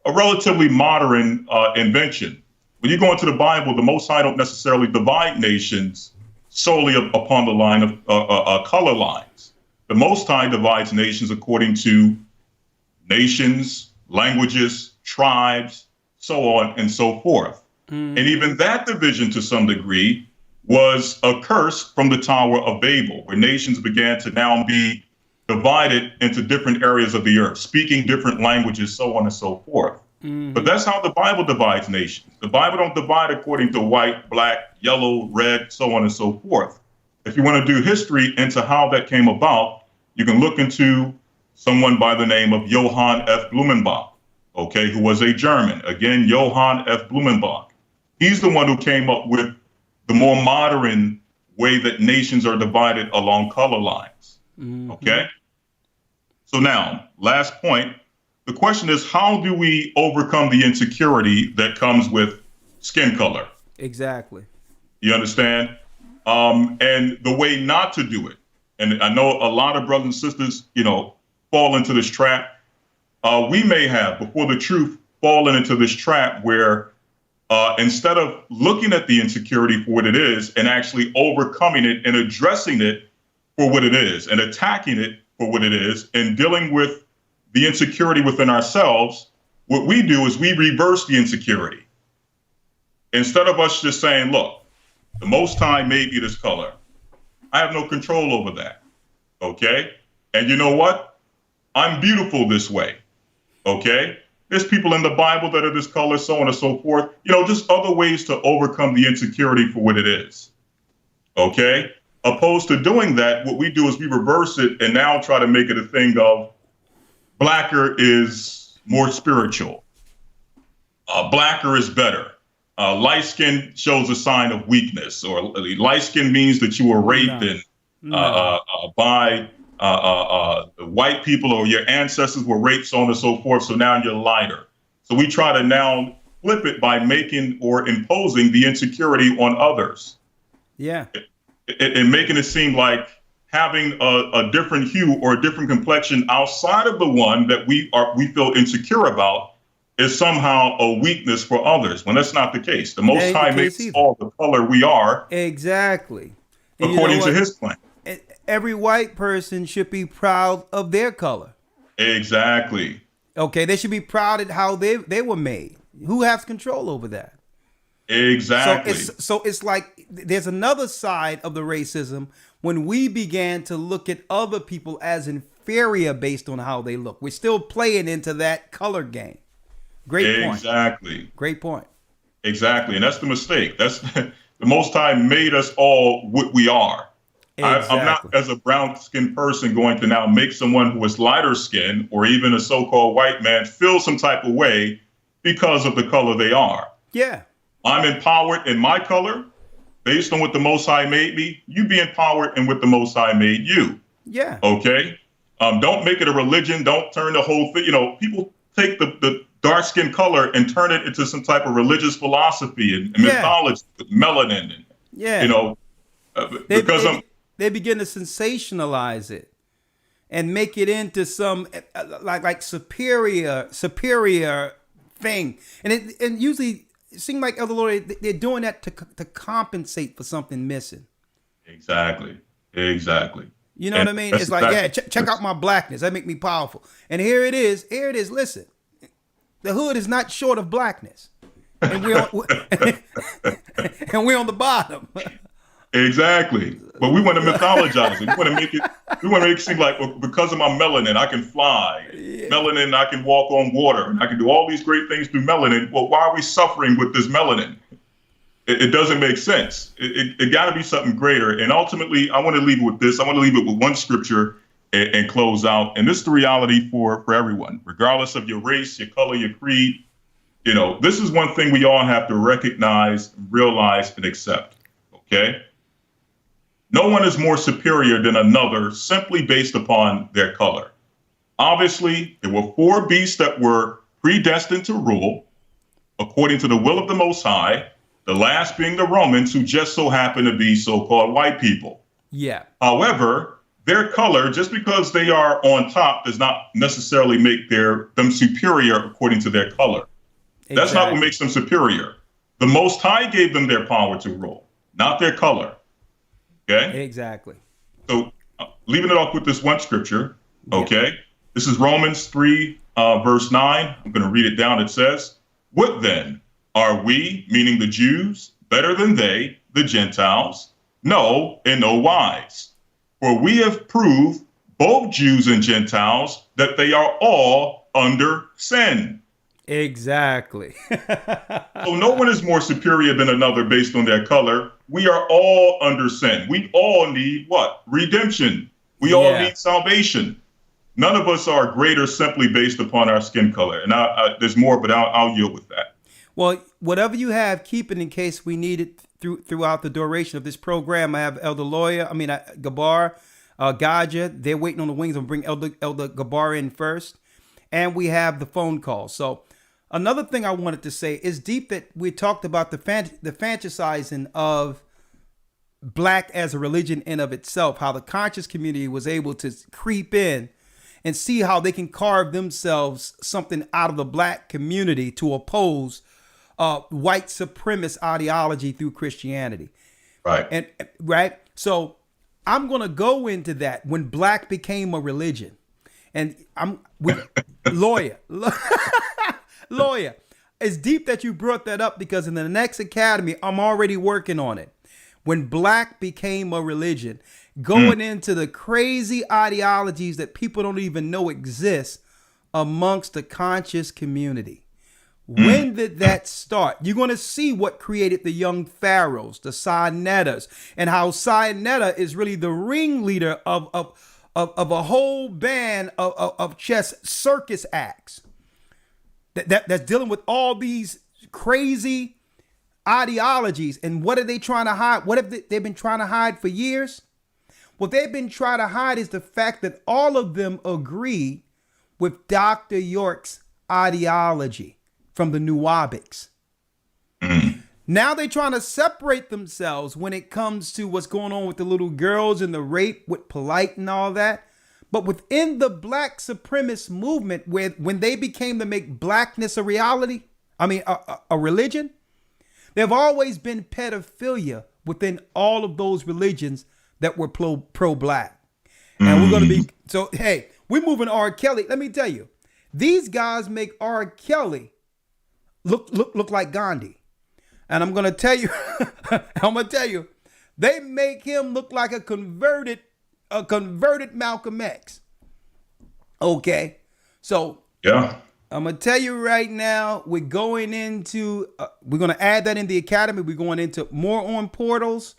relatively modern invention. When you go into the Bible, the Most High don't necessarily divide nations solely upon the line of color lines. The Most High divides nations according to nations, languages, tribes, so on and so forth. And even that division, to some degree, was a curse from the Tower of Babel, where nations began to now be divided into different areas of the earth, speaking different languages, so on and so forth. But that's how the Bible divides nations. The Bible don't divide according to white, black, yellow, red, so on and so forth. If you want to do history into how that came about, you can look into someone by the name of Johann F. Blumenbach, okay, who was a German. Again, Johann F. Blumenbach. He's the one who came up with the more modern way that nations are divided along color lines, okay? So now, last point, the question is, how do we overcome the insecurity that comes with skin color? Exactly. You understand? And the way not to do it. And I know a lot of brothers and sisters, fall into this trap. We may have, before the truth, fallen into this trap where instead of looking at the insecurity for what it is and actually overcoming it and addressing it for what it is and attacking it for what it is and dealing with the insecurity within ourselves, what we do is we reverse the insecurity. Instead of us just saying, look, the Most High made me this color. I have no control over that. Okay? And you know what? I'm beautiful this way. Okay? There's people in the Bible that are this color, so on and so forth. Just other ways to overcome the insecurity for what it is. Okay? Opposed to doing that, what we do is we reverse it and now try to make it a thing of blacker is more spiritual. Blacker is better. Light skin shows a sign of weakness, or light skin means that you were raped by white people, or your ancestors were raped, so on and so forth. So now you're lighter. So we try to now flip it by making or imposing the insecurity on others. Yeah. And making it seem like having a different hue or a different complexion outside of the one that we feel insecure about is somehow a weakness for others, when that's not the case. The Most High makes all the color we are. Exactly. And according to his plan. Every white person should be proud of their color. Exactly. Okay, they should be proud of how they were made. Who has control over that? Exactly. So it's like there's another side of the racism when we began to look at other people as inferior based on how they look. We're still playing into that color game. Great point. Exactly. Great point. Exactly. And that's the mistake. That's the Most High made us all what we are. Exactly. I'm not, as a brown-skinned person, going to now make someone who is lighter skinned or even a so-called white man feel some type of way because of the color they are. Yeah. I'm empowered in my color based on what the Most High made me. You be empowered in what the Most High made you. Yeah. Okay. Don't make it a religion. Don't turn the whole thing. People take the dark skin color and turn it into some type of religious philosophy and mythology, melanin. And, because they begin to sensationalize it and make it into some like superior thing. And usually it seems like Elder Lord, they're doing that to compensate for something missing. Exactly. You know what I mean? It's like, check out my blackness. That make me powerful. And here it is. Listen, the hood is not short of blackness, and we're on the bottom. Exactly. But we want to mythologize it. We want to make it seem like, well, because of my melanin, I can fly. Yeah. Melanin, I can walk on water. And I can do all these great things through melanin. Well, why are we suffering with this melanin? It doesn't make sense. It got to be something greater. And ultimately, I want to leave it with this. I want to leave it with one scripture and close out. And this is the reality for everyone, regardless of your race, your color, your creed. This is one thing we all have to recognize, realize, and accept. Okay? No one is more superior than another simply based upon their color. Obviously, there were 4 beasts that were predestined to rule according to the will of the Most High, the last being the Romans, who just so happen to be so-called white people. Yeah. However, their color, just because they are on top, does not necessarily make them superior according to their color. Exactly. That's not what makes them superior. The Most High gave them their power to rule, not their color. Okay. Exactly. So leaving it off with this one scripture. Okay. Yeah. This is Romans 3, verse 9. I'm going to read it down. It says, "What then? Are we, meaning the Jews, better than they, the Gentiles? No, in no wise. For we have proved both Jews and Gentiles, that they are all under sin. Exactly. So no one is more superior than another based on their color. We are all under sin. We all need what? Redemption. We all need salvation. None of us are greater simply based upon our skin color. And there's more, but I'll yield with that. Well, whatever you have, keep it in case we need it throughout the duration of this program. I have Elder Gabar, Gaja. They're waiting on the wings. I'll bring Elder Gabar in first. And we have the phone call. So another thing I wanted to say is deep that we talked about the fantasizing of black as a religion in of itself, how the conscious community was able to creep in and see how they can carve themselves something out of the black community to oppose white supremacist ideology through Christianity. Right. So I'm going to go into that when black became a religion. And I'm with lawyer. It's deep that you brought that up because in the next academy, I'm already working on it. When black became a religion, going into the crazy ideologies that people don't even know exist amongst the conscious community. When did that start? You're going to see what created the young pharaohs, the Sinettas, and how Sinetta is really the ringleader of a whole band of chess circus acts that's dealing with all these crazy ideologies. And what are they trying to hide? What have they've been trying to hide for years? What they've been trying to hide is the fact that all of them agree with Dr. York's ideology from the Nuwabics. Now they're trying to separate themselves when it comes to what's going on with the little girls and the rape with Polite and all that. But within the black supremacist movement, when they became to make blackness a reality, a religion, there have always been pedophilia within all of those religions that were pro-black. And we're going to be, so, hey, we're moving R. Kelly. Let me tell you, these guys make R. Kelly look like Gandhi. And I'm going to tell you, they make him look like a converted Malcolm X. Okay. So yeah, I'm going to tell you right now, we're going to add that in the academy. We're going into more on portals.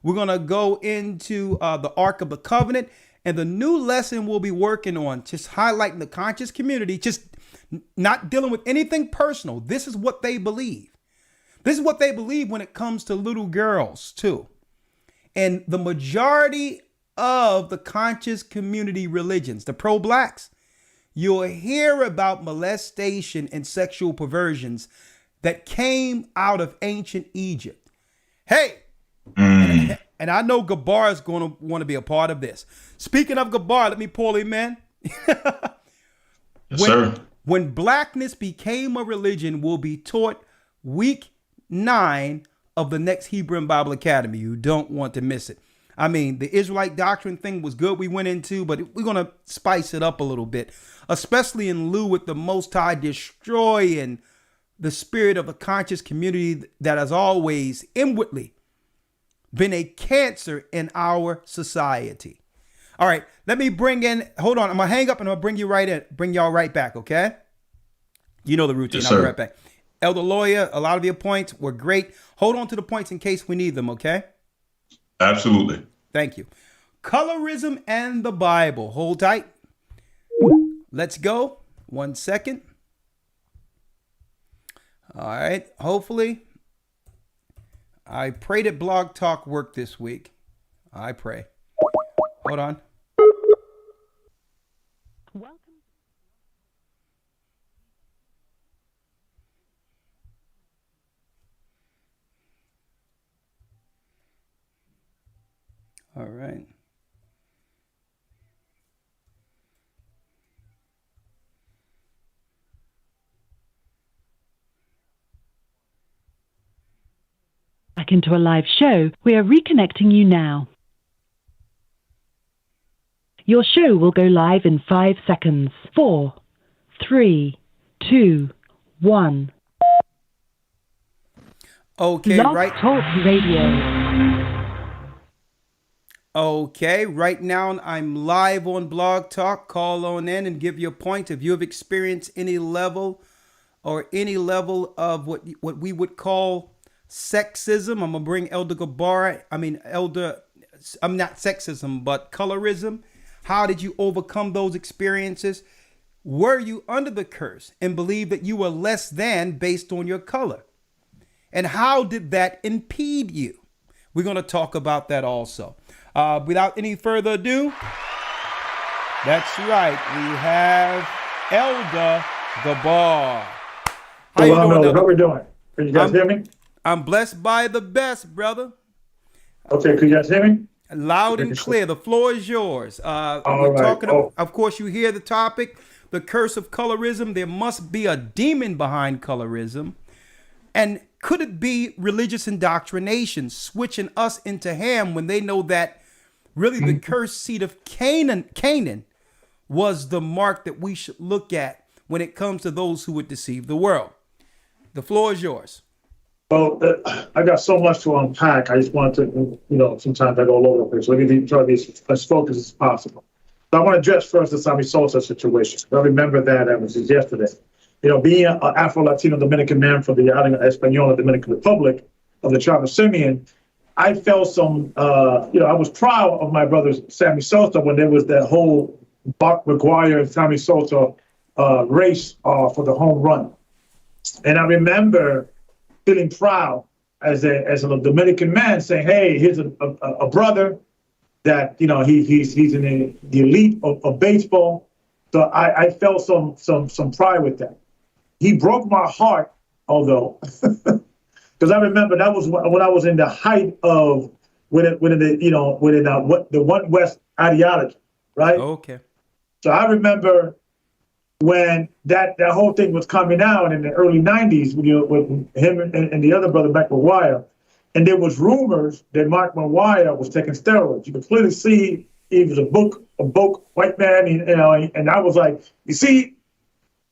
We're going to go into the Ark of the Covenant, and the new lesson we'll be working on, just highlighting the conscious community, just not dealing with anything personal. This is what they believe. This is what they believe when it comes to little girls too. And the majority of the conscious community religions, the pro-blacks, you'll hear about molestation and sexual perversions that came out of ancient Egypt. Hey, and I know Gabar is going to want to be a part of this. Speaking of Gabar, let me pull him in. Yes, sir. When blackness became a religion will be taught week 9 of the next Hebrew and Bible Academy. You don't want to miss it. I mean, the Israelite doctrine thing was good we went into, but we're going to spice it up a little bit, especially in lieu with the Most High destroying the spirit of a conscious community that has always inwardly been a cancer in our society. All right, let me bring in, hold on, I'm going to hang up and I'll bring y'all right back, okay? You know the routine. Yes, I'll be sir. right back. Elder Lawyer, a lot of your points were great. Hold on to the points in case we need them, okay? Absolutely. Thank you. Colorism and the Bible. Hold tight. Let's go. 1 second. All right. Hopefully, I pray that Blog Talk worked this week. I pray. Hold on. All right. Back into a live show. We are reconnecting you now. Your show will go live in 5 seconds. 4, 3, 2, 1. Okay, Blog right. Talk Radio. Okay, right now I'm live on Blog Talk. Call on in and give your point. If you have experienced any level of what we would call sexism, I'm gonna bring Elder Gabar. I'm not sexism, but colorism. How did you overcome those experiences? Were you under the curse and believe that you were less than based on your color? And how did that impede you? We're going to talk about that also. Without any further ado, that's right. We have Elder Gabar. How you doing, Elder? How we doing? Can you guys hear me? I'm blessed by the best, brother. Okay, can you guys hear me? Loud and clear. The floor is yours. All right. Of course, you hear the topic, the curse of colorism. There must be a demon behind colorism. And could it be religious indoctrination switching us into Ham when they know that really the cursed seed of Canaan was the mark that we should look at when it comes to those who would deceive the world? The floor is yours. Well, I got so much to unpack. I just want to, sometimes I go all over the place. So let me try to be as focused as possible. So I want to address first the Sammy Sosa situation. I remember that was just yesterday. Being an Afro-Latino Dominican man from the island of Española, Dominican Republic, of the tribe of Simeon, I felt some, I was proud of my brother Sammy Sosa when there was that whole Buck McGuire and Sammy Sosa race for the home run. And I remember feeling proud as a Dominican man saying, hey, here's a brother that, he's in the elite of baseball. So I felt some pride with that. He broke my heart, although, because I remember that was when I was in the height of the One West ideology, right? Okay. So I remember when that whole thing was coming out in the early 90s, with him and the other brother, Mark McGuire, and there was rumors that Mark McGuire was taking steroids. You could clearly see he was a broke white man, and I was like, you see,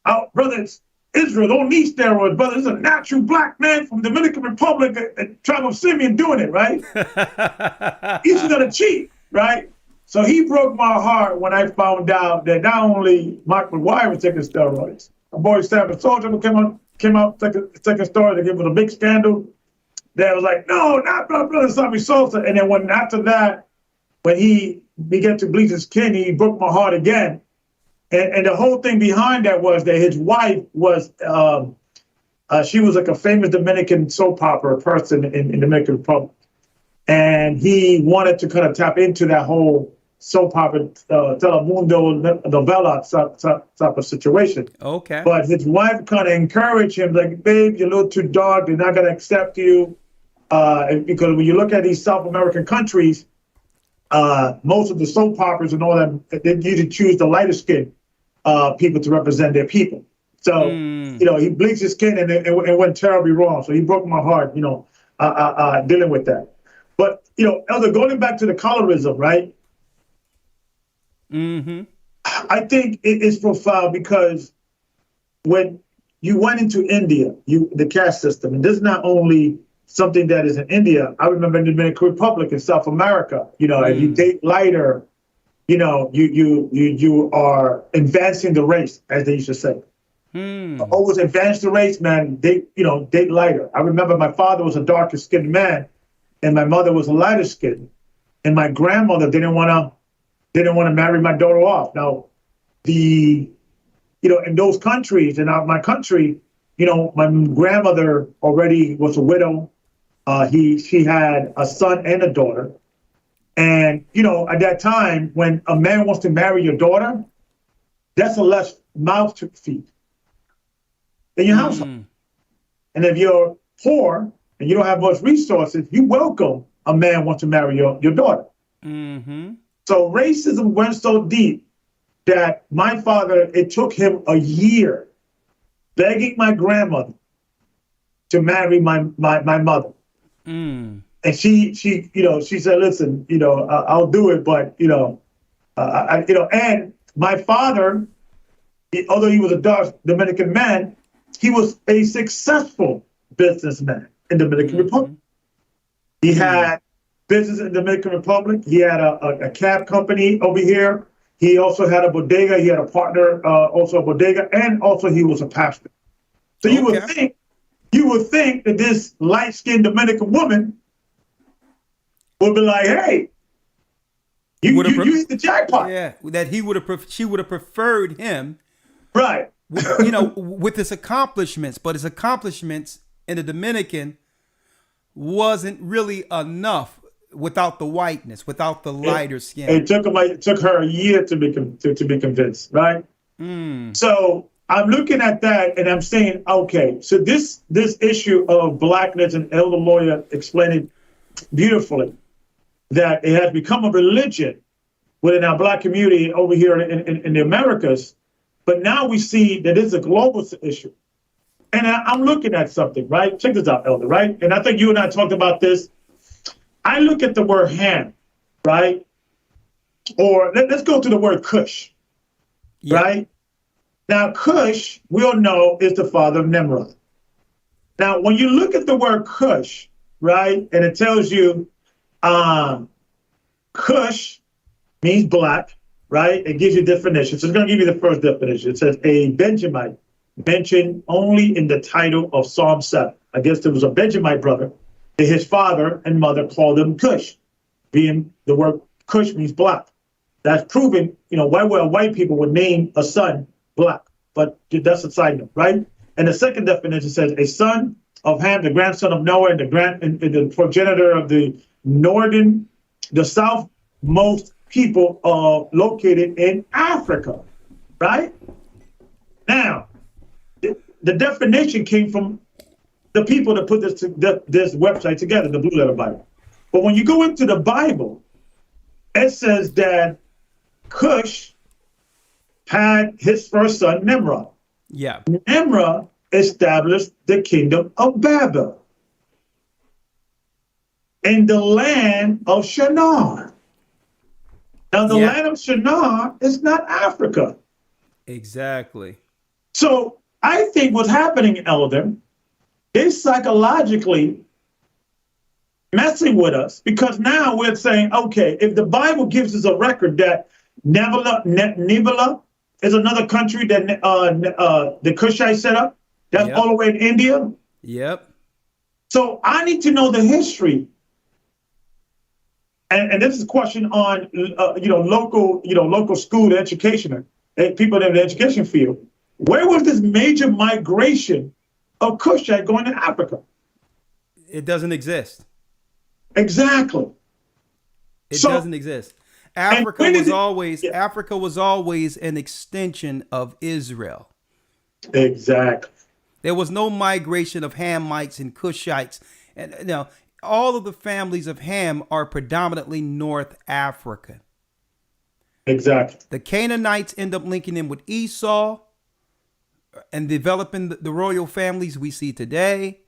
our brothers, Israel don't need steroids, brother. This is a natural black man from the Dominican Republic, a tribe of Simeon doing it, right? He's gonna cheat, right? So he broke my heart when I found out that not only Mark McGuire was taking steroids, my boy Savage Soldier came out taking steroids. They gave it a big scandal. That was like, no, not brother Sammy Sosa. And then after that, when he began to bleach his skin, he broke my heart again. And the whole thing behind that was that his wife was, she was like a famous Dominican soap opera person in the Dominican Republic. And he wanted to kind of tap into that whole soap opera, Telemundo novella type of situation. Okay. But his wife kind of encouraged him, like, babe, you're a little too dark. They're not going to accept you. Because when you look at these South American countries, most of the soap operas and all that, they usually choose the lighter skin people to represent their people. So, he bleached his skin and it went terribly wrong. So he broke my heart, dealing with that. But, Elder, going back to the colorism, right? Mm-hmm. I think it is profound because when you went into India, the caste system, and this is not only something that is in India. I remember in the Dominican Republic in South America, if you date lighter, you are advancing the race, as they used to say. Always advance the race, man. Date lighter. I remember my father was a darker skinned man, and my mother was a lighter skinned, and my grandmother didn't want to marry my daughter off. Now, in those countries, in my country, my grandmother already was a widow. She had a son and a daughter. And, at that time, when a man wants to marry your daughter, that's a less mouth to feed in your household. And if you're poor and you don't have much resources, you welcome a man wants to marry your daughter. Mm-hmm. So racism went so deep that my father, it took him a year begging my grandmother to marry my mother. And she said, listen, I'll do it, but and my father, although he was a dark Dominican man, he was a successful businessman in the Dominican Republic. He had business in the Dominican Republic. He had a cab company over here. He also had a bodega. He had a partner, also a bodega, and also he was a pastor. So you would think that this light-skinned Dominican woman would be like, "Hey, you hit the jackpot." Yeah, that she would have preferred him, right? With his accomplishments, but his accomplishments in the Dominican wasn't really enough without the whiteness, without the lighter skin. It took her a year to be convinced, right? So I'm looking at that and I'm saying, okay, so this issue of blackness, and Elder Lawyer explained it beautifully, that it has become a religion within our black community over here in the Americas. But now we see that it's a global issue. And I'm looking at something, right? Check this out, Elder, right? And I think you and I talked about this. I look at the word Ham, right? Or let's go to the word Cush, right? Now, Cush, we all know, is the father of Nimrod. Now, when you look at the word Cush, right, and it tells you Cush means black, right? It gives you definition. So it's going to give you the first definition. It says a Benjamite mentioned only in the title of Psalm 7. I guess there was a Benjamite brother that his father and mother called him Cush, being the word Cush means black. That's proven, white people would name a son black, but that's a side note, right? And the second definition says a son of Ham, the grandson of Noah, and the progenitor of the southmost people located in Africa, right? Now, the definition came from the people that put this website together, the Blue Letter Bible. But when you go into the Bible, it says that Cush had his first son, Nimrod. Yeah. Nimrod established the kingdom of Babel in the land of Shinar. Now, the land of Shinar is not Africa. Exactly. So I think what's happening, Elder, is psychologically messing with us, because now we're saying, okay, if the Bible gives us a record that Nibala is another country that the Kushites set up, that's all the way in India. Yep. So I need to know the history. And this is a question on, local school education, people in the education field. Where was this major migration of Cushite going to Africa? It doesn't exist. Exactly. It doesn't exist. Africa was always an extension of Israel. Exactly. There was no migration of Hamites and Cushites. And now all of the families of Ham are predominantly North African. Exactly. The Canaanites end up linking in with Esau and developing the royal families we see today.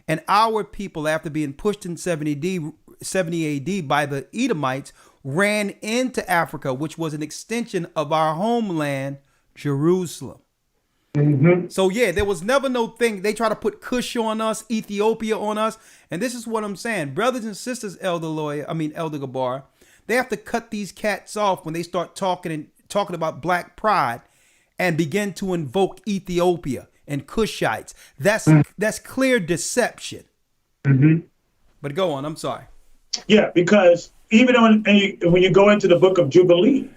And our people, after being pushed in 70 AD by the Edomites, ran into Africa, which was an extension of our homeland, Jerusalem. Mm-hmm. So there was never no thing. They try to put Cush on us, Ethiopia on us. And this is what I'm saying. Brothers and sisters, Elder Gabar, they have to cut these cats off when they start talking about black pride and begin to invoke Ethiopia and Cushites. That's clear deception. Mm-hmm. But go on, I'm sorry. Yeah, because even when you go into the book of Jubilee,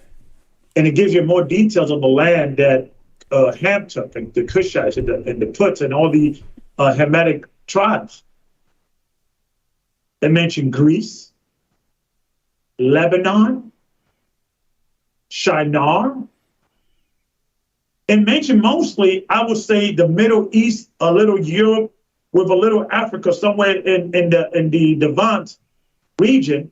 and it gives you more details on the land that Ham took, and the Cushites and the Puts and all the Hamitic tribes. They mention Greece, Lebanon, Shinar. It mentioned mostly, I would say, the Middle East, a little Europe, with a little Africa, somewhere in the Levant region.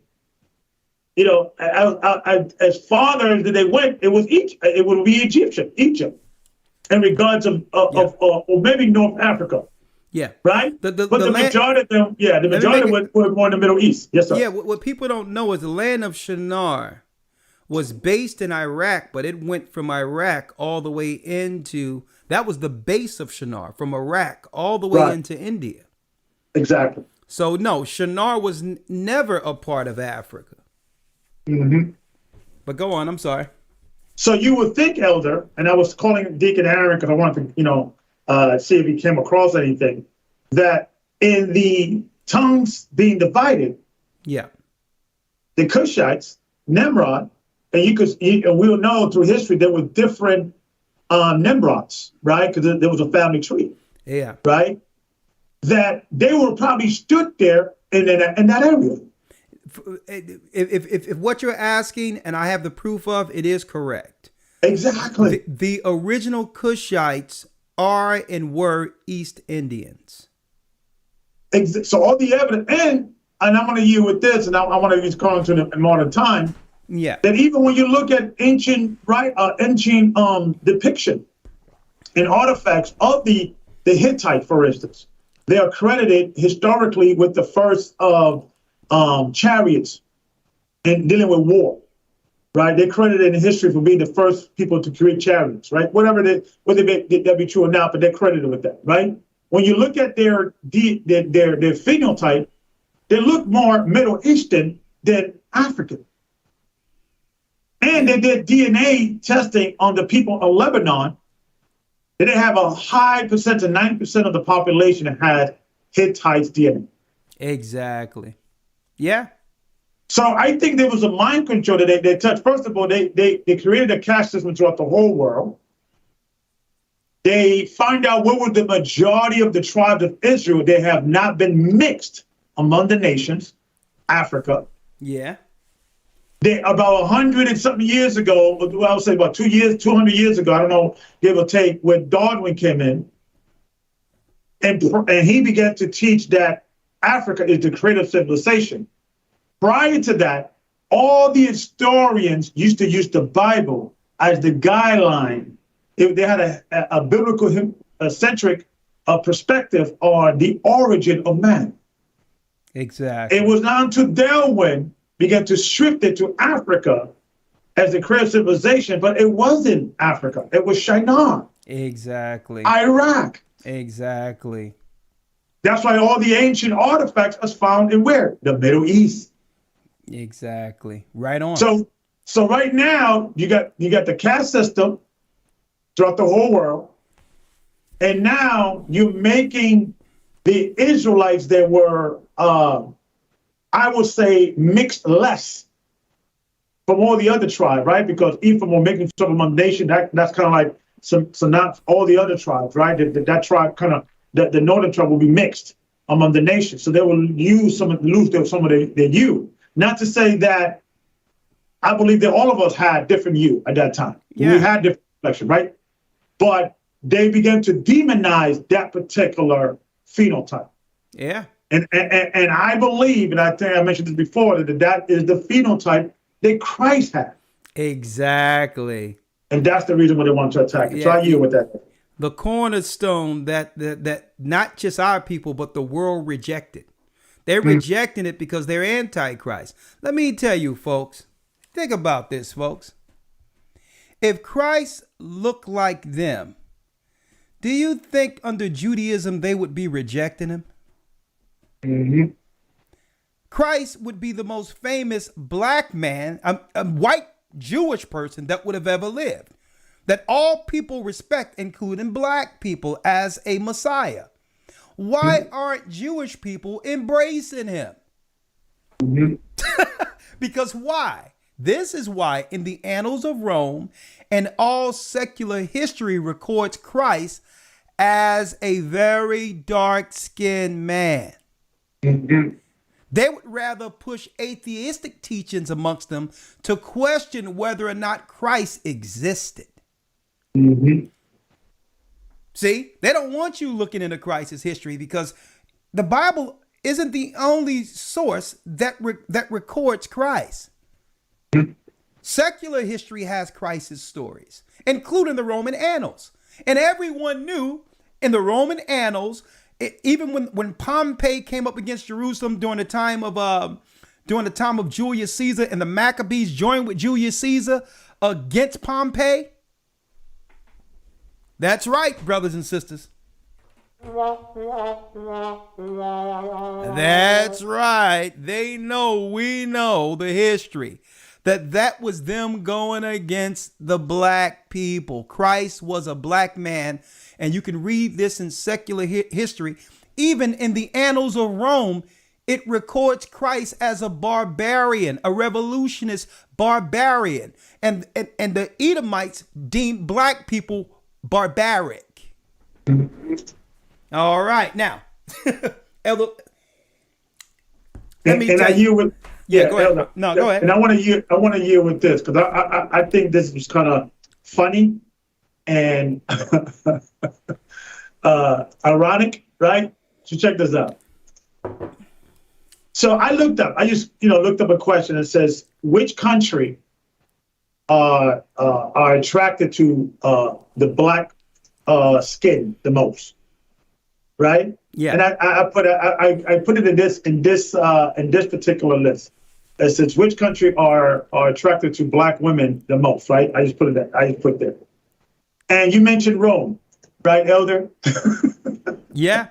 As far as they went, it was Egypt. It would be Egypt, in regards of or maybe North Africa. Yeah. Right? But the majority of them, the majority were more in the Middle East. Yes, sir. Yeah, what people don't know is the land of Shinar was based in Iraq, but it went from Iraq all the way into, that was the base of Shinar, from Iraq all the way into India. Exactly. So no, Shinar was never a part of Africa. Mm-hmm. But go on, I'm sorry. So you would think, Elder, and I was calling Deacon Aaron because I wanted to, see if he came across anything, that in the tongues being divided, Yeah. the Cushites, Nimrod, and we'll know through history there were different Nimrods, right? Because there was a family tree, Yeah. right? That they were probably stood there in that area. If what you're asking, and I have the proof of, it is correct. Exactly. The original Cushites are and were East Indians. So all the evidence, and I'm going to yield with this, and I want to use calling to the modern time. Yeah. That even when you look at ancient depiction and artifacts of the Hittite, for instance, they are credited historically with the first of chariots in dealing with war, right? They're credited in history for being the first people to create chariots, right? Whether that be true or not, but they're credited with that, right? When you look at their phenotype, they look more Middle Eastern than African. And they did DNA testing on the people of Lebanon. They have a high percentage, 90% of the population that had Hittite DNA. Exactly. Yeah. So I think there was a mind control that they touched. First of all, they created a caste system throughout the whole world. They find out what were the majority of the tribes of Israel. They have not been mixed among the nations, Africa. Yeah. They, about 100 and something years ago, well, I would say about 200 years ago, I don't know, give or take, when Darwin came in, and he began to teach that Africa is the creative civilization. Prior to that, all the historians used to use the Bible as the guideline. If they had a biblical centric perspective on the origin of man. Exactly. It was not until Darwin began to shift it to Africa as the creative civilization, but it wasn't Africa. It was Shinar. Exactly. Iraq. Exactly. That's why all the ancient artifacts are found in where? The Middle East. Exactly. Right on. So right now you got the caste system throughout the whole world, and now you're making the Israelites that were, I would say, mixed less from all the other tribes, right? Because Ephraim were making some among the nation. That's kind of like so not all the other tribes, right? That tribe kind of the northern tribe will be mixed among the nations, so they will lose some of their you. Not to say that I believe that all of us had different you at that time. Yeah. We had different reflection, right? But they began to demonize that particular phenotype. Yeah. And I believe, and I think I mentioned this before, that is the phenotype that Christ had. Exactly. And that's the reason why they want to attack it. Yeah. So I yield with that. The cornerstone that not just our people, but the world rejected. They're rejecting it because they're antichrist. Let me tell you, folks, think about this, folks. If Christ looked like them, do you think under Judaism they would be rejecting him? Mm-hmm. Christ would be the most famous black man, a white Jewish person that would have ever lived, that all people respect, including black people, as a Messiah. Why aren't Jewish people embracing him? Mm-hmm. Because why? This is why in the annals of Rome and all secular history records Christ as a very dark-skinned man. Mm-hmm. They would rather push atheistic teachings amongst them to question whether or not Christ existed. Mm-hmm. See, they don't want you looking into Christ's history because the Bible isn't the only source that records Christ. Secular history has Christ's stories, including the Roman annals. And everyone knew in the Roman annals, even when Pompey came up against Jerusalem during the time of Julius Caesar, and the Maccabees joined with Julius Caesar against Pompey. That's right, brothers and sisters. That's right. They know, we know the history. That was them going against the black people. Christ was a black man, and you can read this in secular history. Even in the annals of Rome, it records Christ as a barbarian, a revolutionist barbarian. And the Edomites deemed black people barbaric. All right. Now, Elder, let me tell you. Yeah, go ahead. Elder, no, go ahead. And I want to yield with this because I think this was kind of funny and ironic, right? So check this out. So I just looked up a question that says, which country are attracted to the black skin the most, right? Yeah. And I put it in this particular list. It says which country are attracted to black women the most, right? I just put there. And you mentioned Rome, right, Elder? Yeah.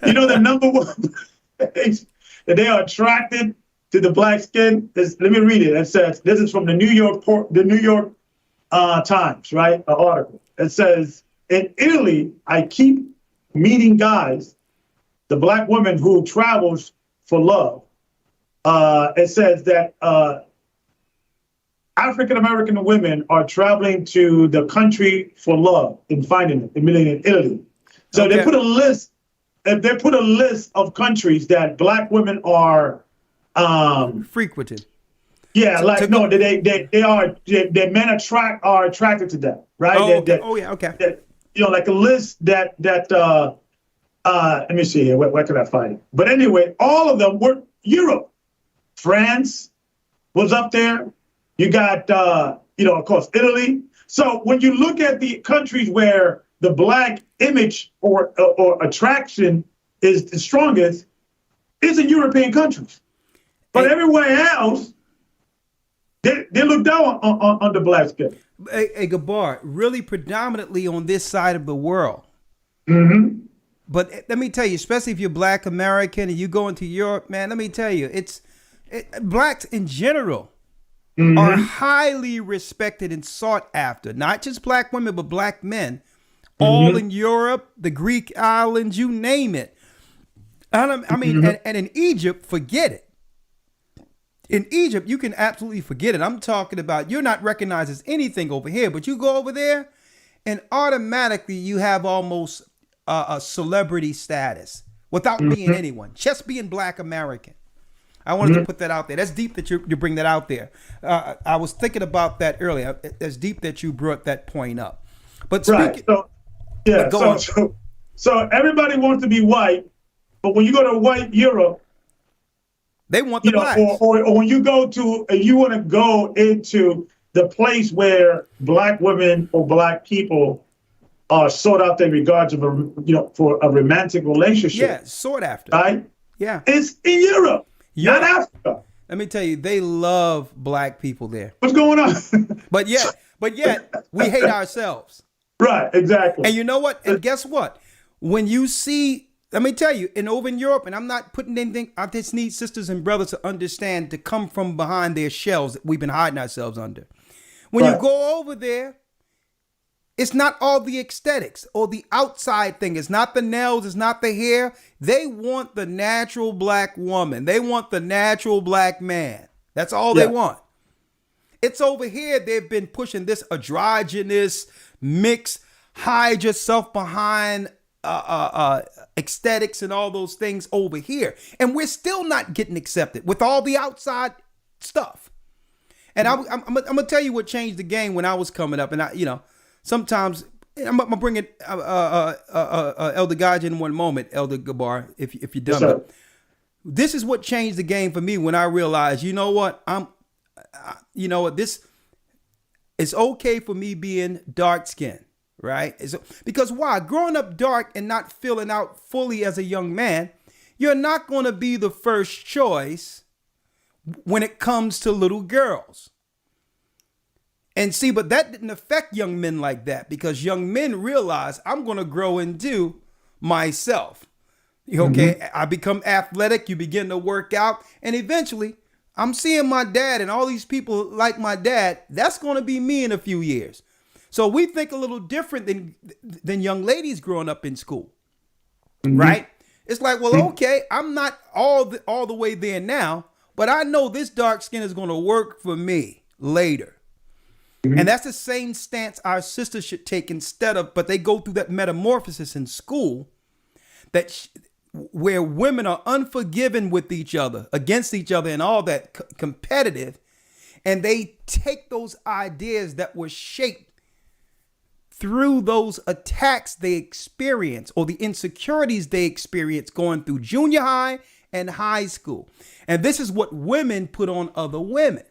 You know the number one place that they are attracted to the black skin is, let me read it. It says, this is from the New York Times, right? An article. It says, in Italy, I keep meeting guys, the black woman who travels for love. It says that African-American women are traveling to the country for love and finding it, in Italy. So okay. They put a list of countries that black women are frequented. Yeah, like no, they men are attracted to them, right? Okay. Like a list that let me see here. Where can I find it? But anyway, all of them were Europe. France was up there. You got of course, Italy. So when you look at the countries where the black image or attraction is the strongest, it's in European countries. But everywhere else, they look down on the black skin. Hey, Gabar, really predominantly on this side of the world. Mm-hmm. But let me tell you, especially if you're black American and you go into Europe, man, let me tell you, blacks in general are highly respected and sought after. Not just black women, but black men. All in Europe, the Greek islands, you name it. And in Egypt, forget it. In Egypt, you can absolutely forget it. I'm talking about you're not recognized as anything over here, but you go over there and automatically you have almost a celebrity status without being anyone, just being black American. I wanted to put that out there. That's deep that you bring that out there. I was thinking about that earlier. That's deep that you brought that point up. But right. So everybody wants to be white, but when you go to white Europe, they want the blacks. Or when you want to go into the place where black women or black people are sought after in regards of for a romantic relationship. Yeah, sought after. Right? Yeah. It's in Europe, not Africa. Let me tell you, they love black people there. What's going on? But yet, we hate ourselves. Right, exactly. And you know what? And guess what? When you see, let me tell you, over in Europe, and I'm not putting anything, I just need sisters and brothers to understand, to come from behind their shells that we've been hiding ourselves under. When you go over there, it's not all the aesthetics or the outside thing. It's not the nails. It's not the hair. They want the natural black woman. They want the natural black man. That's all they want. It's over here. They've been pushing this androgynous mix, hide yourself behind aesthetics and all those things over here. And we're still not getting accepted with all the outside stuff. And I'm going to tell you what changed the game when I was coming up. And sometimes I'm going to bring it, Elder Gaja in one moment, Elder Gabar, if you're done. But this is what changed the game for me when I realized, this it's okay for me being dark skinned, right? Because why? Growing up dark and not filling out fully as a young man, you're not going to be the first choice when it comes to little girls. And see, but that didn't affect young men like that, because young men realize I'm going to grow into myself. Okay, I become athletic, you begin to work out, and eventually I'm seeing my dad and all these people like my dad. That's going to be me in a few years. So we think a little different than young ladies growing up in school, right? It's like, well, okay, I'm not all the way there now, but I know this dark skin is going to work for me later. And that's the same stance our sisters should take but they go through that metamorphosis in school where women are unforgiving with each other, against each other, and all that competitive. And they take those ideas that were shaped through those attacks they experience or the insecurities they experience going through junior high and high school. And this is what women put on other women.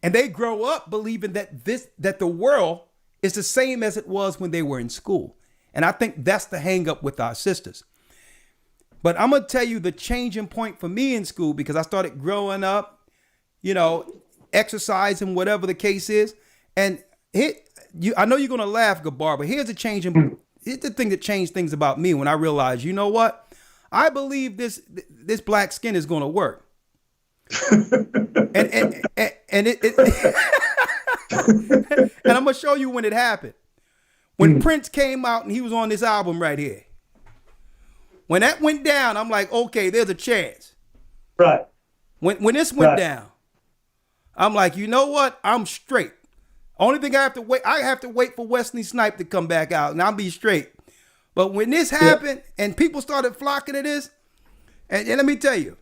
And they grow up believing that the world is the same as it was when they were in school. And I think that's the hang up with our sisters. But I'm going to tell you the changing point for me in school, because I started growing up, exercising, whatever the case is. And I know you're going to laugh, Gabar, but here's the thing that changed things about me when I realized, you know what? I believe this black skin is going to work. and I'm going to show you when it happened. When Prince came out and he was on this album right here. When that went down, I'm like, okay, there's a chance. Right. When this went down, I'm like, you know what? I'm straight. Only thing I have to wait for Wesley Snipes to come back out and I'll be straight. But when this happened and people started flocking to this, and let me tell you,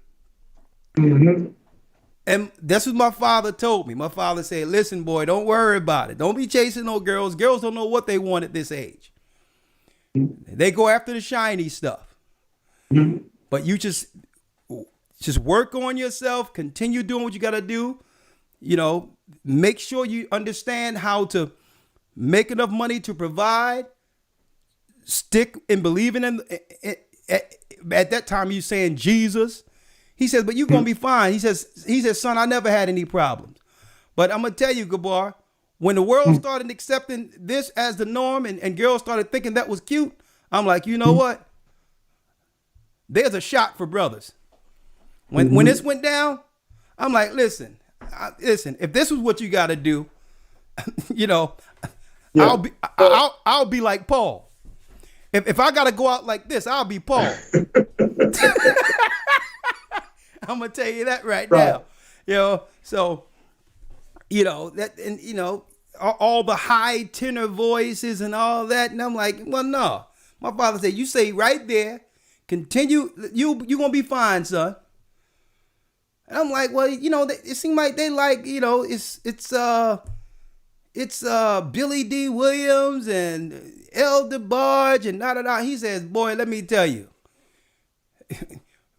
and that's what my father told me. My father said, listen, boy, don't worry about it. Don't be chasing no girls. Girls don't know what they want at this age. They go after the shiny stuff. But you just work on yourself, continue doing what you got to do. Make sure you understand how to make enough money to provide, stick in believing in, at that time you saying Jesus. He says, but you're going to be fine. He says, son, I never had any problems. But I'm going to tell you, Gabar, when the world started accepting this as the norm and girls started thinking that was cute, I'm like, you know what? There's a shot for brothers. When this went down, I'm like, listen, if this is what you got to do, I'll be like Paul. If I got to go out like this, I'll be Paul. I'm gonna tell you that right now. So that, and all the high tenor voices and all that, and I'm like, well, no. My father said, you say right there, continue. You gonna be fine, son. And I'm like, well, it seemed like they like, it's Billy D. Williams and El DeBarge and da. He says, boy, let me tell you.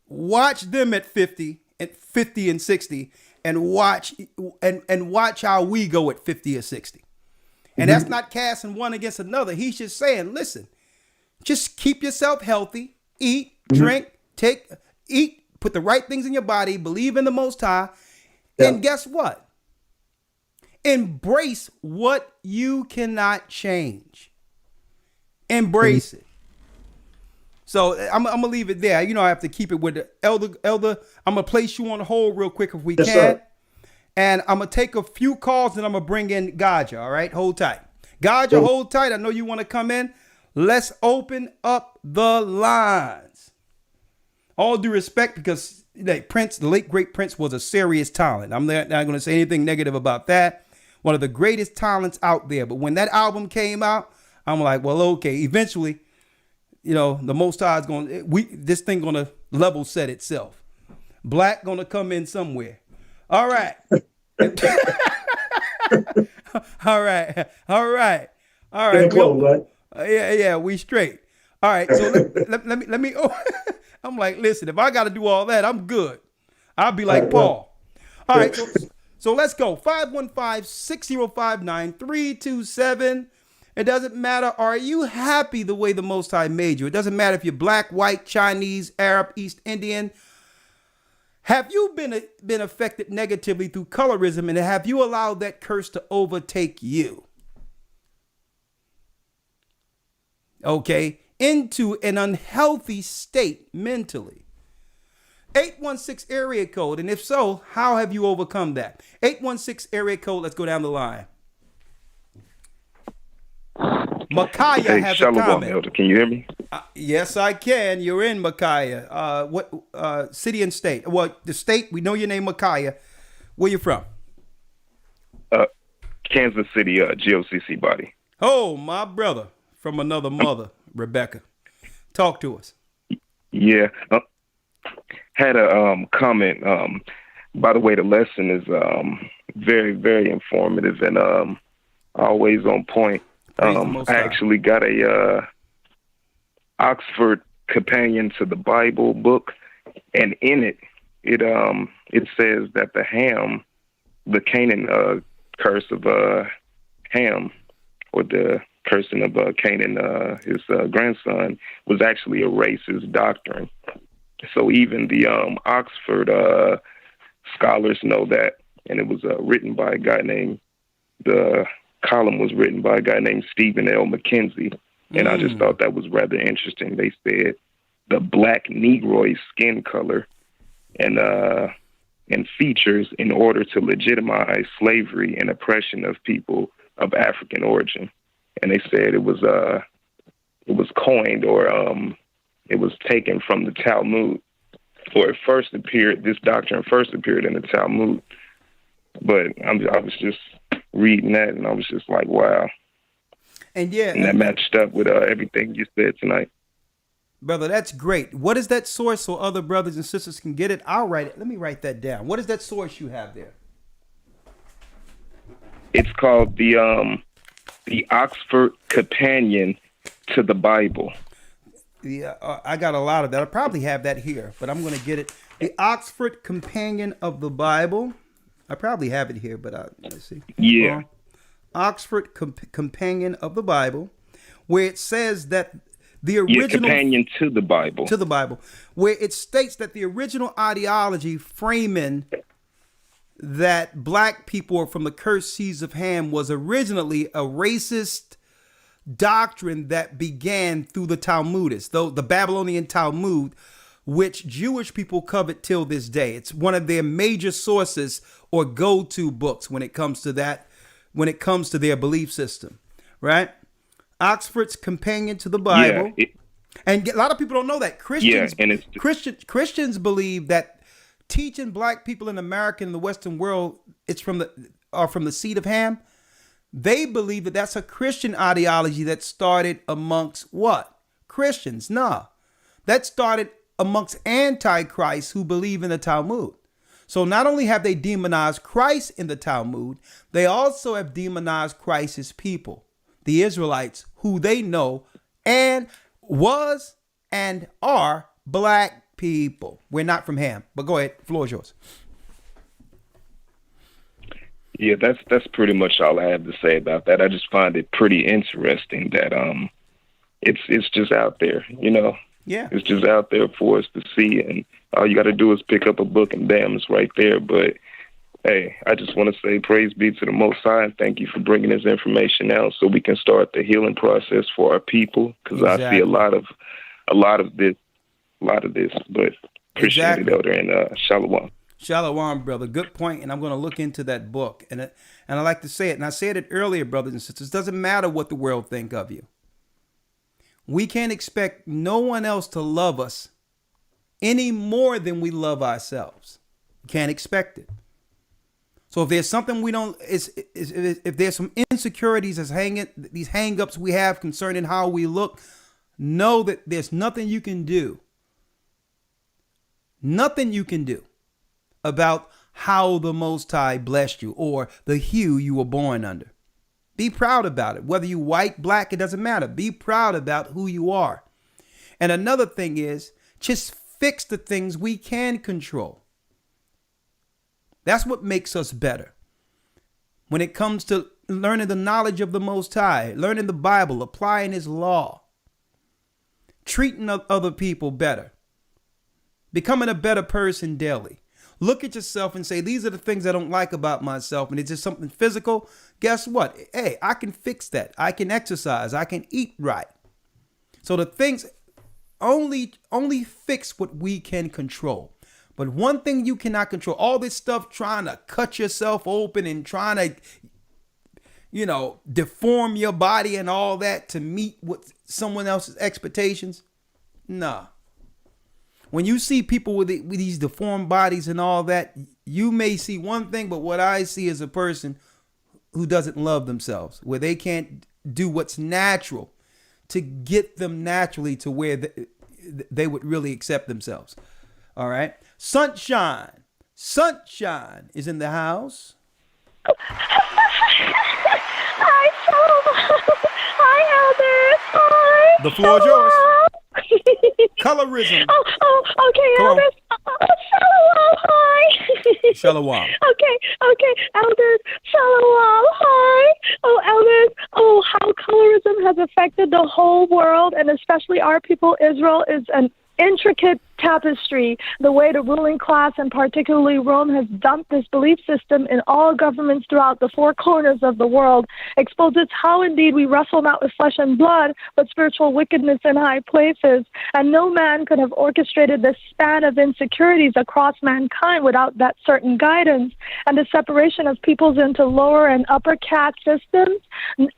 Watch them at 50 and 60 and watch how we go at 50 or 60. And that's not casting one against another. He's just saying, listen, just keep yourself healthy, eat, drink, eat, put the right things in your body, believe in the Most High. And guess what? Embrace what you cannot change. Embrace it. So I'm going to leave it there. I have to keep it with the elder. I'm going to place you on hold real quick if we can. Sir. And I'm going to take a few calls and I'm going to bring in Gaja. All right. Hold tight. Gaja, hold tight. I know you want to come in. Let's open up the lines. All due respect, because Prince, the late great Prince, was a serious talent. I'm not going to say anything negative about that. One of the greatest talents out there. But when that album came out, I'm like, well, okay, eventually, the Most High is this thing going to level set itself. Black going to come in somewhere. All right. All right. Yeah, we straight. All right. So let me. I'm like, listen, if I got to do all that, I'm good. I'll be like Paul. All right. So let's go. 515-605-9327. It doesn't matter. Are you happy the way the Most High made you? It doesn't matter if you're black, white, Chinese, Arab, East Indian. Have you been affected negatively through colorism, and have you allowed that curse to overtake you? Okay. into an unhealthy state mentally. 816 area code. And if so, how have you overcome that? 816 area code. Let's go down the line. Micaiah has a comment. Elder. Can you hear me? Yes, I can. You're in, Micaiah. What city and state? Well, the state, we know your name, Micaiah. Where you from? Kansas City, GOCC body. Oh, my brother from another mother, Rebecca. Talk to us. Yeah. Had a comment. By the way, the lesson is very, very informative and always on point. I actually got a Oxford Companion to the Bible book, and in it says that the Canaan curse of Ham, or the cursing of Canaan, his grandson, was actually a racist doctrine. So even the Oxford scholars know that, and it was written by a guy named the column was written by a guy named Stephen L. McKenzie, and I just thought that was rather interesting. They said the black Negroid skin color and features in order to legitimize slavery and oppression of people of African origin, and they said it was coined, or it was taken from the Talmud, or this doctrine first appeared in the Talmud. But I was just reading that, and I was just like, wow. And yeah, and that matched up with everything you said tonight. Brother, that's great. What is that source so other brothers and sisters can get it? I'll write it. Let me write that down. What is that source you have there? It's called the Oxford Companion to the Bible. Yeah, I got a lot of that. I probably have that here, but I'm going to get it. The Oxford Companion of the Bible. I probably have it here, but let's see. Yeah. Oxford Companion of the Bible, where it says that the original companion to the Bible, where it states that the original ideology framing that black people are from the cursed seeds of Ham was originally a racist doctrine that began through the Talmudists, though the Babylonian Talmud, which Jewish people covet till this day. It's one of their major sources or go-to books when it comes to that, when it comes to their belief system, right? Oxford's Companion to the Bible. Yeah, and a lot of people don't know that. Christians believe that teaching black people in America and the Western world it's from the seed of Ham. They believe that that's a Christian ideology that started amongst what? Christians. No. That started amongst antichrists who believe in the Talmud. So not only have they demonized Christ in the Talmud, they also have demonized Christ's people, the Israelites, who they know and was and are black people. We're not from Ham. But go ahead. The floor is yours. Yeah, that's pretty much all I have to say about that. I just find it pretty interesting that it's just out there, you know. Yeah. It's just out there for us to see, and all you got to do is pick up a book and bam, it's right there. But hey, I just want to say praise be to the Most High, and thank you for bringing this information out so we can start the healing process for our people, because I see a lot of this. But appreciate it, Elder, and Shalom. Shalom, brother. Good point, and I'm going to look into that book. And I like to say it, and I said it earlier, brothers and sisters. It doesn't matter what the world think of you. We can't expect no one else to love us any more than we love ourselves. We can't expect it. So if there's something we don't, if there's some insecurities as these hang-ups we have concerning how we look, know that there's nothing you can do. Nothing you can do about how the Most High blessed you or the hue you were born under. Be proud about it. Whether you white, black, it doesn't matter. Be proud about who you are. And another thing is just fix the things we can control. That's what makes us better. When it comes to learning the knowledge of the Most High, learning the Bible, applying His law, treating other people better, becoming a better person daily. Look at yourself and say, these are the things I don't like about myself. And it's just something physical. Guess what? Hey, I can fix that. I can exercise. I can eat right. So the things only fix what we can control. But one thing you cannot control, all this stuff trying to cut yourself open and trying to, deform your body and all that to meet what someone else's expectations. Nah. When you see people with these deformed bodies and all that, you may see one thing, but what I see is a person who doesn't love themselves, where they can't do what's natural to get them naturally to where they would really accept themselves. All right. Sunshine is in the house. Hi, hi, Elder. Hi. The floor is yours. Colorism. Okay, Elders. Shalom, hi. Shalom. Okay, Elders. Shalom, hi. Oh, Elders. Oh, how colorism has affected the whole world, and especially our people, Israel, is an intricate tapestry. The way the ruling class, and particularly Rome, has dumped this belief system in all governments throughout the four corners of the world exposes how indeed we wrestle not with flesh and blood, but spiritual wickedness in high places. And no man could have orchestrated this span of insecurities across mankind without that certain guidance. And the separation of peoples into lower and upper caste systems.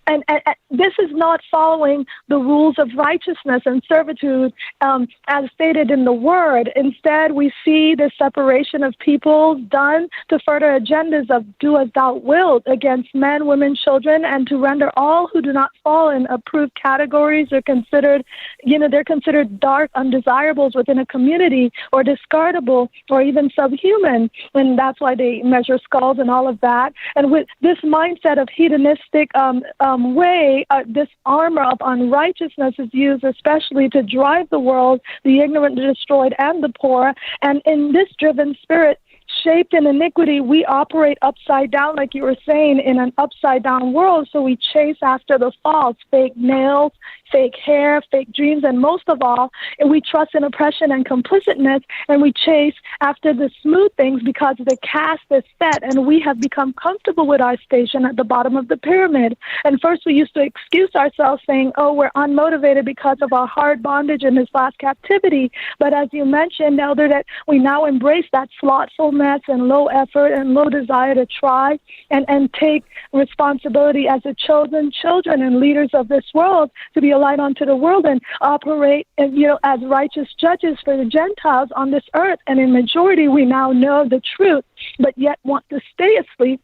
And this is not following the rules of righteousness and servitude as stated in the word. Instead, we see the separation of people done to further agendas of do as thou wilt against men, women, children, and to render all who do not fall in approved categories are considered, they're considered dark undesirables within a community, or discardable, or even subhuman. And that's why they measure skulls and all of that. And with this mindset of hedonistic way, this armor of unrighteousness is used especially to drive the world, the ignorant, the destroyed, and the poor. And in this driven spirit, shaped in iniquity, we operate upside down, like you were saying, in an upside down world. So we chase after the false, fake nails, fake hair, fake dreams, and most of all, we trust in oppression and complicitness, and we chase after the smooth things because the caste is set, and we have become comfortable with our station at the bottom of the pyramid. And first we used to excuse ourselves saying, oh, we're unmotivated because of our hard bondage in this last captivity. But as you mentioned, Elder, that we now embrace that slothfulness and low effort and low desire to try and take responsibility as the chosen children and leaders of this world to be a light onto the world and operate, as righteous judges for the Gentiles on this earth. And in majority, we now know the truth, but yet want to stay asleep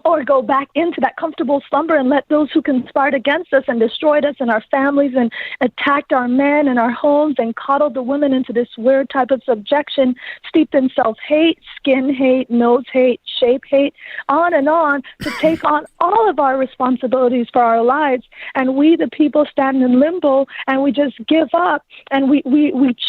or go back into that comfortable slumber and let those who conspired against us and destroyed us and our families and attacked our men and our homes and coddled the women into this weird type of subjection, steeped in self-hate, skin hate, nose hate, shape hate, on and on, to take on all of our responsibilities for our lives. And we, the people, stand in limbo, and we just give up, and we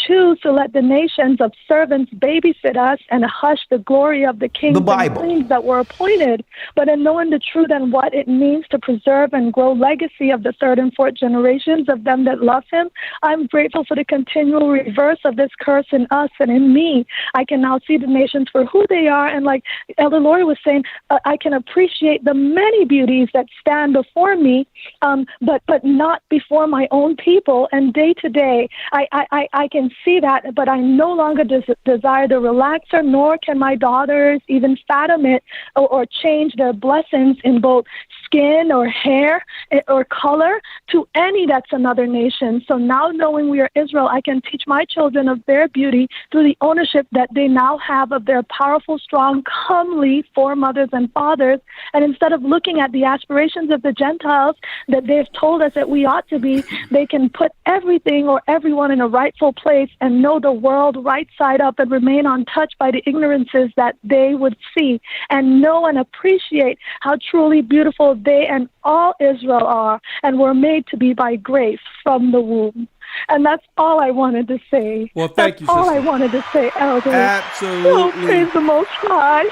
choose to let the nations of servants babysit us and hush the glory of the kings and queens that were appointed. But in knowing the truth and what it means to preserve and grow legacy of the third and fourth generations of them that love him, I'm grateful for the continual reverse of this curse in us and in me. I can now see the nations for who they are. And like Elder Lori was saying, I can appreciate the many beauties that stand before me, but not before my own people. And day to day, I can see that, but I no longer desire the relaxer, nor can my daughters even fathom it or change their blessings in both skin or hair or color to any that's another nation. So now, knowing we are Israel, I can teach my children of their beauty through the ownership that they now have of their powerful, strong, comely foremothers and fathers. And instead of looking at the aspirations of the Gentiles that they've told us that we ought to be, they can put everything or everyone in a rightful place and know the world right side up and remain untouched by the ignorances that they would see, and know and appreciate how truly beautiful they and all Israel are and were made to be by grace from the womb. And that's all I wanted to say. Well, thank you, sister. All I wanted to say, Elder. Absolutely. Oh, praise the Most High.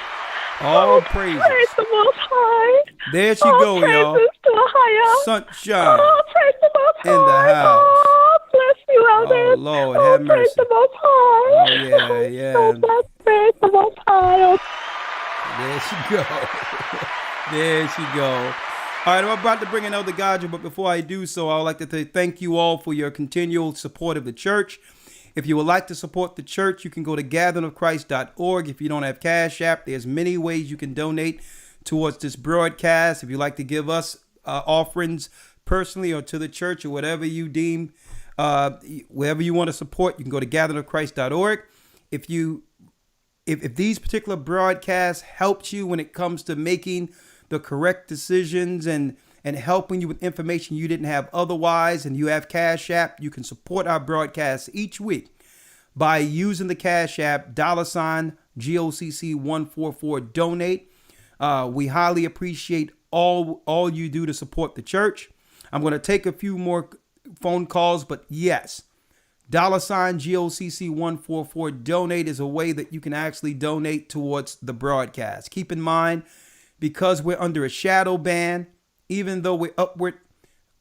All praises. Praise the Most High. There she go, y'all. Praises to AHAYAH. Sunshine. Oh, praise the Most High. In the house. Oh, bless you, Elder. Oh, Lord, have mercy. Praise the Most High. Oh, yeah. So bless, praise the Most High. Oh. There she go. There she go. All right, I'm about to bring in Elder Gadja, but before I do so, I would like to thank you all for your continual support of the church. If you would like to support the church, you can go to gatheringofchrist.org. If you don't have Cash App, there's many ways you can donate towards this broadcast. If you like to give us offerings personally or to the church or whatever you deem, wherever you want to support, you can go to gatheringofchrist.org. If these particular broadcasts helped you when it comes to making the correct decisions and helping you with information you didn't have otherwise, and you have Cash App, you can support our broadcasts each week by using the Cash App $ GOCC 144 donate. We highly appreciate all you do to support the church. I'm going to take a few more phone calls, but yes, $ GOCC 144 donate is a way that you can actually donate towards the broadcast. Keep in mind, because we're under a shadow ban, even though we're upward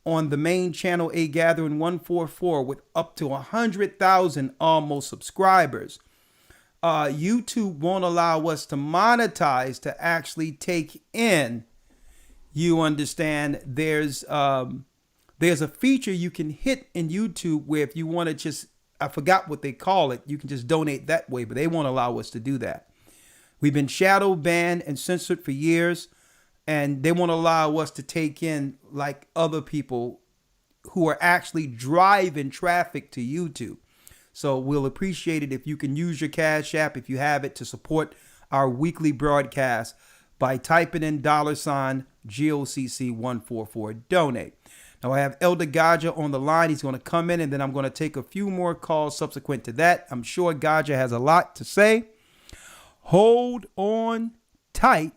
on the main channel, A Gathering 144, with up to 100,000 almost subscribers, YouTube won't allow us to monetize to actually take in. You understand? There's a feature you can hit in YouTube where if you want to just, I forgot what they call it, you can just donate that way, but they won't allow us to do that. We've been shadow banned and censored for years, and they won't allow us to take in like other people who are actually driving traffic to YouTube. So we'll appreciate it if you can use your Cash App, if you have it, to support our weekly broadcast by typing in $ GOCC 144 donate. Now I have Elder Gadja on the line. He's going to come in, and then I'm going to take a few more calls subsequent to that. I'm sure Gadja has a lot to say. Hold on tight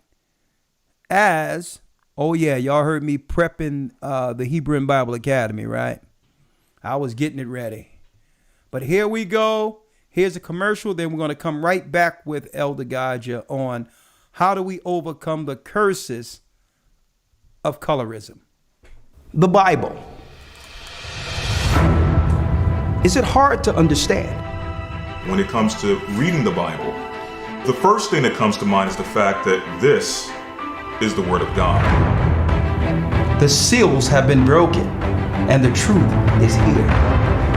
as, oh yeah, y'all heard me prepping the Hebrew and Bible Academy, right? I was getting it ready. But here we go. Here's a commercial. Then we're going to come right back with Elder Gadja on how do we overcome the curses of colorism. The Bible. Is it hard to understand? When it comes to reading the Bible, the first thing that comes to mind is the fact that this is the Word of God. The seals have been broken, and the truth is here.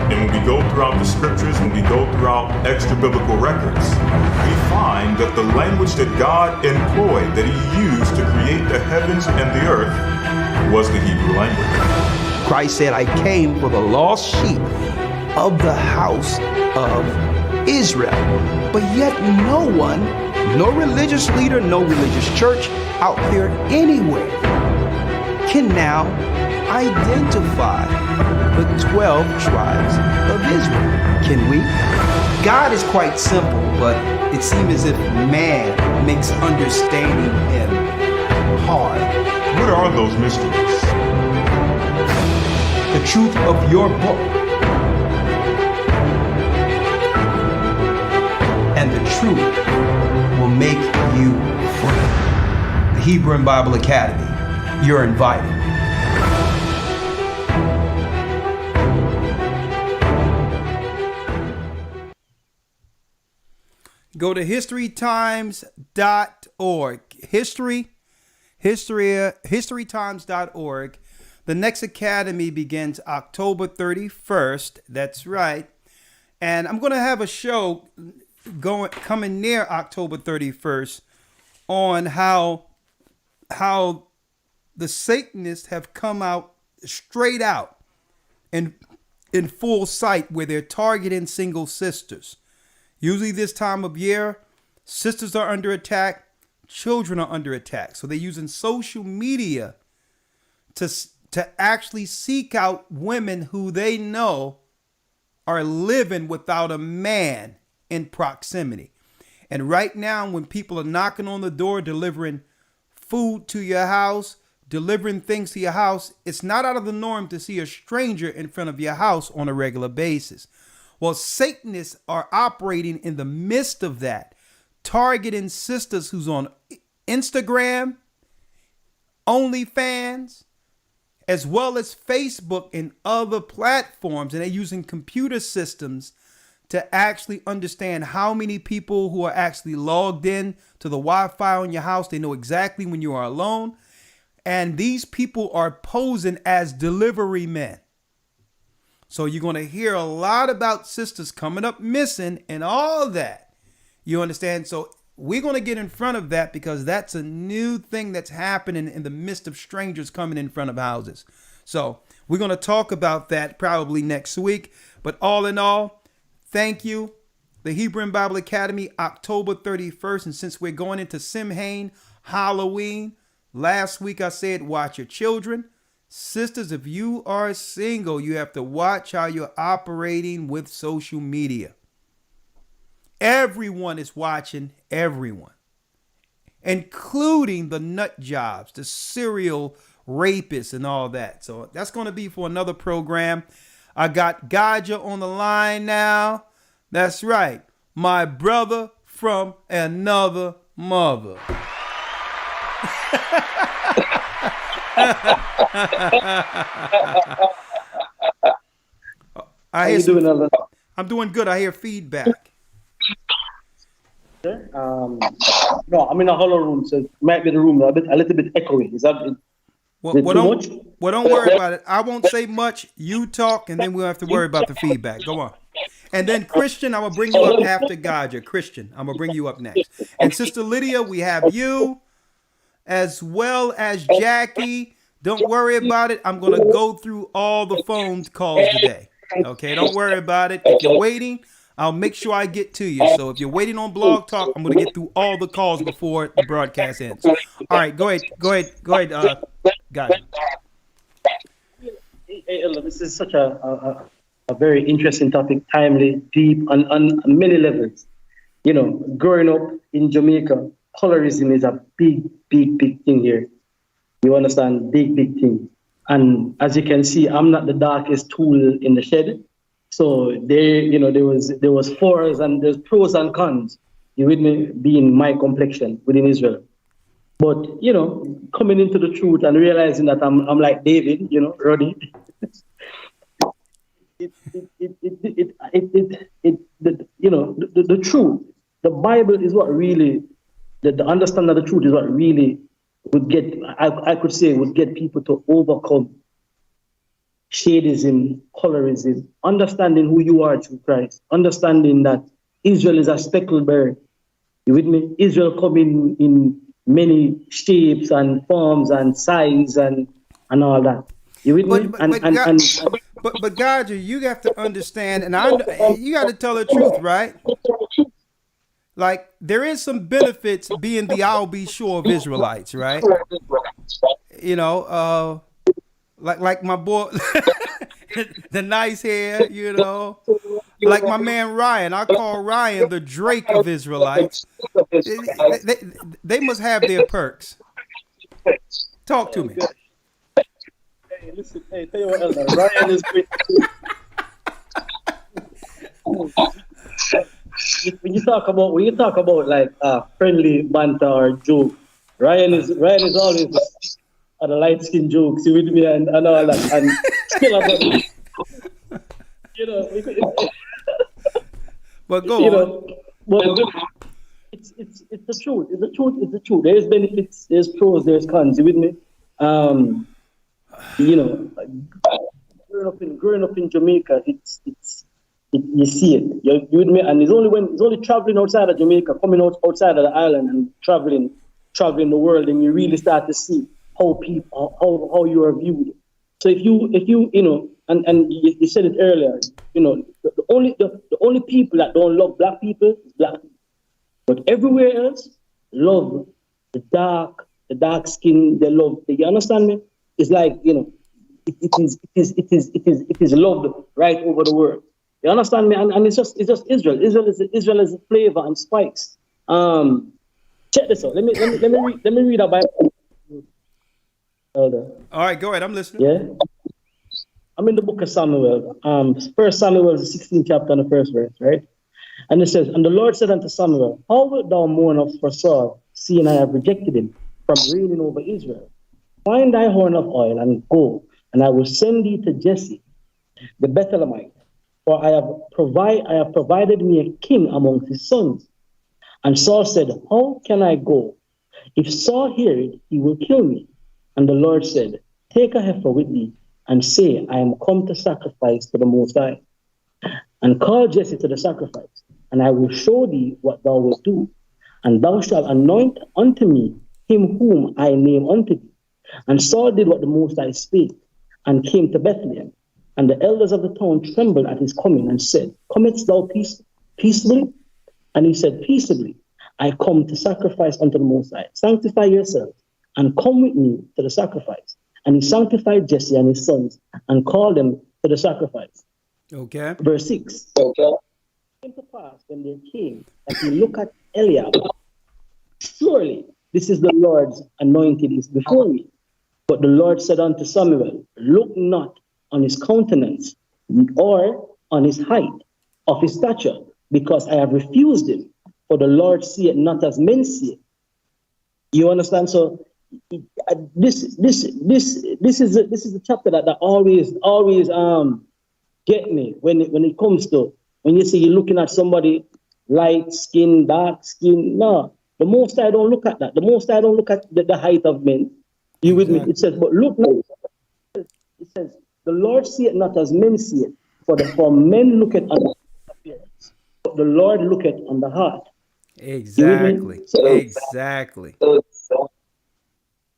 And when we go throughout the scriptures, when we go throughout extra biblical records, we find that the language that God employed, that He used to create the heavens and the earth, was the Hebrew language. Christ said, I came for the lost sheep of the house of Israel. But yet no one, no religious leader, no religious church out there anywhere can now identify the 12 tribes of Israel. Can we? God is quite simple, but it seems as if man makes understanding Him hard. What are those mysteries? The truth of your book. And the truth will make you free. The Hebrew and Bible Academy. You're invited. Go to historytimes.org. Historytimes.org. The next academy begins October 31st. That's right. And I'm going to have a show coming near October 31st on how the Satanists have come out straight out and in full sight where they're targeting single sisters. Usually this time of year, sisters are under attack, children are under attack. So they're using social media to actually seek out women who they know are living without a man in proximity. And right now, when people are knocking on the door, delivering food to your house, delivering things to your house, it's not out of the norm to see a stranger in front of your house on a regular basis. Well, Satanists are operating in the midst of that, targeting sisters who's on Instagram, OnlyFans, as well as Facebook and other platforms. And they're using computer systems to actually understand how many people who are actually logged in to the Wi-Fi on your house. They know exactly when you are alone. And these people are posing as delivery men. So you're going to hear a lot about sisters coming up missing and all that. You understand? So we're going to get in front of that because that's a new thing that's happening in the midst of strangers coming in front of houses. So we're going to talk about that probably next week. But all in all, thank you. The Hebrew and Bible Academy, October 31st. And since we're going into Samhain, Halloween, last week I said, watch your children. Sisters, if you are single, you have to watch how you're operating with social media. Everyone is watching everyone, including the nut jobs, the serial rapists and all that. So that's going to be for another program. I got Gaja on the line now. That's right. My brother from another mother. I'm doing good. I hear feedback. No, I'm in a hollow room, so it might be the room a little bit echoey. Is that too much? Well, don't worry about it. I won't say much. You talk, and then we'll have to worry about the feedback. Go on. And then Christian, I'm going to bring you up after Gaja. Christian, I'm going to bring you up next. And Sister Lydia, we have you as well as Jackie. Don't worry about it. I'm going to go through all the phone calls today. Okay, don't worry about it. If you're waiting, I'll make sure I get to you. So if you're waiting on Blog Talk, I'm going to get through all the calls before the broadcast ends. All right, go ahead, guys. Hey, this is such a very interesting topic, timely, deep, on many levels. You know, growing up in Jamaica, colorism is a big thing here. You understand? Big thing. And as you can see, I'm not the darkest tool in the shed. So there was fours and there's pros and cons. You with me? Being my complexion within Israel. But coming into the truth and realizing that I'm like David, Roddy. The truth, the Bible is what really, the understanding of the truth is what really would get, I could say, would get people to overcome shadism, colorism, understanding who you are through Christ, understanding that Israel is a speckled bird. You with me? Israel coming in many shapes and forms and size and all that. You with me? But Gaja, you have to understand, and you got to tell the truth, right? Like, there is some benefits being the I'll be sure of Israelites, right? Like my boy, the nice hair, like my man Ryan. I call Ryan the Drake of Israelites. They must have their perks. Talk to me. Hey, listen, tell you what, Elder, Ryan is great. When you talk about like friendly banter or joke, Ryan is always on the light skin jokes. You with me and all that, and still about But go on. But it's the truth. It's the truth. There's benefits. There's pros. There's cons. You with me? Growing up in Jamaica, you see it. You with me? And it's only traveling outside of Jamaica, coming outside of the island and traveling the world, and you really start to see how how you are viewed. So if you and you said it earlier, the only people that don't love black people is black people. But everywhere else, love the dark skin. They love. You understand me? It's like it is loved right over the world. You understand me? And it's just Israel. Israel is a flavor and spice. Check this out. Let me read a Bible. Elder. All right, go ahead. I'm listening. Yeah. I'm in the book of Samuel. 1 Samuel is the 16th chapter and the first verse, right? And it says, "And the Lord said unto Samuel, How wilt thou mourn for Saul, seeing I have rejected him from reigning over Israel? Find thy horn of oil and go, and I will send thee to Jesse, the Bethlehemite, for I have provided me a king among his sons." And Saul said, "How can I go? If Saul hear it, he will kill me. And the Lord said, take a heifer with thee, and say, I am come to sacrifice to the Most High. And call Jesse to the sacrifice, and I will show thee what thou wilt do. And thou shalt anoint unto me him whom I name unto thee. And Saul did what the Most High spake, and came to Bethlehem. And the elders of the town trembled at his coming, and said, comest thou peaceably? And he said, peaceably. I come to sacrifice unto the Most High. Sanctify yourselves, and come with me to the sacrifice. And he sanctified Jesse and his sons, and called them to the sacrifice. Okay. Verse 6. Okay. It came to pass when they came that he looked at Eliab. Surely this is the Lord's anointed is before me. But the Lord said unto Samuel, look not on his countenance, or on his height of his stature, because I have refused him. For the Lord see it not as men see it. You understand? So this is the chapter that always get me when it comes to when you say you're looking at somebody light skin, dark skin. No, the Most High don't look at that. The Most High don't look at the height of men. You with me? It says, but look now. It says, the Lord see it not as men see it, for men look at on the appearance, but the Lord look at on the heart. Exactly. Exactly.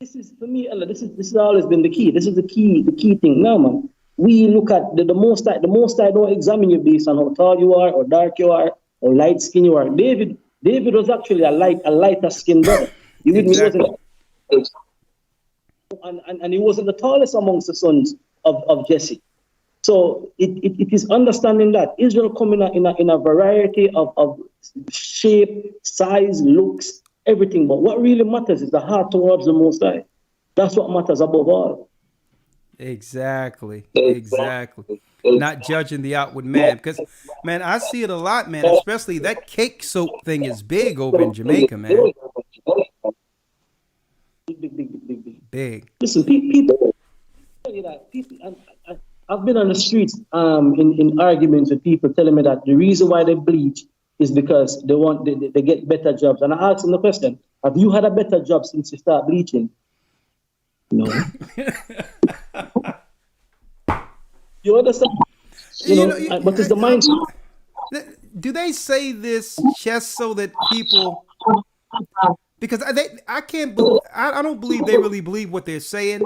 This is for me, Allah. This has always been the key. This is the key thing. Now, man, we look at the Most High. The Most High don't examine you based on how tall you are, or dark you are, or light skin you are. David was actually a lighter skinned brother. You with me? And he wasn't the tallest amongst the sons of Jesse. So it is understanding that Israel come in a variety of shape, size, looks, everything. But what really matters is the heart towards the Most High. That's what matters above all. Exactly. Not judging the outward man. Because, man, I see it a lot, man. Especially that cake soap thing is big over in Jamaica, man. Big. Listen, people tell you that. I've been on the streets in arguments with people telling me that the reason why they bleach is because they get better jobs. And I ask them the question, have you had a better job since you start bleaching? No. You understand? But it's the mindset. Do they say this just so that people? Because I don't believe they really believe what they're saying.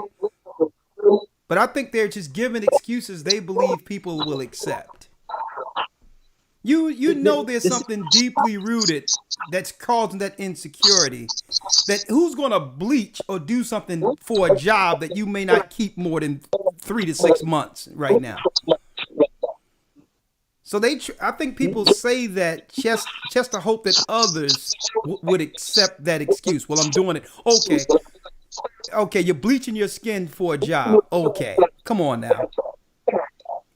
But I think they're just giving excuses they believe people will accept. You know there's something deeply rooted that's causing that insecurity. That who's going to bleach or do something for a job that you may not keep more than 3 to 6 months right now. So I think people say that just to hope that others would accept that excuse. Well, I'm doing it. Okay, you're bleaching your skin for a job. Okay, come on now.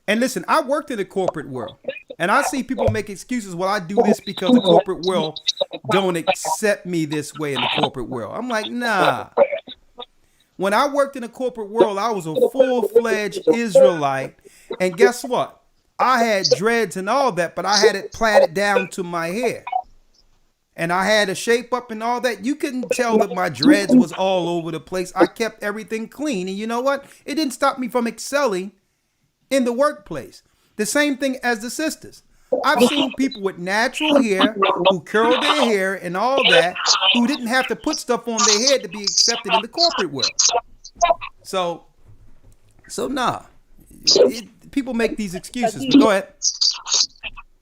And listen, I worked in the corporate world, and I see people make excuses. Well, I do this because the corporate world don't accept me this way in the corporate world. I'm like, nah. When I worked in the corporate world, I was a full-fledged Israelite, and guess what? I had dreads and all that, but I had it plaited down to my hair. And I had a shape up and all that. You couldn't tell that my dreads was all over the place. I kept everything clean. And you know what? It didn't stop me from excelling in the workplace. The same thing as the sisters. I've seen people with natural hair who curled their hair and all that, who didn't have to put stuff on their head to be accepted in the corporate world. So nah. People make these excuses. But go ahead.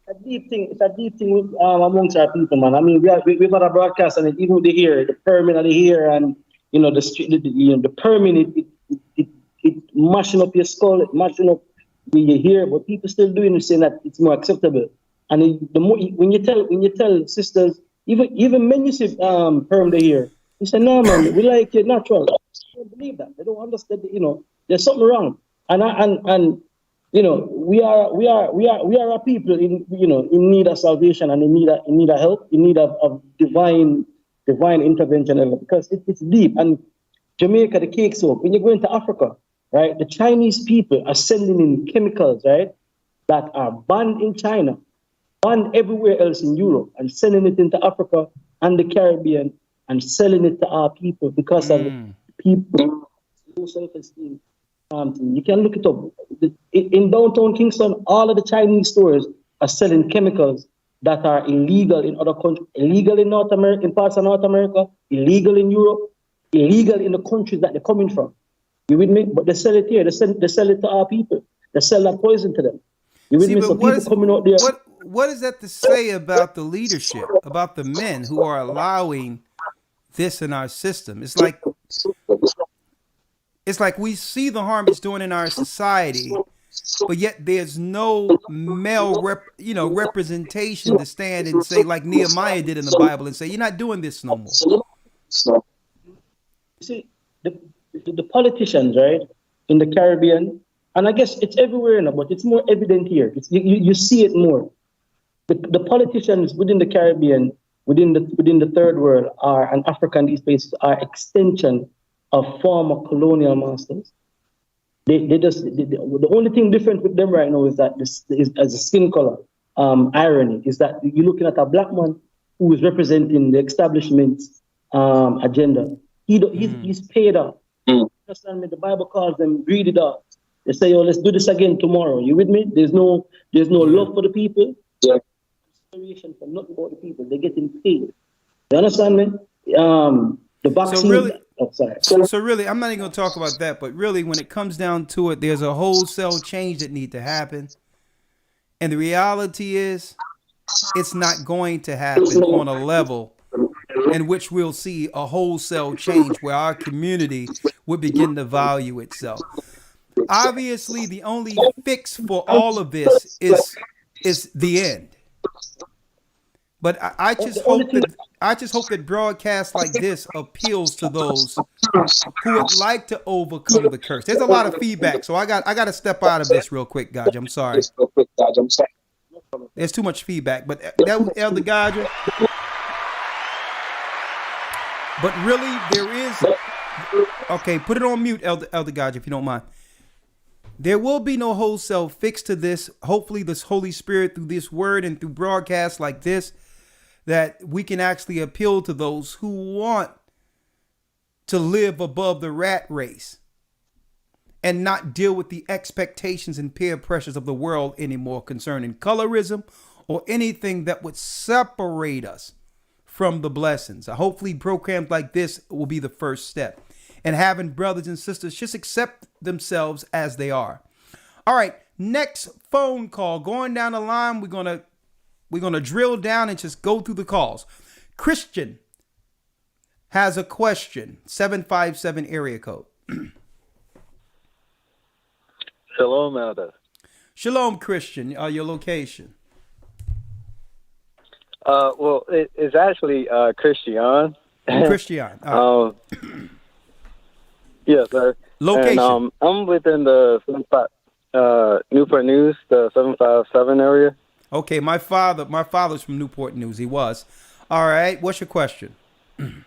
It's a deep thing amongst our people, man. I mean, we've got a broadcast, and even with the hair, the perming of the hair, and the perming, it mashing up your skull, it mashing up your hair, but people still doing it, saying that it's more acceptable. And the more when you tell sisters, even men, you see perm the hair, you say, no, man, we like it natural. They don't believe that. They don't understand. There's something wrong, and. We are a people in need of salvation, and in need of help, in need of divine intervention, because it's deep. And Jamaica, the cake soap. When you go into Africa, right, the Chinese people are sending in chemicals, right, that are banned in China, banned everywhere else in Europe, and sending it into Africa and the Caribbean and selling it to our people because of people self-esteem. You can look it up. In downtown Kingston, all of the Chinese stores are selling chemicals that are illegal in other countries, illegal in North America, in parts of North America, illegal in Europe, illegal in the countries that they're coming from. You with me? But they sell it here. They sell it to our people. They sell that poison to them. You with me? So people coming out there. What is that to say about the leadership, about the men who are allowing this in our system? It's like we see the harm it's doing in our society, but yet there's no male representation to stand and say, like Nehemiah did in the Bible, and say, you're not doing this no more. You see, the politicians, right, in the Caribbean, and I guess it's everywhere now, but it's more evident here. You see it more. The politicians within the Caribbean, within the third world, and Africa and these places are extension of former colonial masters. The only thing different with them right now is that as a skin color. Irony is that you're looking at a black man who is representing the establishment's agenda. He's paid up. Understand me? The Bible calls them greedy dogs. They say, "Oh, let's do this again tomorrow." You with me? There's no love for the people. Yeah. Consideration for nothing about the people. They're getting paid. You understand me? The vaccine. So really, so really, I'm not even going to talk about that. But really, when it comes down to it, there's a wholesale change that needs to happen. And the reality is, it's not going to happen on a level in which we'll see a wholesale change where our community would begin to value itself. Obviously, the only fix for all of this is the end. But I just hope that broadcasts like this appeals to those who would like to overcome the curse. There's a lot of feedback, so I got to step out of this real quick, Gaj. I'm sorry. There's too much feedback, but that was Elder Gaj. But really, there is. Okay, put it on mute, Elder Gaj, if you don't mind. There will be no wholesale fix to this. Hopefully, this Holy Spirit, through this word and through broadcasts like this, that we can actually appeal to those who want to live above the rat race and not deal with the expectations and peer pressures of the world anymore concerning colorism or anything that would separate us from the blessings. Hopefully, programs like this will be the first step. And having brothers and sisters just accept themselves as they are. All right, next phone call. Going down the line, we're gonna drill down and just go through the calls. Christian has a question. 757 area code. Shalom, Elder. Shalom, Christian. Your location? Well, it's actually Christian. Christian. All right. Yes, sir. Location. And, I'm within the Newport News, the 757 area. Okay, my father's from Newport News. He was. All right. What's your question? The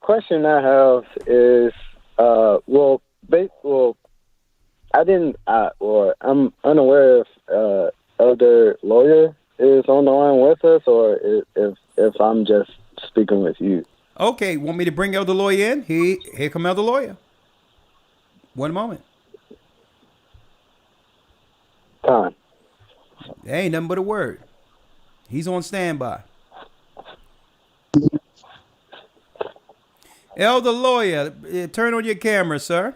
question I have is, I'm unaware if Elder Lawyer is on the line with us, or if I'm just speaking with you. Okay, want me to bring Elder Lawyer in? Here come Elder Lawyer. One moment. Time. There ain't nothing but a word. He's on standby. Elder Lawyer, turn on your camera, sir.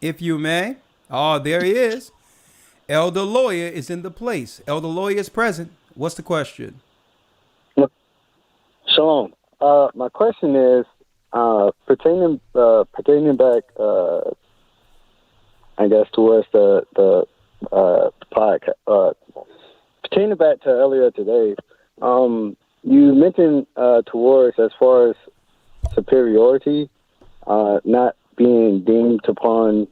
If you may. Oh, there he is. Elder Lawyer is in the place. Elder Lawyer is present. What's the question? Shalom. My question is pertaining back, I guess, towards the podcast. Pertaining back to earlier today, you mentioned towards as far as superiority, not being deemed upon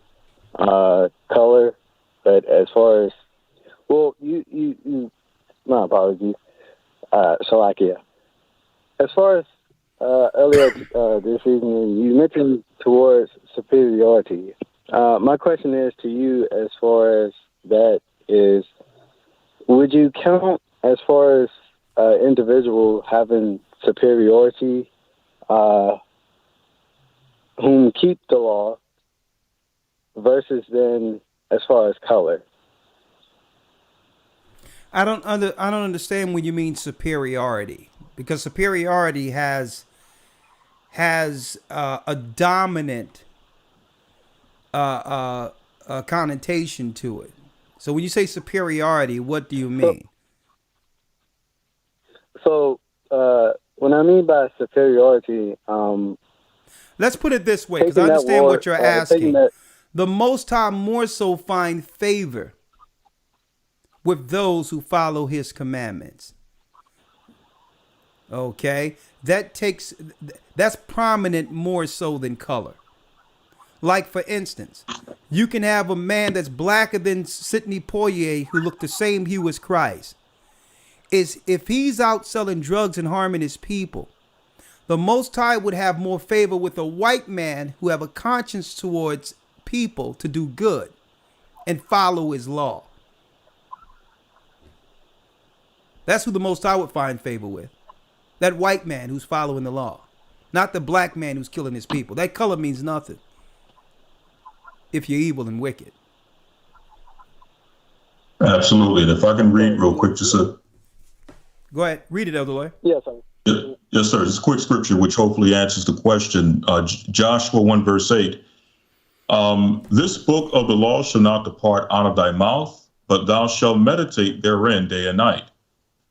color, but as far as you my apologies, Salakia. As far as earlier this evening, you mentioned towards superiority. My question is to you, as far as that is, would you count as far as individual having superiority whom keep the law versus then as far as color. I don't understand when you mean superiority, because superiority has a dominant connotation to it. So when you say superiority, what do you mean? So when I mean by superiority, let's put it this way, because I understand what you're asking. The Most High more so find favor with those who follow his commandments. Okay? That's prominent more so than color. Like, for instance, you can have a man that's blacker than Sidney Poitier who looked the same hue as Christ. If he's out selling drugs and harming his people, the Most High would have more favor with a white man who have a conscience towards people to do good and follow his law. That's who the Most High would find favor with. That white man who's following the law. Not the black man who's killing his people. That color means nothing if you're evil and wicked. Absolutely. And if I can read real quick, just a... Go ahead. Read it, Elder Lawyer. Yes, sir. Yes, sir. Just a quick scripture, which hopefully answers the question. Joshua 1 verse 8. This book of the law shall not depart out of thy mouth, but thou shalt meditate therein day and night,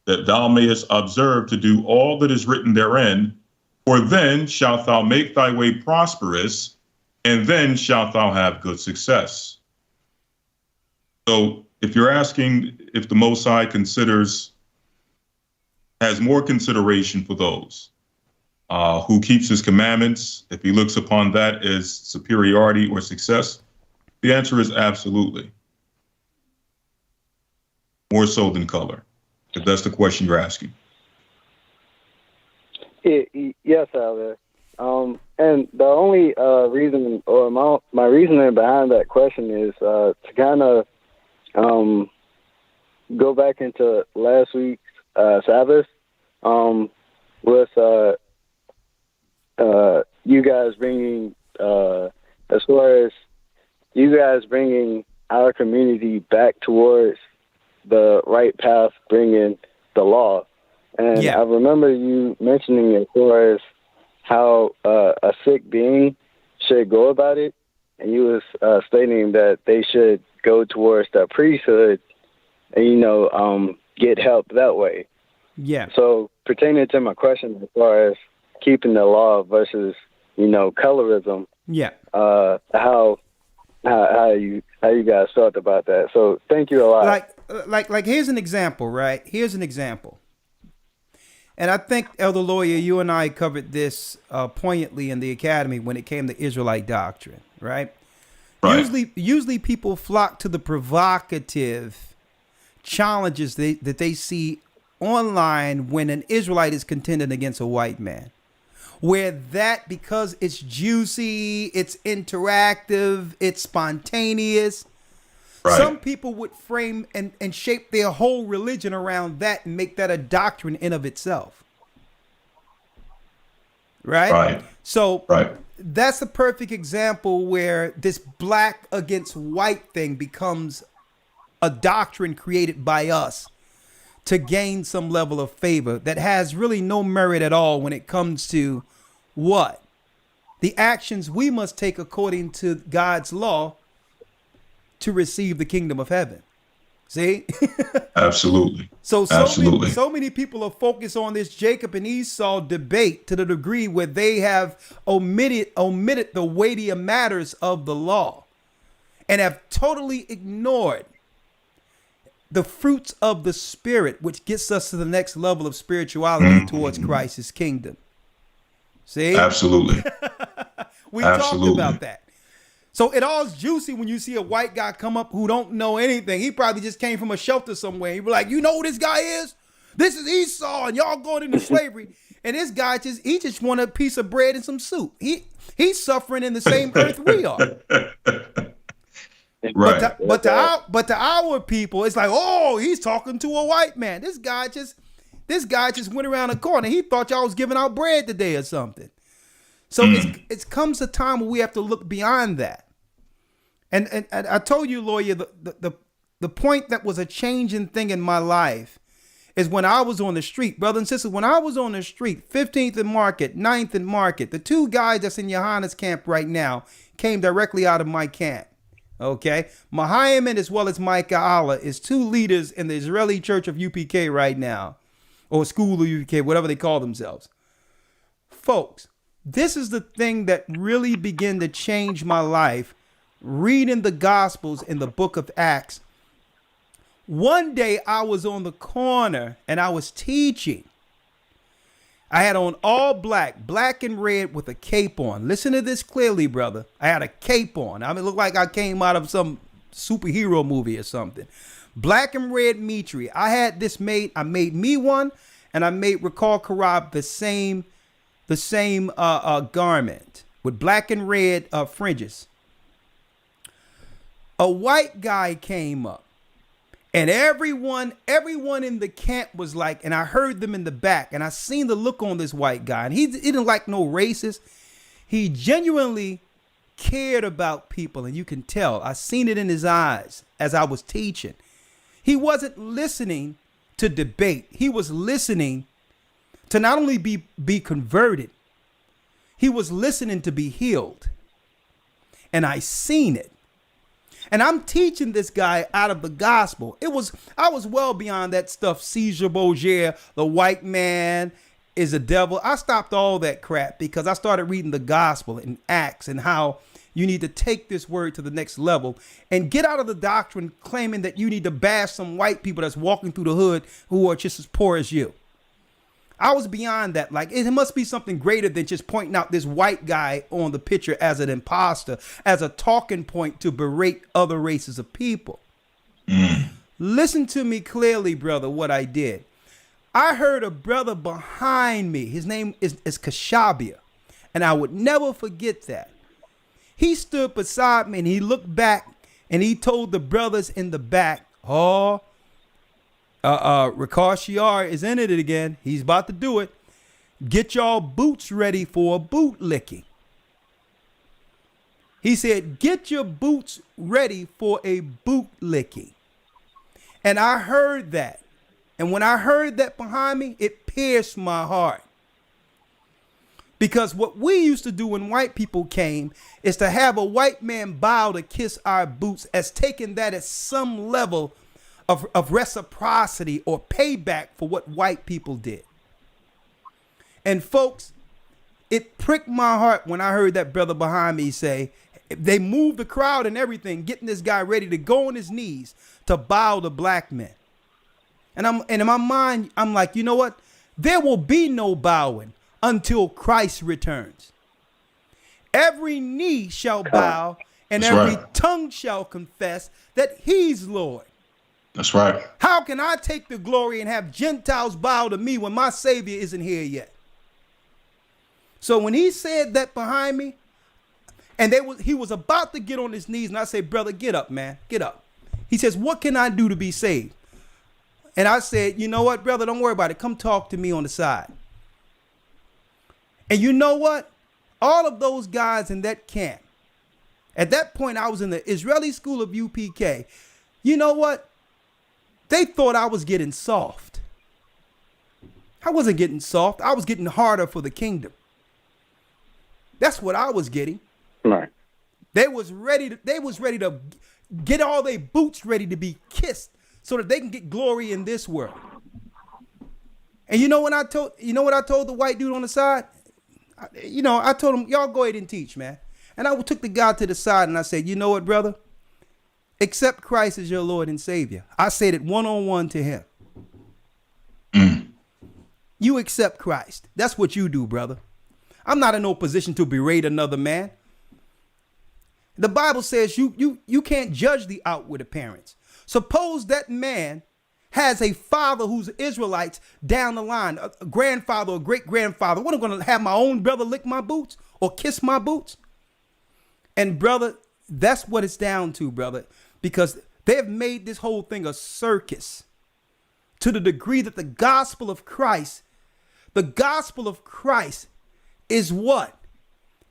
that thou mayest observe to do all that is written therein, for then shalt thou make thy way prosperous, and then shalt thou have good success. So if you're asking if the Most High has more consideration for those who keeps his commandments, if he looks upon that as superiority or success, the answer is absolutely. More so than color, if that's the question you're asking. Yes, Elder. And the only reason, or my reasoning behind that question is to kind of go back into last week's Sabbath with you guys bringing, as far as you guys bringing our community back towards the right path, bringing the law. And I remember you mentioning as far as how a sick being should go about it, and you was stating that they should go towards the priesthood and, get help that way. Yeah. So pertaining to my question as far as keeping the law versus, colorism. Yeah. How you guys felt about that. So thank you a lot. Like here's an example, right? Here's an example. And I think, Elder Lawyer, you and I covered this poignantly in the academy when it came to Israelite doctrine, right? Usually people flock to the provocative challenges that they see online when an Israelite is contending against a white man. Where that, because it's juicy, it's interactive, it's spontaneous, some people would frame and shape their whole religion around that and make that a doctrine in of itself. Right? So that's a perfect example where this black against white thing becomes a doctrine created by us to gain some level of favor that has really no merit at all when it comes to what? The actions we must take according to God's law to receive the kingdom of heaven. See? Absolutely. So many people are focused on this Jacob and Esau debate to the degree where they have omitted the weightier matters of the law and have totally ignored the fruits of the Spirit, which gets us to the next level of spirituality towards Christ's kingdom. See? Absolutely. We talked about that. So it all's juicy when you see a white guy come up who don't know anything. He probably just came from a shelter somewhere. He be like, you know who this guy is? This is Esau, and y'all going into slavery. And this guy just want a piece of bread and some soup. He's suffering in the same earth we are. Right. But to our people, it's like, oh, he's talking to a white man. This guy just went around the corner. He thought y'all was giving out bread today or something. So it comes a time where we have to look beyond that. And I told you, lawyer, the point that was a changing thing in my life is when I was on the street, brothers and sisters, when I was on the street, 15th and Market, 9th and Market, the two guys that's in Johanna's camp right now came directly out of my camp. Okay. Mahayaman as well as Micah Allah is two leaders in the Israeli Church of UPK right now, or School of UPK, whatever they call themselves. Folks, this is the thing that really began to change my life, reading the Gospels in the book of Acts. One day I was on the corner and I was teaching. I had on all black and red with a cape on. Listen to this clearly, brother. I had a cape on. I mean, it looked like I came out of some superhero movie or something. Black and red mitri. I had this made. I made me one, and I made Recall Karab the same garment with black and red fringes. A white guy came up. And everyone in the camp was like, and I heard them in the back, and I seen the look on this white guy, and he didn't like no racist. He genuinely cared about people, and you can tell. I seen it in his eyes as I was teaching. He wasn't listening to debate. He was listening to not only be converted, he was listening to be healed. And I seen it. And I'm teaching this guy out of the gospel. I was well beyond that stuff. Caesar Borgia, the white man is a devil. I stopped all that crap because I started reading the gospel in Acts and how you need to take this word to the next level and get out of the doctrine claiming that you need to bash some white people that's walking through the hood who are just as poor as you. I was beyond that. Like, it must be something greater than just pointing out this white guy on the picture as an imposter, as a talking point to berate other races of people. Listen to me clearly, brother, what I did. I heard a brother behind me. His name is Kashabia, and I would never forget that. He stood beside me, and he looked back, and he told the brothers in the back, Rikar Shiar is in it again. He's about to do it. Get y'all boots ready for a boot licking. He said, get your boots ready for a boot licking. And I heard that. And when I heard that behind me, it pierced my heart. Because what we used to do when white people came is to have a white man bow to kiss our boots, as taking that as some level of reciprocity or payback for what white people did. And folks, it pricked my heart when I heard that brother behind me say, they moved the crowd and everything, getting this guy ready to go on his knees to bow to black men. And in my mind, I'm like, you know what? There will be no bowing until Christ returns. Every knee shall bow and every tongue shall confess that he's Lord. That's right. How can I take the glory and have Gentiles bow to me when my Savior isn't here yet? So when he said that behind me, and he was about to get on his knees, and I said, brother, get up, man, get up. He says, what can I do to be saved? And I said, you know what, brother, don't worry about it. Come talk to me on the side. And you know what? All of those guys in that camp, at that point, I was in the Israeli School of UPK. You know what? They thought I was getting soft. I wasn't getting soft. I was getting harder for the kingdom. That's what I was getting. Right. They was ready to get all their boots ready to be kissed so that they can get glory in this world. And you know what I told the white dude on the side? I told him, y'all go ahead and teach, man. And I took the guy to the side and I said, you know what, brother? Accept Christ as your Lord and Savior. I said it one-on-one to him. You accept Christ. That's what you do, brother. I'm not in no position to berate another man. The Bible says you can't judge the outward appearance. Suppose that man has a father who's Israelites down the line, a grandfather or great-grandfather. What, I'm going to have my own brother lick my boots or kiss my boots? And brother, that's what it's down to, brother. Because they have made this whole thing a circus to the degree that the gospel of Christ is what?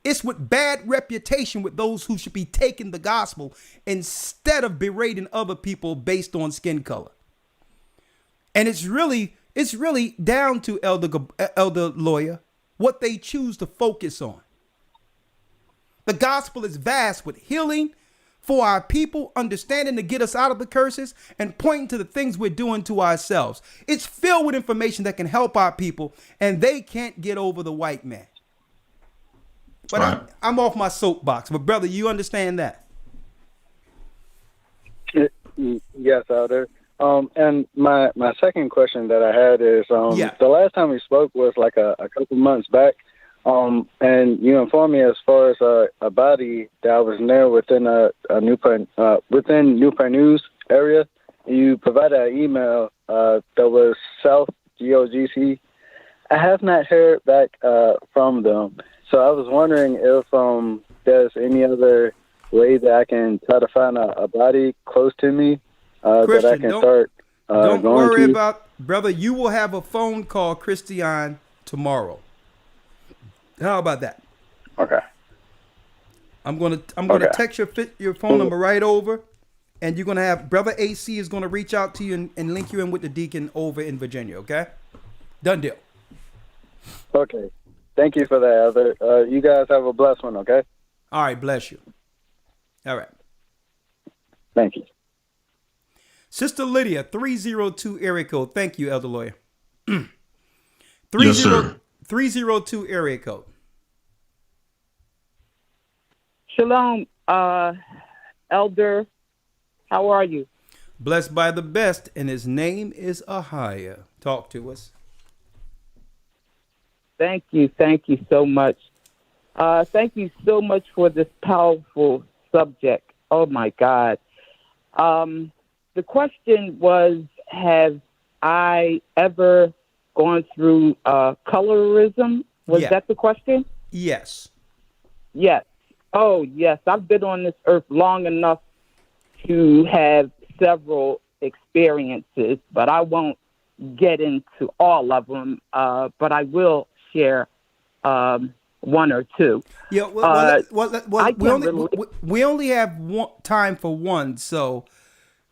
It's with bad reputation with those who should be taking the gospel instead of berating other people based on skin color. And it's really down to elder lawyer what they choose to focus on. The gospel is vast with healing for our people, understanding to get us out of the curses, and pointing to the things we're doing to ourselves. It's filled with information that can help our people, and they can't get over the white man. But right. I'm off my soapbox. But brother, you understand that? Yes, Elder. And my second question that I had is, the last time we spoke was like a couple months back. And you informed me as far as a body that was near within within Newport News area. You provided an email that was South GOCC. I have not heard back from them, so I was wondering if there's any other way that I can try to find a body close to me that I can start. Don't worry about, brother. You will have a phone call, Christian, tomorrow. How about that? Okay. I'm gonna text your phone number right over, and you're gonna have Brother AC is gonna reach out to you and link you in with the deacon over in Virginia. Okay, done deal. Okay, thank you for that, Elder. You guys have a blessed one. Okay. All right, bless you. All right. Thank you. Sister Lydia, 302 area code. Thank you, Elder Lawyer. Yes, sir. 302 area code. Shalom, Elder. How are you? Blessed by the best, and his name is AHAYAH. Talk to us. Thank you so much. Thank you so much for this powerful subject. Oh my God. The question was, have I ever gone through colorism? Was that the question? Yes. Yes. Oh, yes. I've been on this earth long enough to have several experiences, but I won't get into all of them. But I will share one or two. Yeah. We only have time for one, so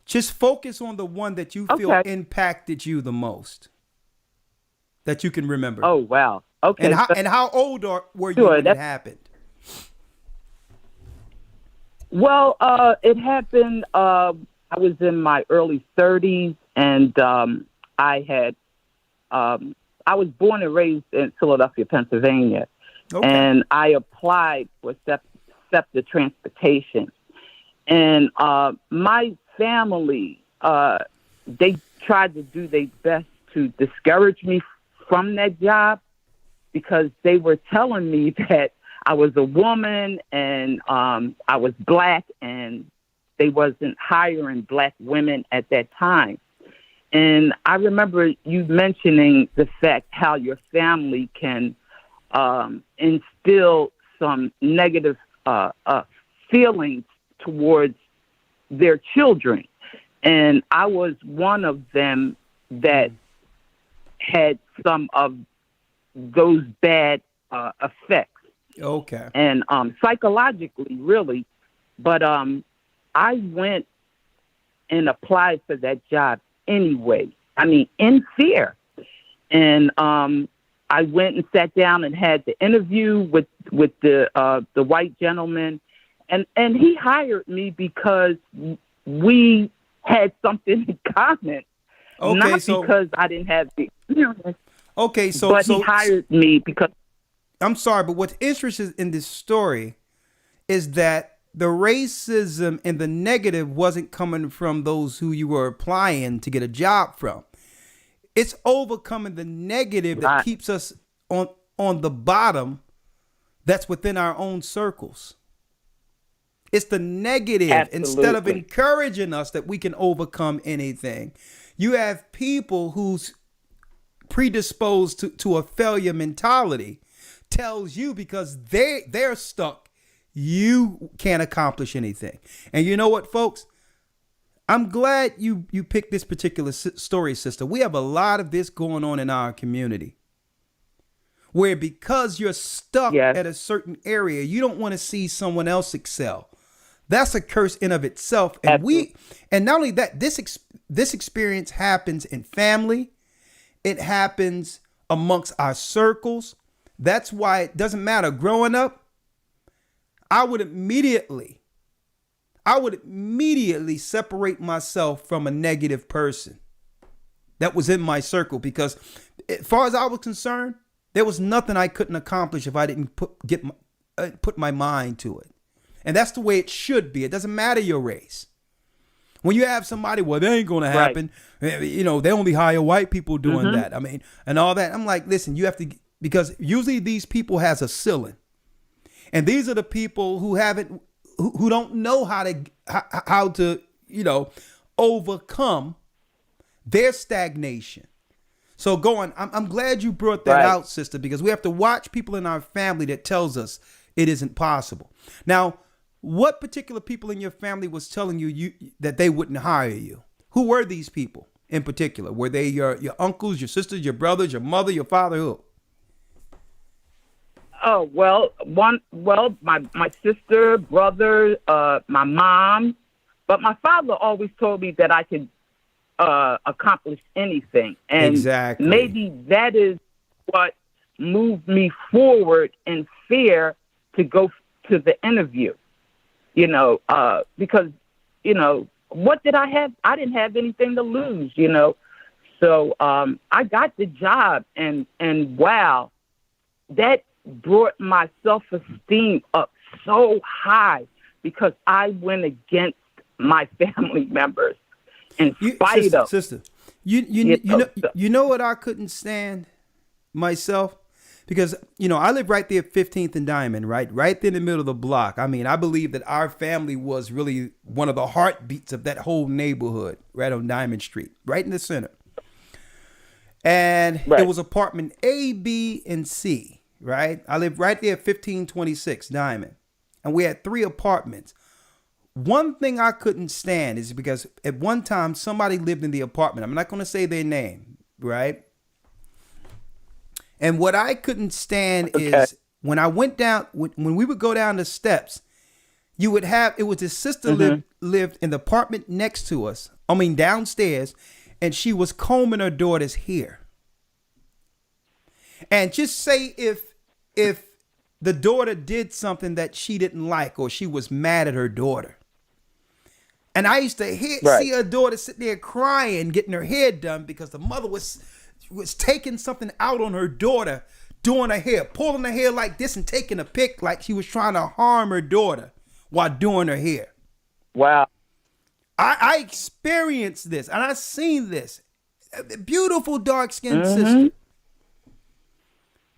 just focus on the one that you feel impacted you the most, that you can remember. Oh, wow. Okay. And how old were you when it happened? Well, it happened, I was in my early 30s, and I was born and raised in Philadelphia, Pennsylvania, and I applied for SEPTA transportation. And my family, they tried to do their best to discourage me from that job, because they were telling me that I was a woman and I was black, and they wasn't hiring black women at that time. And I remember you mentioning the fact how your family can instill some negative feelings towards their children. And I was one of them that had some of those bad effects. Okay. And psychologically, really. But I went and applied for that job anyway. I mean, in fear. And I went and sat down and had the interview with the white gentleman, and he hired me because we had something in common. Not because I didn't have the experience. Okay, but he hired me because. I'm sorry, but what's interesting in this story is that the racism and the negative wasn't coming from those who you were applying to get a job from. It's overcoming the negative that keeps us on the bottom that's within our own circles. It's the negative. Absolutely. Instead of encouraging us that we can overcome anything. You have people who's predisposed to a failure mentality, tells you because they're stuck, you can't accomplish anything. And you know what, folks? I'm glad you picked this particular story, sister. We have a lot of this going on in our community. where because you're stuck at a certain area, you don't want to see someone else excel. That's a curse in of itself. And and not only that, this experience happens in family. It happens amongst our circles. That's why it doesn't matter. Growing up, I would immediately separate myself from a negative person that was in my circle, because as far as I was concerned, there was nothing I couldn't accomplish if I didn't put my mind to it. And that's the way it should be. It doesn't matter your race. When you have somebody, well, that ain't going to happen. Right. You know, they only hire white people doing that. I mean, and all that. I'm like, listen, you have to, because usually these people has a ceiling. And these are the people who who don't know how to, you know, overcome their stagnation. So go on. I'm glad you brought that out, sister, because we have to watch people in our family that tells us it isn't possible. Now, what particular people in your family was telling you that they wouldn't hire you? Who were these people in particular? Were they your uncles, your sisters, your brothers, your mother, your father? Who? Oh, well, my sister, brother, my mom, but my father always told me that I could accomplish anything. And maybe that is what moved me forward in fear to go to the interview, you know, because, you know, what did I have? I didn't have anything to lose, you know. So I got the job, and wow, that brought my self-esteem up so high because I went against my family members in spite of. Sister, you know what I couldn't stand myself? Because, you know, I live right there at 15th and Diamond, right there in the middle of the block. I mean, I believe that our family was really one of the heartbeats of that whole neighborhood, right on Diamond Street, right in the center. And it was apartment A, B, and C, right? I lived right there at 1526 Diamond. And we had 3 apartments. One thing I couldn't stand is because at one time somebody lived in the apartment. I'm not going to say their name, right? And what I couldn't stand is when I went down, when we would go down the steps, you would have, it was his sister lived in the apartment next to us, I mean downstairs, and she was combing her daughter's hair. And just say if the daughter did something that she didn't like, or she was mad at her daughter. And I used to see her daughter sit there crying, getting her hair done because the mother was taking something out on her daughter, doing her hair, pulling her hair like this and taking a pic like she was trying to harm her daughter while doing her hair. Wow. I experienced this, and I seen this. Beautiful dark-skinned sister.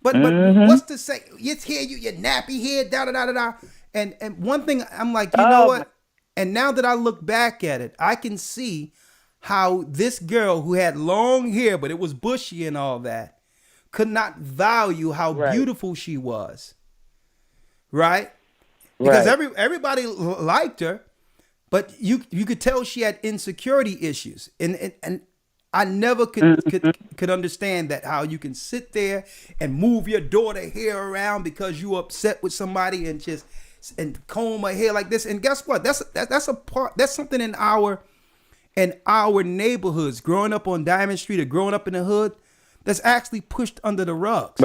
But what's to say? It's here, your nappy hair, da-da-da-da-da. And one thing, I'm like, you know what? And now that I look back at it, I can see how this girl who had long hair, but it was bushy and all that, could not value how beautiful she was. Right? Because everybody liked her, but you could tell she had insecurity issues. And I never could understand that, how you can sit there and move your daughter hair around because you upset with somebody and comb her hair like this. And guess what? That's something in our neighborhoods, growing up on Diamond Street or growing up in the hood, that's actually pushed under the rugs.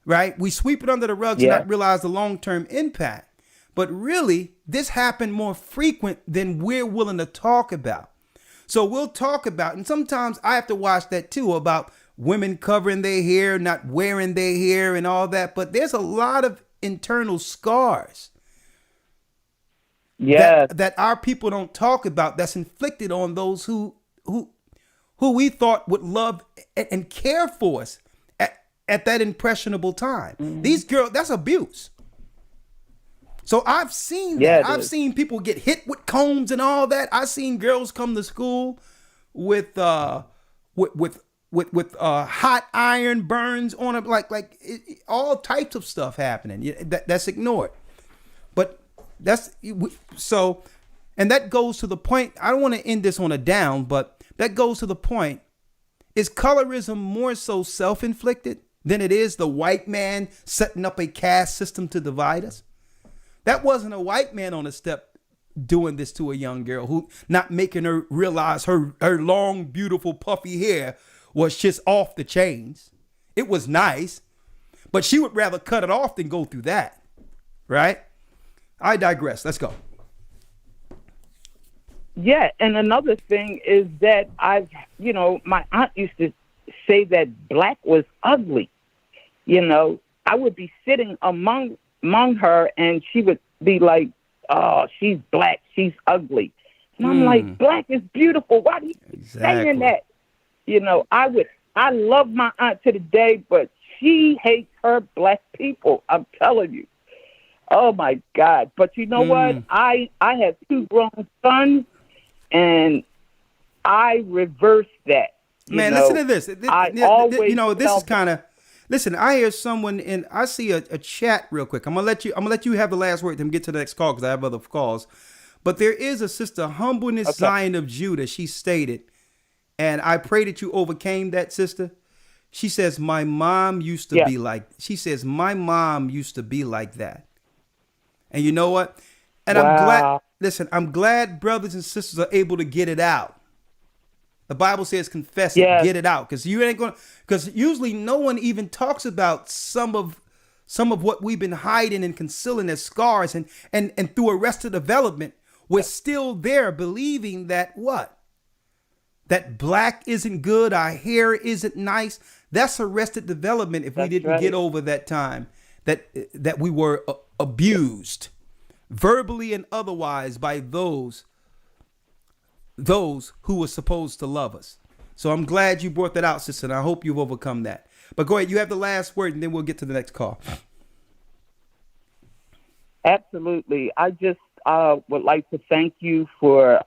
Right? We sweep it under the rugs and not realize the long-term impact. But really, this happened more frequent than we're willing to talk about. So we'll talk about, and sometimes I have to watch that too, about women covering their hair, not wearing their hair and all that. But there's a lot of internal scars that our people don't talk about, that's inflicted on those who we thought would love and care for us at that impressionable time. These girls, that's abuse. So I've seen that. I've seen people get hit with combs and all that. I've seen girls come to school with hot iron burns on them, all types of stuff happening. That's ignored. But that's so, and that goes to the point. I don't want to end this on a down, but that goes to the point. Is colorism more so self-inflicted than it is the white man setting up a caste system to divide us. That wasn't a white man on the step doing this to a young girl, who not making her realize her long, beautiful, puffy hair was just off the chains. It was nice, but she would rather cut it off than go through that. Right? I digress. Let's go. Yeah, and another thing is that my aunt used to say that black was ugly. I would be sitting among her, and she would be like, "Oh, she's black, she's ugly," and I'm like, "Black is beautiful. Why do you keep saying that?" I love my aunt to the day, but she hates her black people. I'm telling you. Oh my God! But you know what? I have 2 grown sons. And I reverse that. Man, listen to this. This is kind of. Listen, I hear someone I see a chat real quick. I'm gonna let you have the last word. Then get to the next call because I have other calls. But there is a sister, Humbleness Zion of Judah. She stated, and I pray that you overcame that, sister. She says, my mom used to be like. She says, my mom used to be like that. And you know what? And I'm glad. Listen, I'm glad brothers and sisters are able to get it out. The Bible says confess it, get it out. Because usually no one even talks about some of what we've been hiding and concealing as scars, and through arrested development, we're still there believing that what? That black isn't good, our hair isn't nice. That's arrested development if we didn't get over that time that we were abused. Verbally and otherwise by those who were supposed to love us. So I'm glad you brought that out, sister, and I hope you've overcome that. But go ahead, you have the last word, and then we'll get to the next call. Absolutely. I just would like to thank you for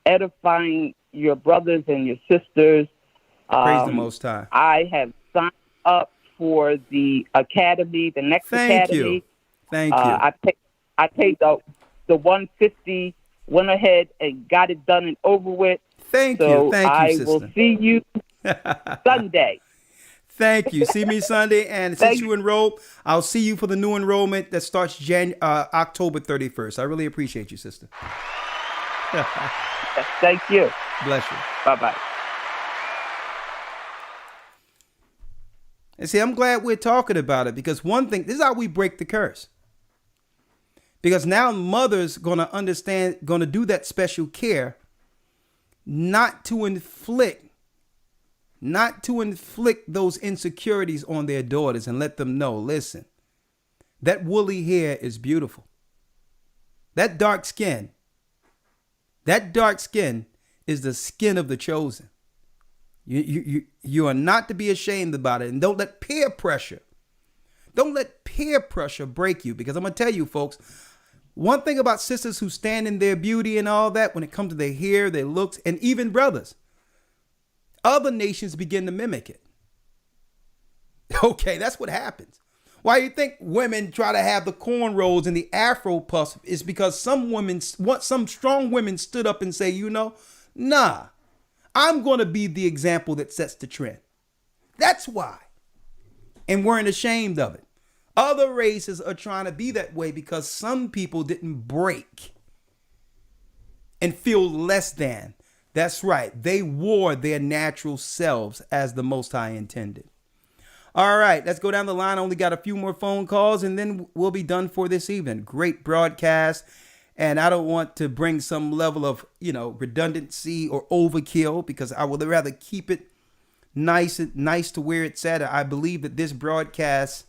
edifying your brothers and your sisters. Praise the Most High. I have signed up for the academy, the next academy. Thank you. I paid the $150, went ahead and got it done and over with. Thank you, sister. I will see you Sunday. Thank you. See me Sunday, and since you enrolled, I'll see you for the new enrollment that starts October 31st. I really appreciate you, sister. Yes, thank you. Bless you. Bye-bye. And see, I'm glad we're talking about it, because one thing, this is how we break the curse. Because now mothers going to do that special care, not to inflict those insecurities on their daughters, and let them know, listen, that woolly hair is beautiful. That dark skin is the skin of the chosen. You are not to be ashamed about it. And don't let peer pressure break you. Because I'm going to tell you, folks, one thing about sisters who stand in their beauty and all that, when it comes to their hair, their looks, and even brothers, other nations begin to mimic it. Okay, that's what happens. Why you think women try to have the cornrows and the afro puffs is because some strong women stood up and say, nah, I'm going to be the example that sets the trend. That's why. And weren't ashamed of it. Other races are trying to be that way because some people didn't break and feel less than. That's right. They wore their natural selves as the Most High intended. All right, let's go down the line. I only got a few more phone calls and then we'll be done for this evening. Great broadcast. And I don't want to bring some level of, redundancy or overkill, because I would rather keep it nice to where it's at. I believe that this broadcast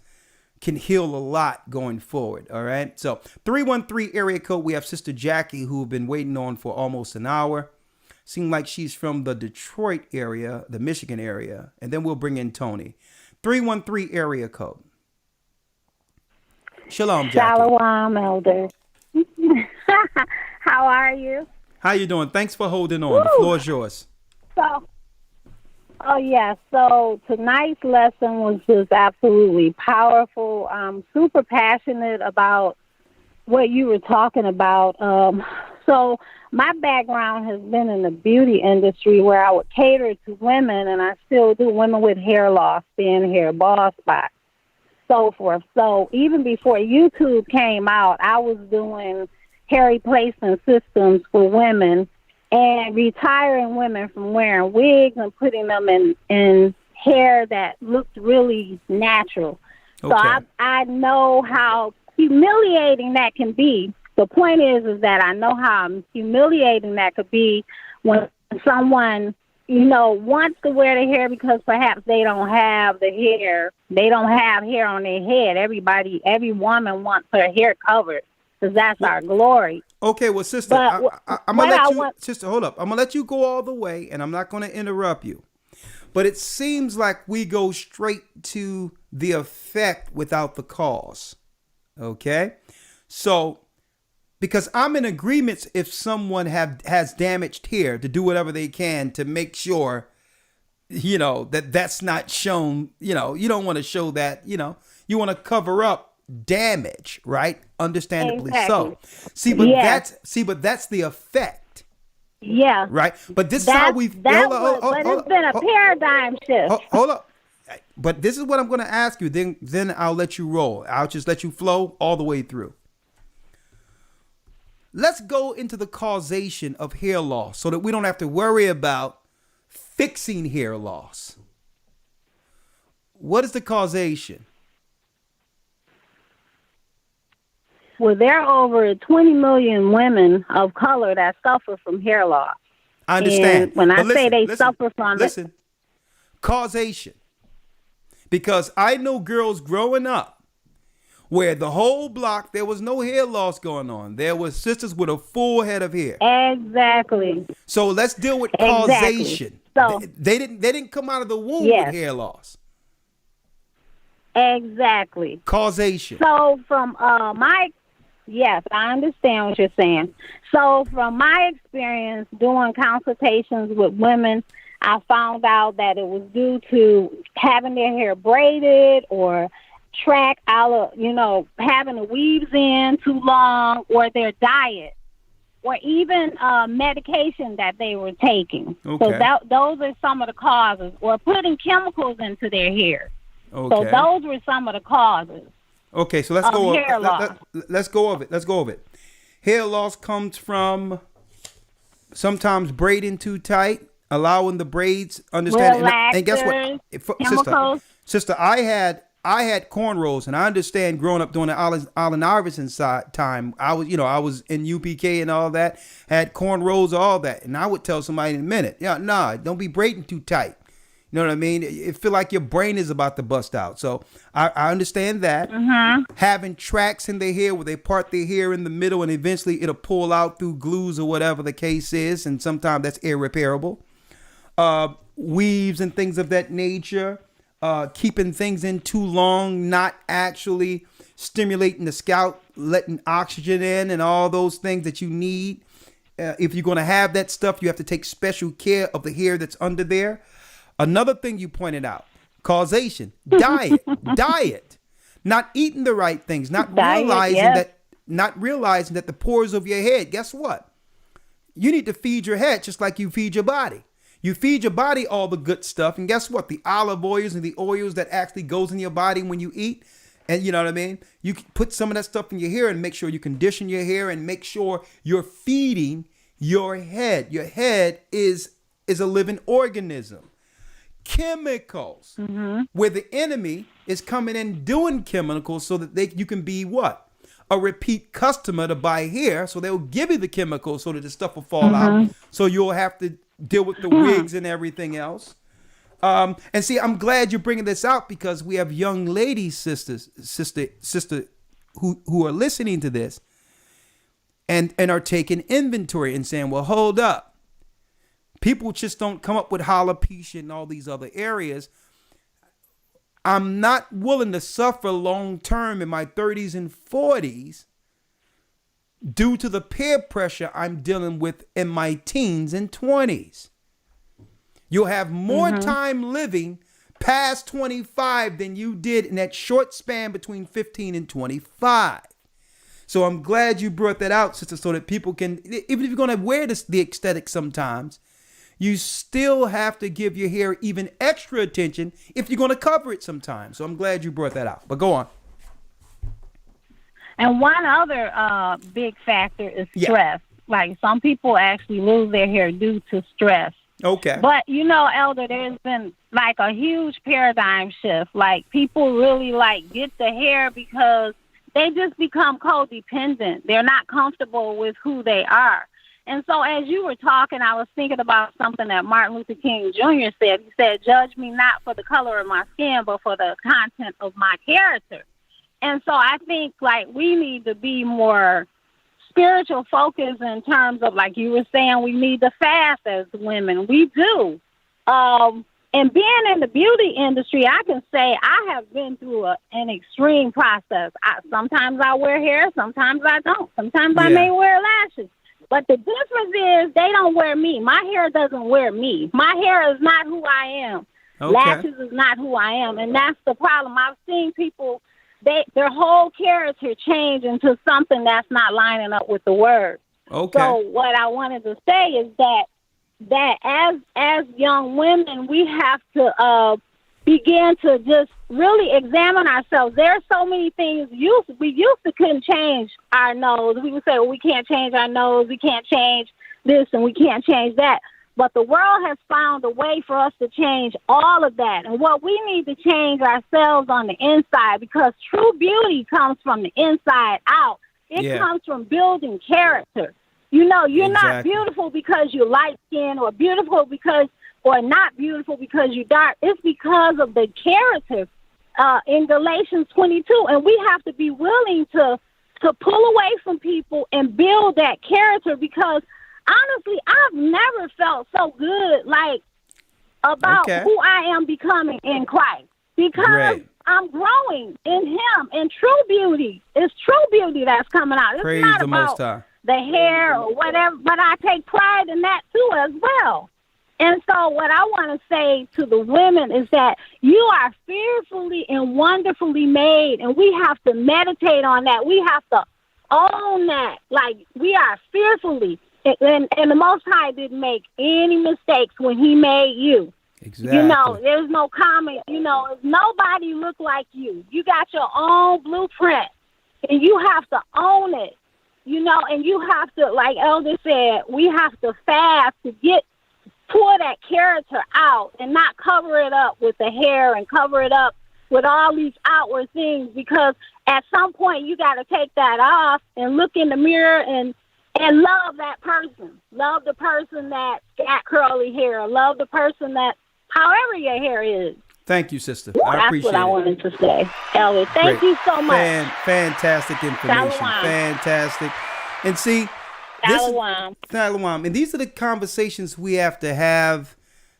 can heal a lot going forward. All right. So 313 area code. We have Sister Jackie, who've been waiting on for almost an hour. Seems like she's from the Detroit area, the Michigan area. And then we'll bring in Tony. 313 area code. Shalom, Jackie. Shalom, Elder. How are you? How you doing? Thanks for holding on. The floor is yours. So tonight's lesson was just absolutely powerful. I'm super passionate about what you were talking about. So my background has been in the beauty industry where I would cater to women, and I still do, women with hair loss, thin hair, bald spots, so forth. So even before YouTube came out, I was doing hair replacement systems for women and retiring women from wearing wigs and putting them in hair that looked really natural. Okay. So I know how humiliating that can be. The point is that I know how humiliating that could be when someone, wants to wear the hair because perhaps they don't have the hair. They don't have hair on their head. Every woman wants her hair covered because that's our glory. Okay, well, sister, I'm going to let you, sister, hold up. I'm going to let you go all the way, and I'm not going to interrupt you. But it seems like we go straight to the effect without the cause. Okay? So, because I'm in agreement if someone has damaged hair to do whatever they can to make sure, that's not shown, you don't want to show that, you want to cover up damage, right? Understandably so. But that's the effect. Yeah. Right. But this is how we've. But it's been a paradigm shift. Hold up. But this is what I'm going to ask you. Then I'll let you roll. I'll just let you flow all the way through. Let's go into the causation of hair loss so that we don't have to worry about fixing hair loss. What is the causation? Well, there are over 20 million women of color that suffer from hair loss. I understand. And when I say they suffer from it. Causation. Because I know girls growing up where the whole block, there was no hair loss going on. There was sisters with a full head of hair. Exactly. So let's deal with causation. So they didn't come out of the womb with hair loss. Exactly. Causation. So from yes, I understand what you're saying. So from my experience doing consultations with women, I found out that it was due to having their hair braided or track out of, having the weaves in too long, or their diet, or even medication that they were taking. Okay. So those are some of the causes, or putting chemicals into their hair. Okay. So those were some of the causes. Okay, so let's go hair loss. Let's go of it. Hair loss comes from sometimes braiding too tight, allowing the braids understand. And guess what, sister, I had cornrows, and I understand growing up during the Allen Iverson time. I was in UPK and all that, had cornrows, all that, and I would tell somebody in a minute, don't be braiding too tight. You know what I mean? It feel like your brain is about to bust out. So I understand that. Mm-hmm. Having tracks in their hair where they part their hair in the middle and eventually it'll pull out through glues or whatever the case is. And sometimes that's irreparable. Weaves and things of that nature. Keeping things in too long, not actually stimulating the scalp, letting oxygen in and all those things that you need. If you're going to have that stuff, you have to take special care of the hair that's under there. Another thing you pointed out, causation, diet, not eating the right things, not realizing that the pores of your head, guess what? You need to feed your head just like you feed your body. You feed your body all the good stuff, and guess what? The olive oils and the oils that actually goes in your body when you eat, and you know what I mean? You can put some of that stuff in your hair and make sure you condition your hair and make sure you're feeding your head. Your head is a living organism. Chemicals, where the enemy is coming in doing chemicals so that you can be what? A repeat customer to buy hair, so they'll give you the chemicals so that the stuff will fall out. So you'll have to deal with the wigs and everything else. And see, I'm glad you're bringing this out because we have young ladies, sister, who are listening to this and are taking inventory and saying, well, hold up. People just don't come up with alopecia and all these other areas. I'm not willing to suffer long term in my 30s and 40s due to the peer pressure I'm dealing with in my teens and 20s. You'll have more time living past 25 than you did in that short span between 15 and 25. So I'm glad you brought that out, sister, so that people can, even if you're going to wear the aesthetic sometimes, you still have to give your hair even extra attention if you're going to cover it sometimes. So I'm glad you brought that out. But go on. And one other big factor is stress. Like some people actually lose their hair due to stress. Okay. But, you know, Elder, there's been like a huge paradigm shift. Like people really like get the hair because they just become codependent. They're not comfortable with who they are. And so as you were talking, I was thinking about something that Martin Luther King Jr. said. He said, "Judge me not for the color of my skin, but for the content of my character." And so I think like we need to be more spiritual focus in terms of, like you were saying, we need to fast as women. We do. And being in the beauty industry, I can say I have been through an extreme process. Sometimes I wear hair, sometimes I don't. Sometimes I may wear lashes. But the difference is they don't wear me. My hair doesn't wear me. My hair is not who I am. Okay. Lashes is not who I am. And that's the problem. I've seen people, their whole character change into something that's not lining up with the word. Okay. So what I wanted to say is that as young women, we have to begin to just really examine ourselves. There are so many things we used to couldn't change our nose. We would say, well, we can't change our nose, we can't change this, and we can't change that. But the world has found a way for us to change all of that. And what we need to change ourselves on the inside, because true beauty comes from the inside out. It comes from building character. You know, you're not beautiful because you're light skinned or not beautiful because you're dark. It's because of the character in Galatians 22. And we have to be willing to pull away from people and build that character, because honestly, I've never felt so good like about who I am becoming in Christ, because I'm growing in him, and true beauty is true beauty that's coming out. It's Praise not the about Most High. The hair or whatever, but I take pride in that too as well. And so what I want to say to the women is that you are fearfully and wonderfully made, and we have to meditate on that. We have to own that. Like, we are fearfully, and the Most High didn't make any mistakes when he made you. Exactly. You know, there's no comment. You know, nobody look like you. You got your own blueprint, and you have to own it. You know, and you have to, like Elder said, we have to fast to pull that character out and not cover it up with the hair and cover it up with all these outward things, because at some point you got to take that off and look in the mirror and love that person. Love the person that got curly hair. Love the person that, however your hair is. Thank you, sister. I appreciate it. That's what I wanted to say. Elder, thank you so much. Fantastic information. Shalom. Fantastic. And see, Shalom. And these are the conversations we have to have,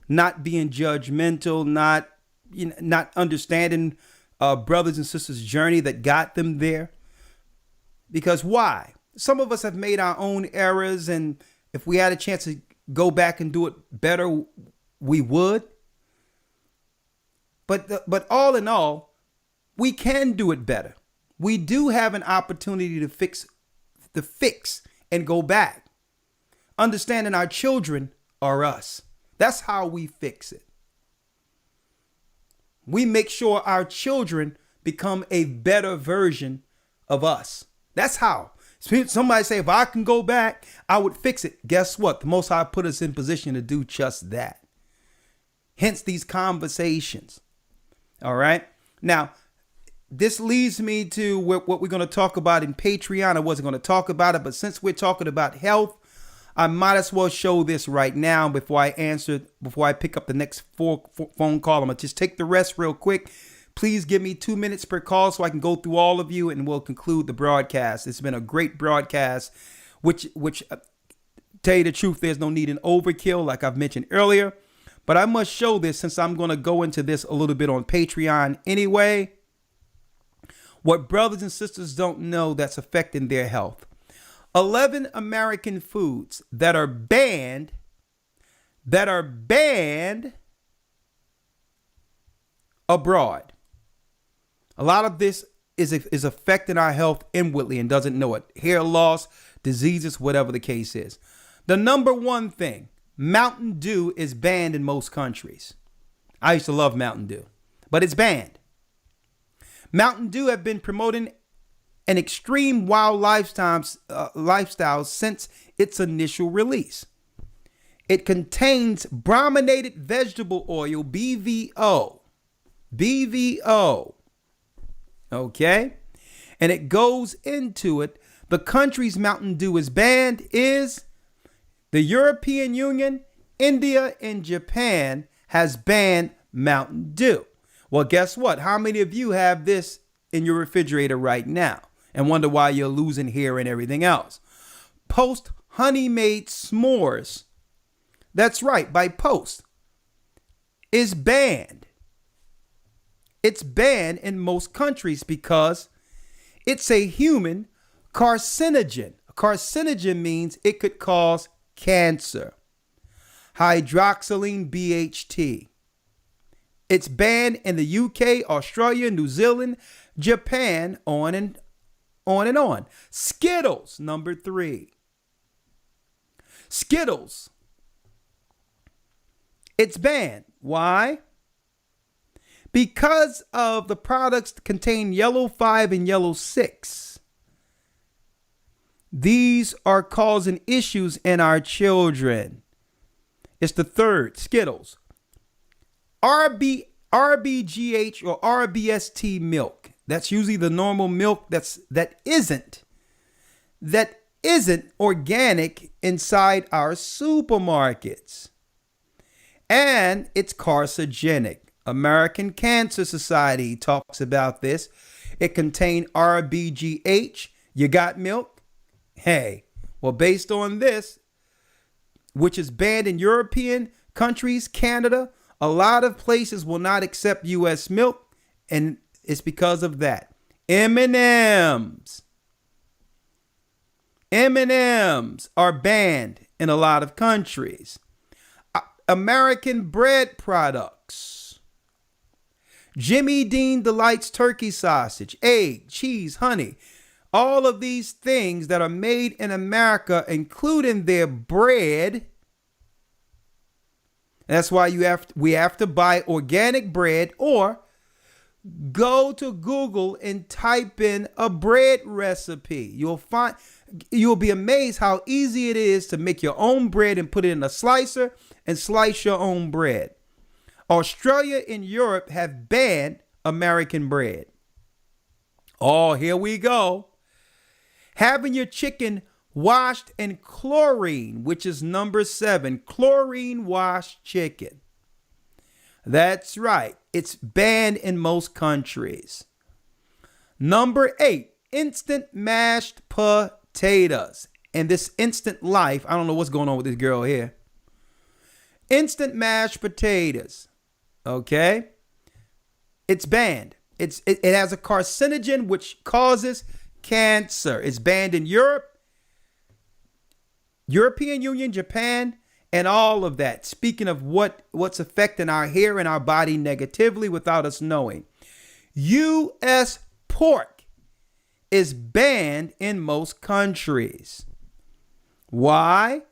not being judgmental, not understanding brothers and sisters' journey that got them there. Because why? Some of us have made our own errors, and if we had a chance to go back and do it better, we would. But all in all, we can do it better. We do have an opportunity to fix and go back. Understanding our children are us. That's how we fix it. We make sure our children become a better version of us. That's how. Somebody say, if I can go back, I would fix it. Guess what? The Most High put us in position to do just that. Hence these conversations. All right. Now, this leads me to what we're going to talk about in Patreon. I wasn't going to talk about it, but since we're talking about health, I might as well show this right now before I pick up the next phone call. I'm going to just take the rest real quick. Please give me 2 minutes per call so I can go through all of you, and we'll conclude the broadcast. It's been a great broadcast, which tell you the truth, there's no need in overkill, like I've mentioned earlier. But I must show this since I'm going to go into this a little bit on Patreon anyway. What brothers and sisters don't know that's affecting their health. 11 American foods that are banned abroad. A lot of this is affecting our health inwardly and doesn't know it. Hair loss, diseases, whatever the case is. The number one thing, Mountain Dew is banned in most countries. I used to love Mountain Dew, but it's banned. Mountain Dew have been promoting an extreme wild lifestyle since its initial release. It contains brominated vegetable oil, BVO. BVO. Okay? And it goes into it. The countries Mountain Dew is banned is the European Union, India, and Japan has banned Mountain Dew. Well, guess what? How many of you have this in your refrigerator right now and wonder why you're losing hair and everything else? Post Honey Made S'mores. That's right, by Post. Is banned. It's banned in most countries because it's a human carcinogen. A carcinogen means it could cause cancer. Hydroxylene BHT. It's banned in the UK, Australia, New Zealand, Japan, on and on. Skittles, number 3. Skittles. It's banned. Why? Because of the products contain yellow 5 and yellow 6. These are causing issues in our children. It's the third, Skittles. RBGH or RBST milk. That's usually the normal milk that isn't organic inside our supermarkets. And it's carcinogenic. American Cancer Society talks about this. It contained RBGH. You got milk? Hey, well, based on this, which is banned in European countries, Canada, a lot of places will not accept U.S. milk, and it's because of that. M&Ms. M&Ms are banned in a lot of countries. American bread products. Jimmy Dean Delights turkey sausage, egg, cheese, honey. All of these things that are made in America, including their bread. That's why we have to buy organic bread, or go to Google and type in a bread recipe. You'll be amazed how easy it is to make your own bread and put it in a slicer and slice your own bread. Australia and Europe have banned American bread. Oh, here we go. Having your chicken washed in chlorine, which is number 7, chlorine washed chicken. That's right. It's banned in most countries. Number 8, instant mashed potatoes. And this instant life, I don't know what's going on with this girl here. Instant mashed potatoes. Okay? It's banned. It has a carcinogen which causes cancer. It's banned in Europe, European Union, Japan, and all of that. Speaking of what's affecting our hair and our body negatively without us knowing. U.S. pork is banned in most countries. Why?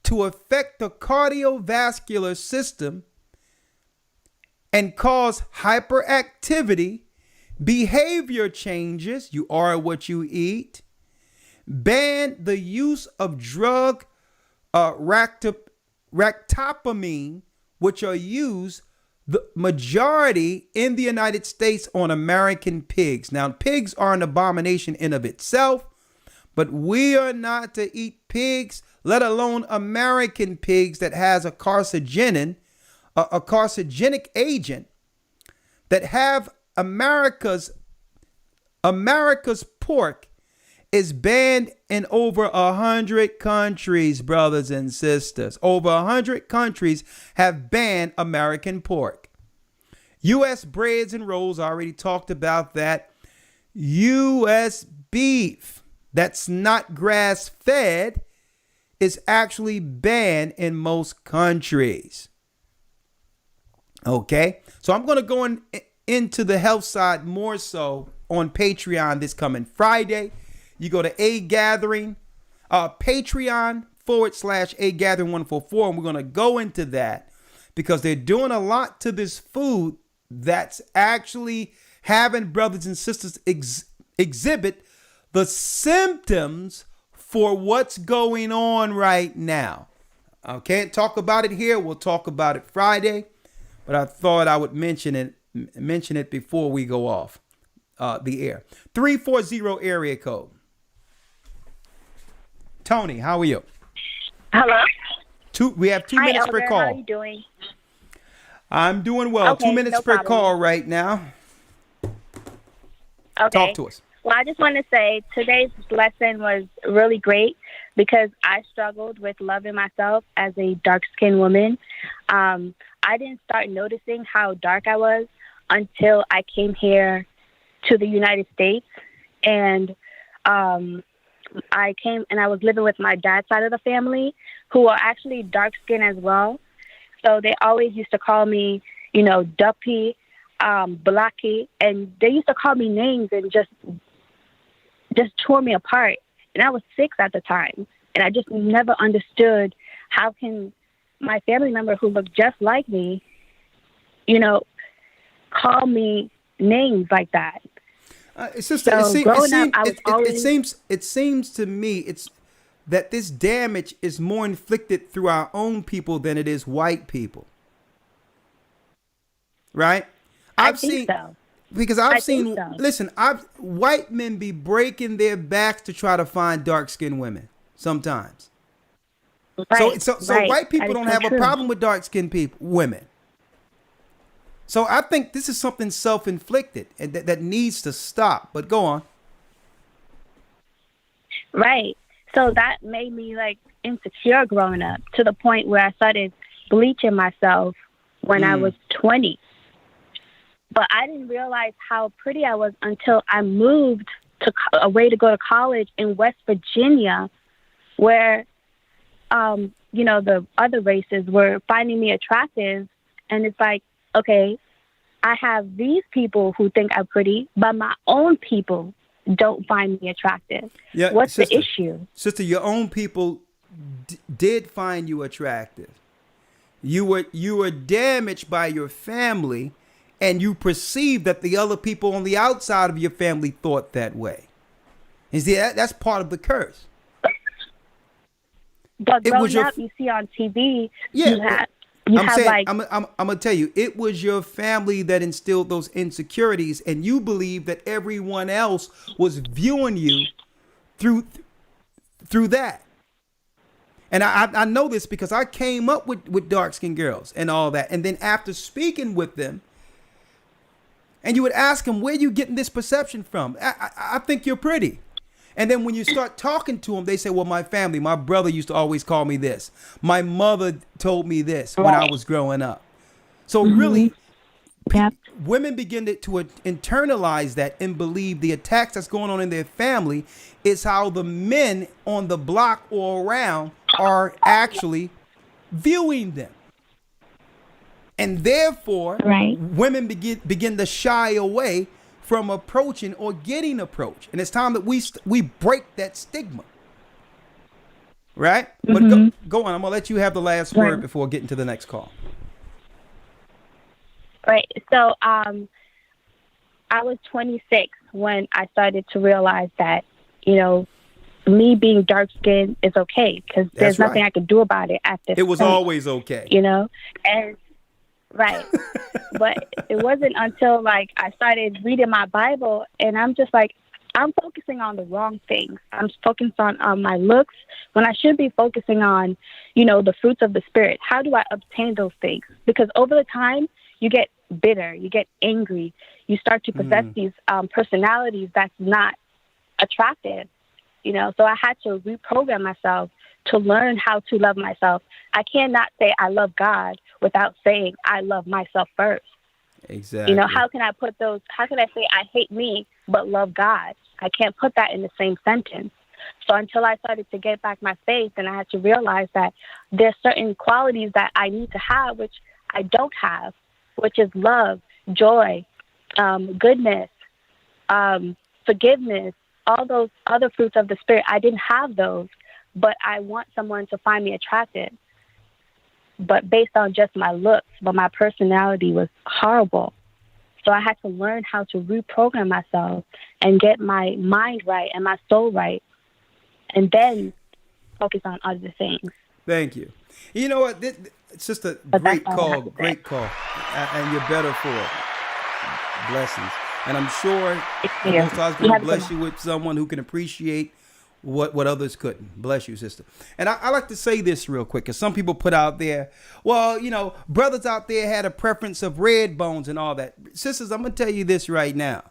To affect the cardiovascular system and cause hyperactivity, behavior changes, you are what you eat, ban the use of drug ractopamine, which are used the majority in the United States on American pigs. Now, pigs are an abomination in of itself, but we are not to eat pigs, let alone American pigs that has a carcinogenic agent that have America's pork is banned in over 100 countries, brothers and sisters. Over 100 countries have banned American pork. U.S. breads and rolls, I already talked about that. U.S. beef that's not grass-fed is actually banned in most countries. Okay, so I'm going to go into the health side more so on Patreon this coming Friday. You go to A Gathering, Patreon.com/A Gathering 144, and we're going to go into that because they're doing a lot to this food that's actually having brothers and sisters exhibit the symptoms for what's going on right now. I can't talk about it here. We'll talk about it Friday, but I thought I would mention it before we go off the air. 340 area code. Tony, how are you? Hello. We have 2 minutes Elder. per call. How are you doing? I'm doing well. Okay, 2 minutes no per problem. call right now. Okay. Talk to us. Well, I just want to say today's lesson was really great because I struggled with loving myself as a dark-skinned woman. I didn't start noticing how dark I was until I came here to the United States. And I came and I was living with my dad's side of the family, who are actually dark-skinned as well. So they always used to call me, Duppy, Blacky, and they used to call me names and just tore me apart. And I was 6 at the time, and I just never understood how can my family member who looked just like me, call me names like that. It seems to me it's that this damage is more inflicted through our own people than it is white people. Right? I've seen so. Because I've seen so. Listen, white men be breaking their backs to try to find dark-skinned women sometimes. Right, so white people don't have a problem with dark-skinned women. So I think this is something self-inflicted and that needs to stop. But go on. Right. So that made me insecure growing up to the point where I started bleaching myself when I was 20. But I didn't realize how pretty I was until I moved away to go to college in West Virginia, where, the other races were finding me attractive. And it's like, okay, I have these people who think I'm pretty, but my own people don't find me attractive. Yeah, what's the issue? Sister, your own people did find you attractive. You were damaged by your family, and you perceived that the other people on the outside of your family thought that way. You see, that's part of the curse. But growing up, you see on TV, I'm gonna tell you, it was your family that instilled those insecurities, and you believe that everyone else was viewing you through that. And I know this because I came up with dark-skinned girls and all that, and then after speaking with them, and you would ask them, where you getting this perception from? I think you're pretty. And then when you start talking to them, they say, well, my family, my brother used to always call me this. My mother told me this when I was growing up. So really, women begin to internalize that and believe the attacks that's going on in their family is how the men on the block or around are actually viewing them. And therefore, women begin to shy away from approaching or getting approached. And it's time that we break that stigma. Right? But go on. I'm going to let you have the last word before getting to the next call. Right. So I was 26 when I started to realize that, me being dark-skinned is okay because there's nothing I could do about it at this point. It was always okay. And right. But it wasn't until I started reading my Bible and I'm just I'm focusing on the wrong things. I'm focused on my looks when I should be focusing on, the fruits of the Spirit. How do I obtain those things? Because over the time, you get bitter, you get angry, you start to possess these personalities that's not attractive. So I had to reprogram myself to learn how to love myself. I cannot say I love God without saying I love myself first. Exactly. How can I say I hate me but love God? I can't put that in the same sentence. So until I started to get back my faith, and I had to realize that there's certain qualities that I need to have, which I don't have, which is love, joy, goodness, forgiveness, all those other fruits of the Spirit. I didn't have those, but I want someone to find me attractive. But based on just my looks, but my personality was horrible. So I had to learn how to reprogram myself and get my mind right and my soul right, and then focus on other things. Thank you. You know what? It's just a great call, and you're better for it. Blessings. And I'm sure the Most High is going to bless you with someone who can appreciate what others couldn't. Bless you, sister. And I like to say this real quick, because some people put out there, well, you know, brothers out there had a preference of red bones and all that. Sisters, I'm going to tell you this right now.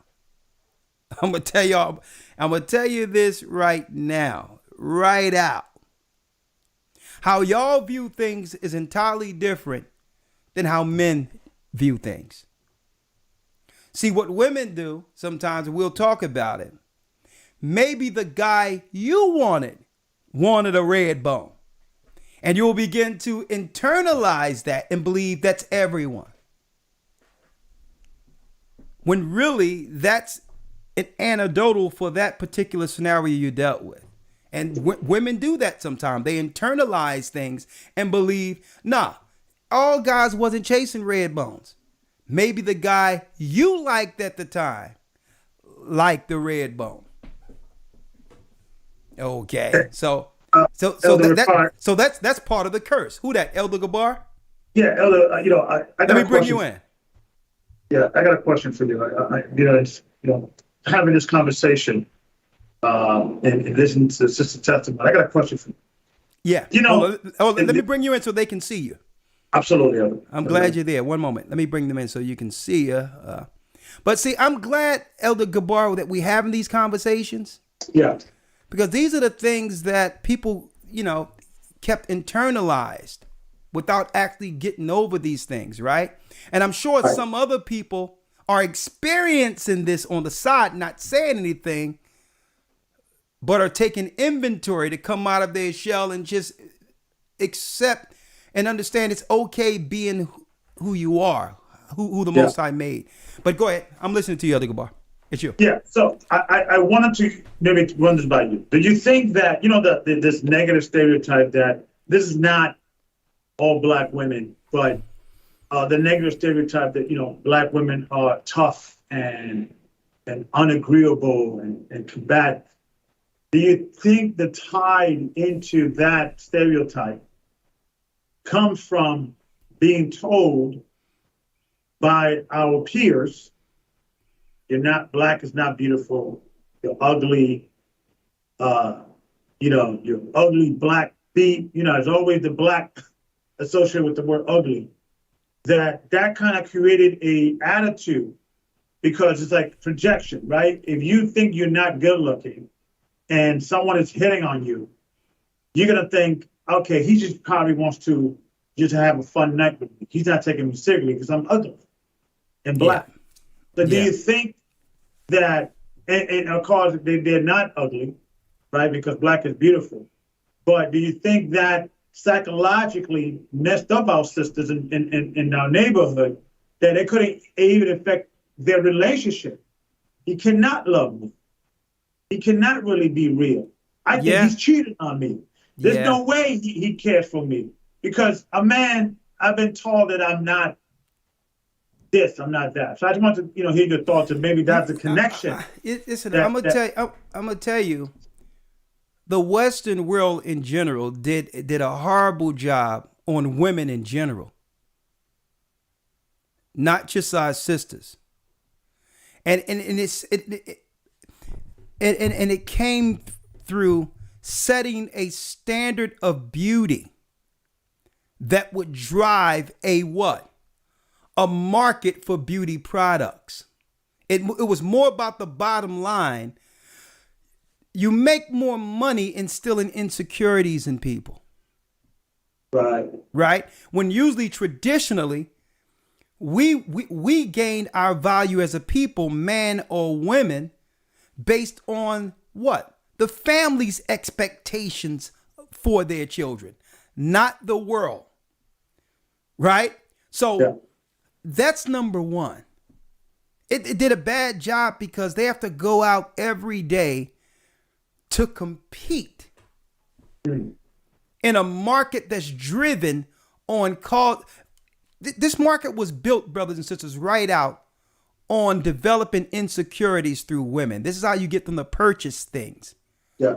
I'm going to tell you this right now, right out. How y'all view things is entirely different than how men view things. See, what women do sometimes, we'll talk about it. Maybe the guy you wanted a red bone. And you'll begin to internalize that and believe that's everyone. When really that's an anecdotal for that particular scenario you dealt with. And women do that sometimes. They internalize things and believe, nah, all guys wasn't chasing red bones. Maybe the guy you liked at the time liked the red bone. Okay, so that's part of the curse. Who that? Elder Gabar? Yeah, Elder. I let me bring you in. Yeah, I got a question for you. Having this conversation and listening to Sister Testimony, I got a question for you. Yeah. Let me bring you in so they can see you. Absolutely, Elder. I'm glad you're there. One moment. Let me bring them in so you can see you. But see, I'm glad, Elder Gabar, that we having these conversations. Yeah. Because these are the things that people, kept internalized without actually getting over these things, right? And I'm sure some other people are experiencing this on the side, not saying anything, but are taking inventory to come out of their shell and just accept and understand it's okay being who you are, who the Most High made. But go ahead. I'm listening to you, Elder Gabar. It's you. Yeah. So I wanted to maybe run this by you. Do you think that, this negative stereotype that this is not all Black women, but the negative stereotype that, Black women are tough and unagreeable and combative. Do you think the tide into that stereotype comes from being told by our peers, you're not Black, is not beautiful, you're ugly, you're ugly, Black, beat, it's always the Black associated with the word ugly, that kind of created a attitude, because it's like projection, right? If you think you're not good looking and someone is hitting on you, you're going to think, okay, he just probably wants to just have a fun night with me. He's not taking me seriously because I'm ugly and Black. Yeah. So do you think that, and of course they're not ugly, right? Because Black is beautiful. But do you think that psychologically messed up our sisters in our neighborhood, that it couldn't even affect their relationship? He cannot love me. He cannot really be real. I think he's cheating on me. There's no way he cares for me. Because a man, I've been told that I'm not this, I'm not that. So I just want to, hear your thoughts, and maybe that's a connection. Listen, I'm gonna tell you, the Western world in general did a horrible job on women in general, not just our sisters, and it came through setting a standard of beauty that would drive a market for beauty products. It was more about the bottom line. You make more money instilling insecurities in people. Right? When usually traditionally, we gain our value as a people, man or women, based on what? The family's expectations for their children, not the world. Right? So that's number one. it did a bad job because they have to go out every day to compete in a market that's driven on this market was built, brothers and sisters, right out on developing insecurities through women. This is how you get them to purchase things. Yeah.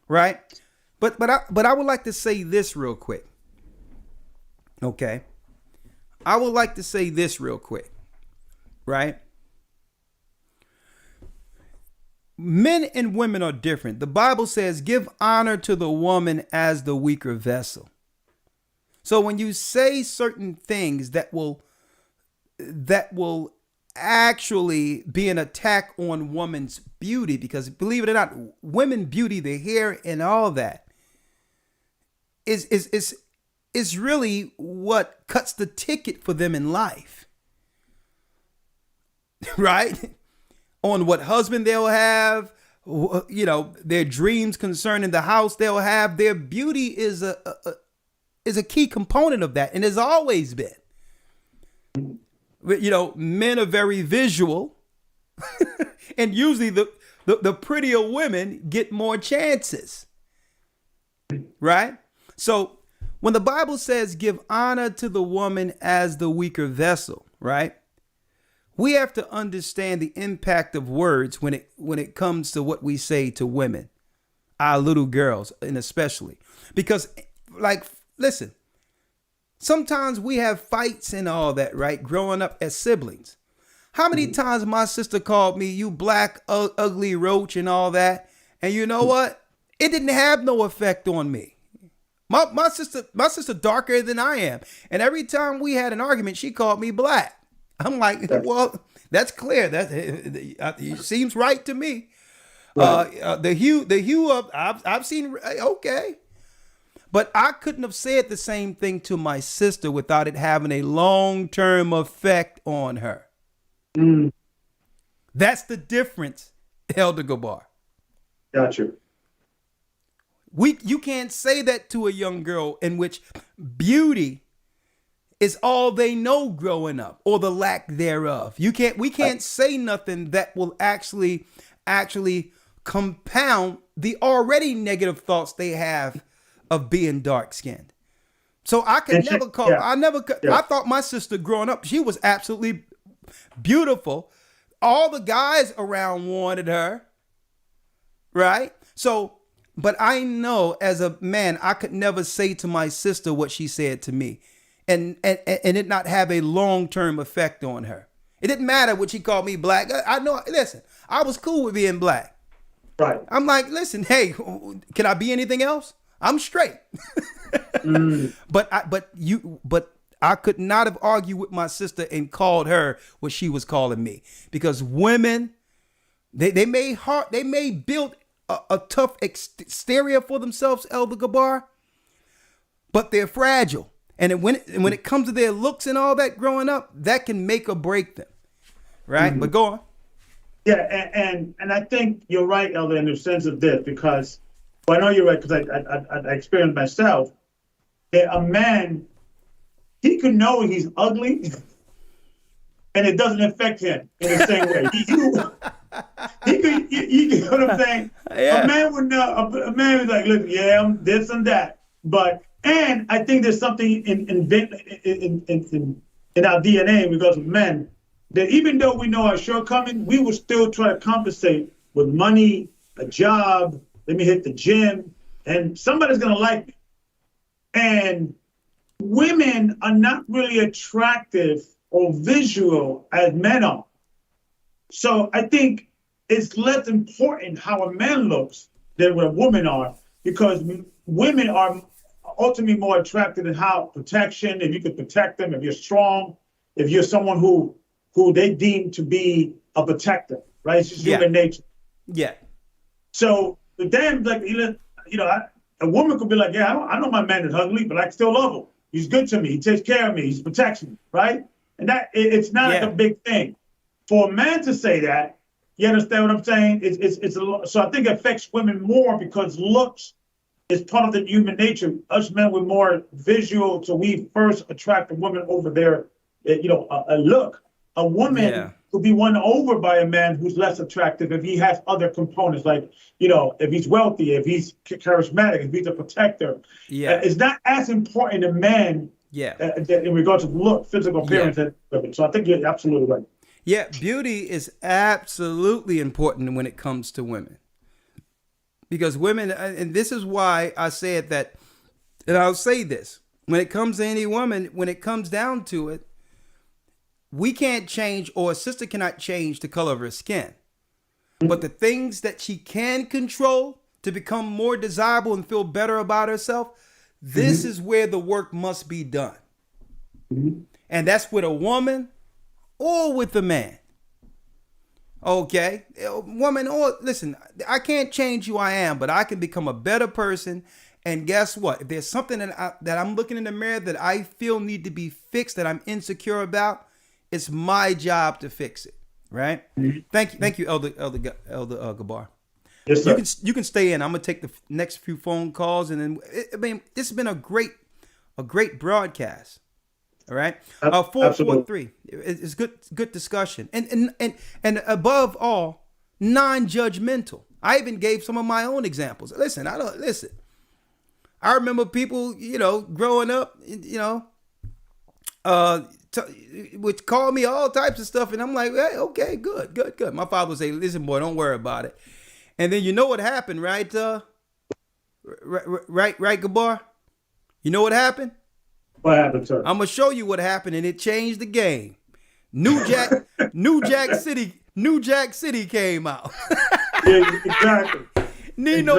Right? But I would like to say this real quick. Okay. I would like to say this real quick. Right? Men and women are different. The Bible says, give honor to the woman as the weaker vessel. So when you say certain things that will actually be an attack on woman's beauty, because believe it or not, women beauty, the hair and all that is really what cuts the ticket for them in life. Right? On what husband they'll have, their dreams concerning the house they'll have. Their beauty is a key component of that, and has always been. Men are very visual, and usually the prettier women get more chances, right? So when the Bible says give honor to the woman as the weaker vessel, right? We have to understand the impact of words when it comes to what we say to women, our little girls, and especially because, listen, sometimes we have fights and all that, right? Growing up as siblings. How many times my sister called me, you black, ugly roach and all that? And you know what? It didn't have no effect on me. My sister darker than I am. And every time we had an argument, she called me black. I'm like, well, that's clear. That it seems right to me. Right. The hue of I've seen. Okay. But I couldn't have said the same thing to my sister without it having a long-term effect on her. Mm. That's the difference, Elder Gabar. Gotcha. You can't say that to a young girl in which beauty is all they know growing up, or the lack thereof. We can't say nothing that will actually compound the already negative thoughts they have of being dark skinned. So I could never call. Yeah. I thought my sister growing up, she was absolutely beautiful. All the guys around wanted her, right? So, but I know as a man, I could never say to my sister what she said to me, and it not have a long-term effect on her. It didn't matter what she called me black. I know. Listen, I was cool with being black. Right. I'm like, listen, hey, can I be anything else? I'm straight. But I could not have argued with my sister and called her what she was calling me, because women, they may build a tough exterior for themselves, Elder Gabar, but they're fragile. And when it comes to their looks and all that growing up, that can make or break them. Right? Mm-hmm. But go on. Yeah, and I think you're right, Elder, in the sense of this, because I know you're right, because I experienced myself. A man, he could know he's ugly, and it doesn't affect him in the same way. You know what I'm saying? Yeah. A man would know. A man was like, look, yeah, I'm this and that. And I think there's something in our DNA in regards to men, that even though we know our shortcomings, we will still try to compensate with money, a job, let me hit the gym, and somebody's going to like me. And women are not really attractive or visual as men are. So I think it's less important how a man looks than what a woman are, because women are ultimately more attracted in how protection, if you could protect them, if you're strong, if you're someone who they deem to be a protector, right? It's just human nature. Yeah. So the damn, like, a woman could be like, yeah, I know my man is ugly, but I still love him. He's good to me. He takes care of me. He's protects me, right? And that it's not like a big thing. For a man to say that, you understand what I'm saying? It's so I think it affects women more, because looks is part of the human nature. Us men were more visual, so we first attract a woman over their, a look. A woman could be won over by a man who's less attractive if he has other components, like, if he's wealthy, if he's charismatic, if he's a protector. Yeah. It's not as important to men in regards to look, physical appearance. So I think you're absolutely right. Yeah, beauty is absolutely important when it comes to women. Because women, and this is why I said that, and I'll say this, when it comes to any woman, when it comes down to it, we can't change, or a sister cannot change the color of her skin. But the things that she can control to become more desirable and feel better about herself, this is where the work must be done. And that's with a woman or with a man. Okay? Woman, or listen, I can't change who I am, but I can become a better person. And guess what? If there's something that I'm looking in the mirror that I feel need to be fixed, that I'm insecure about, it's my job to fix it, right? Thank you, Elder Gabar. Yes, sir. You can stay in. I'm gonna take the next few phone calls, and then this has been a great broadcast. All right, 443. It's good discussion, and above all, non-judgmental. I even gave some of my own examples. I remember people, growing up, would call me all types of stuff, and I'm like, hey, okay, good. My father would say, listen, boy, don't worry about it. And then you know what happened, right? Right, Gabar? You know what happened? What happened, sir? I'm gonna show you what happened, and it changed the game. New Jack City came out. Yeah, exactly. Nino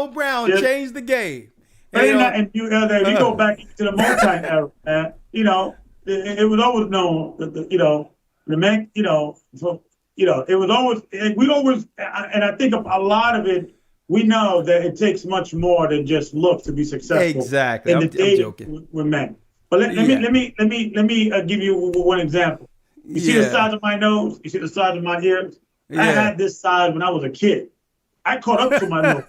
Brown changed the game. And you go back to the Motown era, man. It was always known that the men, it was always, and I think a lot of it, we know that it takes much more than just looks to be successful. Exactly. I'm joking. With men. But let me give you one example. You see the size of my nose? You see the size of my ears? Yeah. I had this size when I was a kid. I caught up to my nose.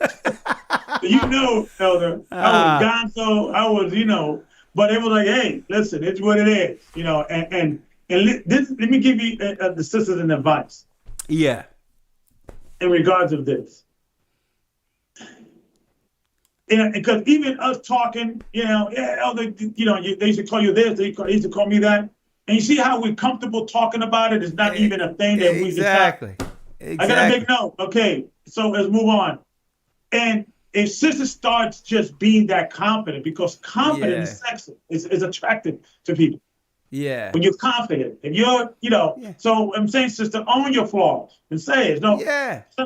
Elder, I was gonzo. I was, but it was like, hey, listen, it's what it is, and let me give you the sisters an advice. Yeah. In regards of this. Because even us talking, Elder, they used to call you this, they used to call me that. And you see how we're comfortable talking about it? It's not even a thing that we Exactly. I gotta make note. Okay, so let's move on. And if sister starts just being that confident, because confidence is sexy, is attractive to people. Yeah. When you're confident, and you're, so I'm saying, sister, own your flaws and say it. It's not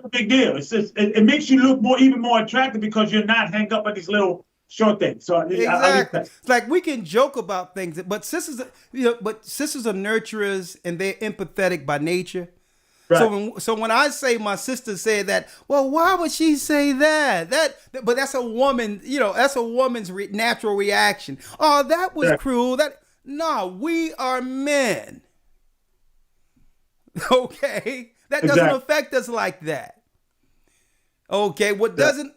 a big deal. It's just it makes you look even more attractive because you're not hanging up on these little short things. So exactly. It's like we can joke about things, but sisters, are nurturers and they're empathetic by nature. Right. So when I say my sister said that, well, why would she say that? But that's a woman, that's a woman's natural reaction. Oh, that was cruel. No, we are men. Okay, that doesn't affect us like that. Okay, what doesn't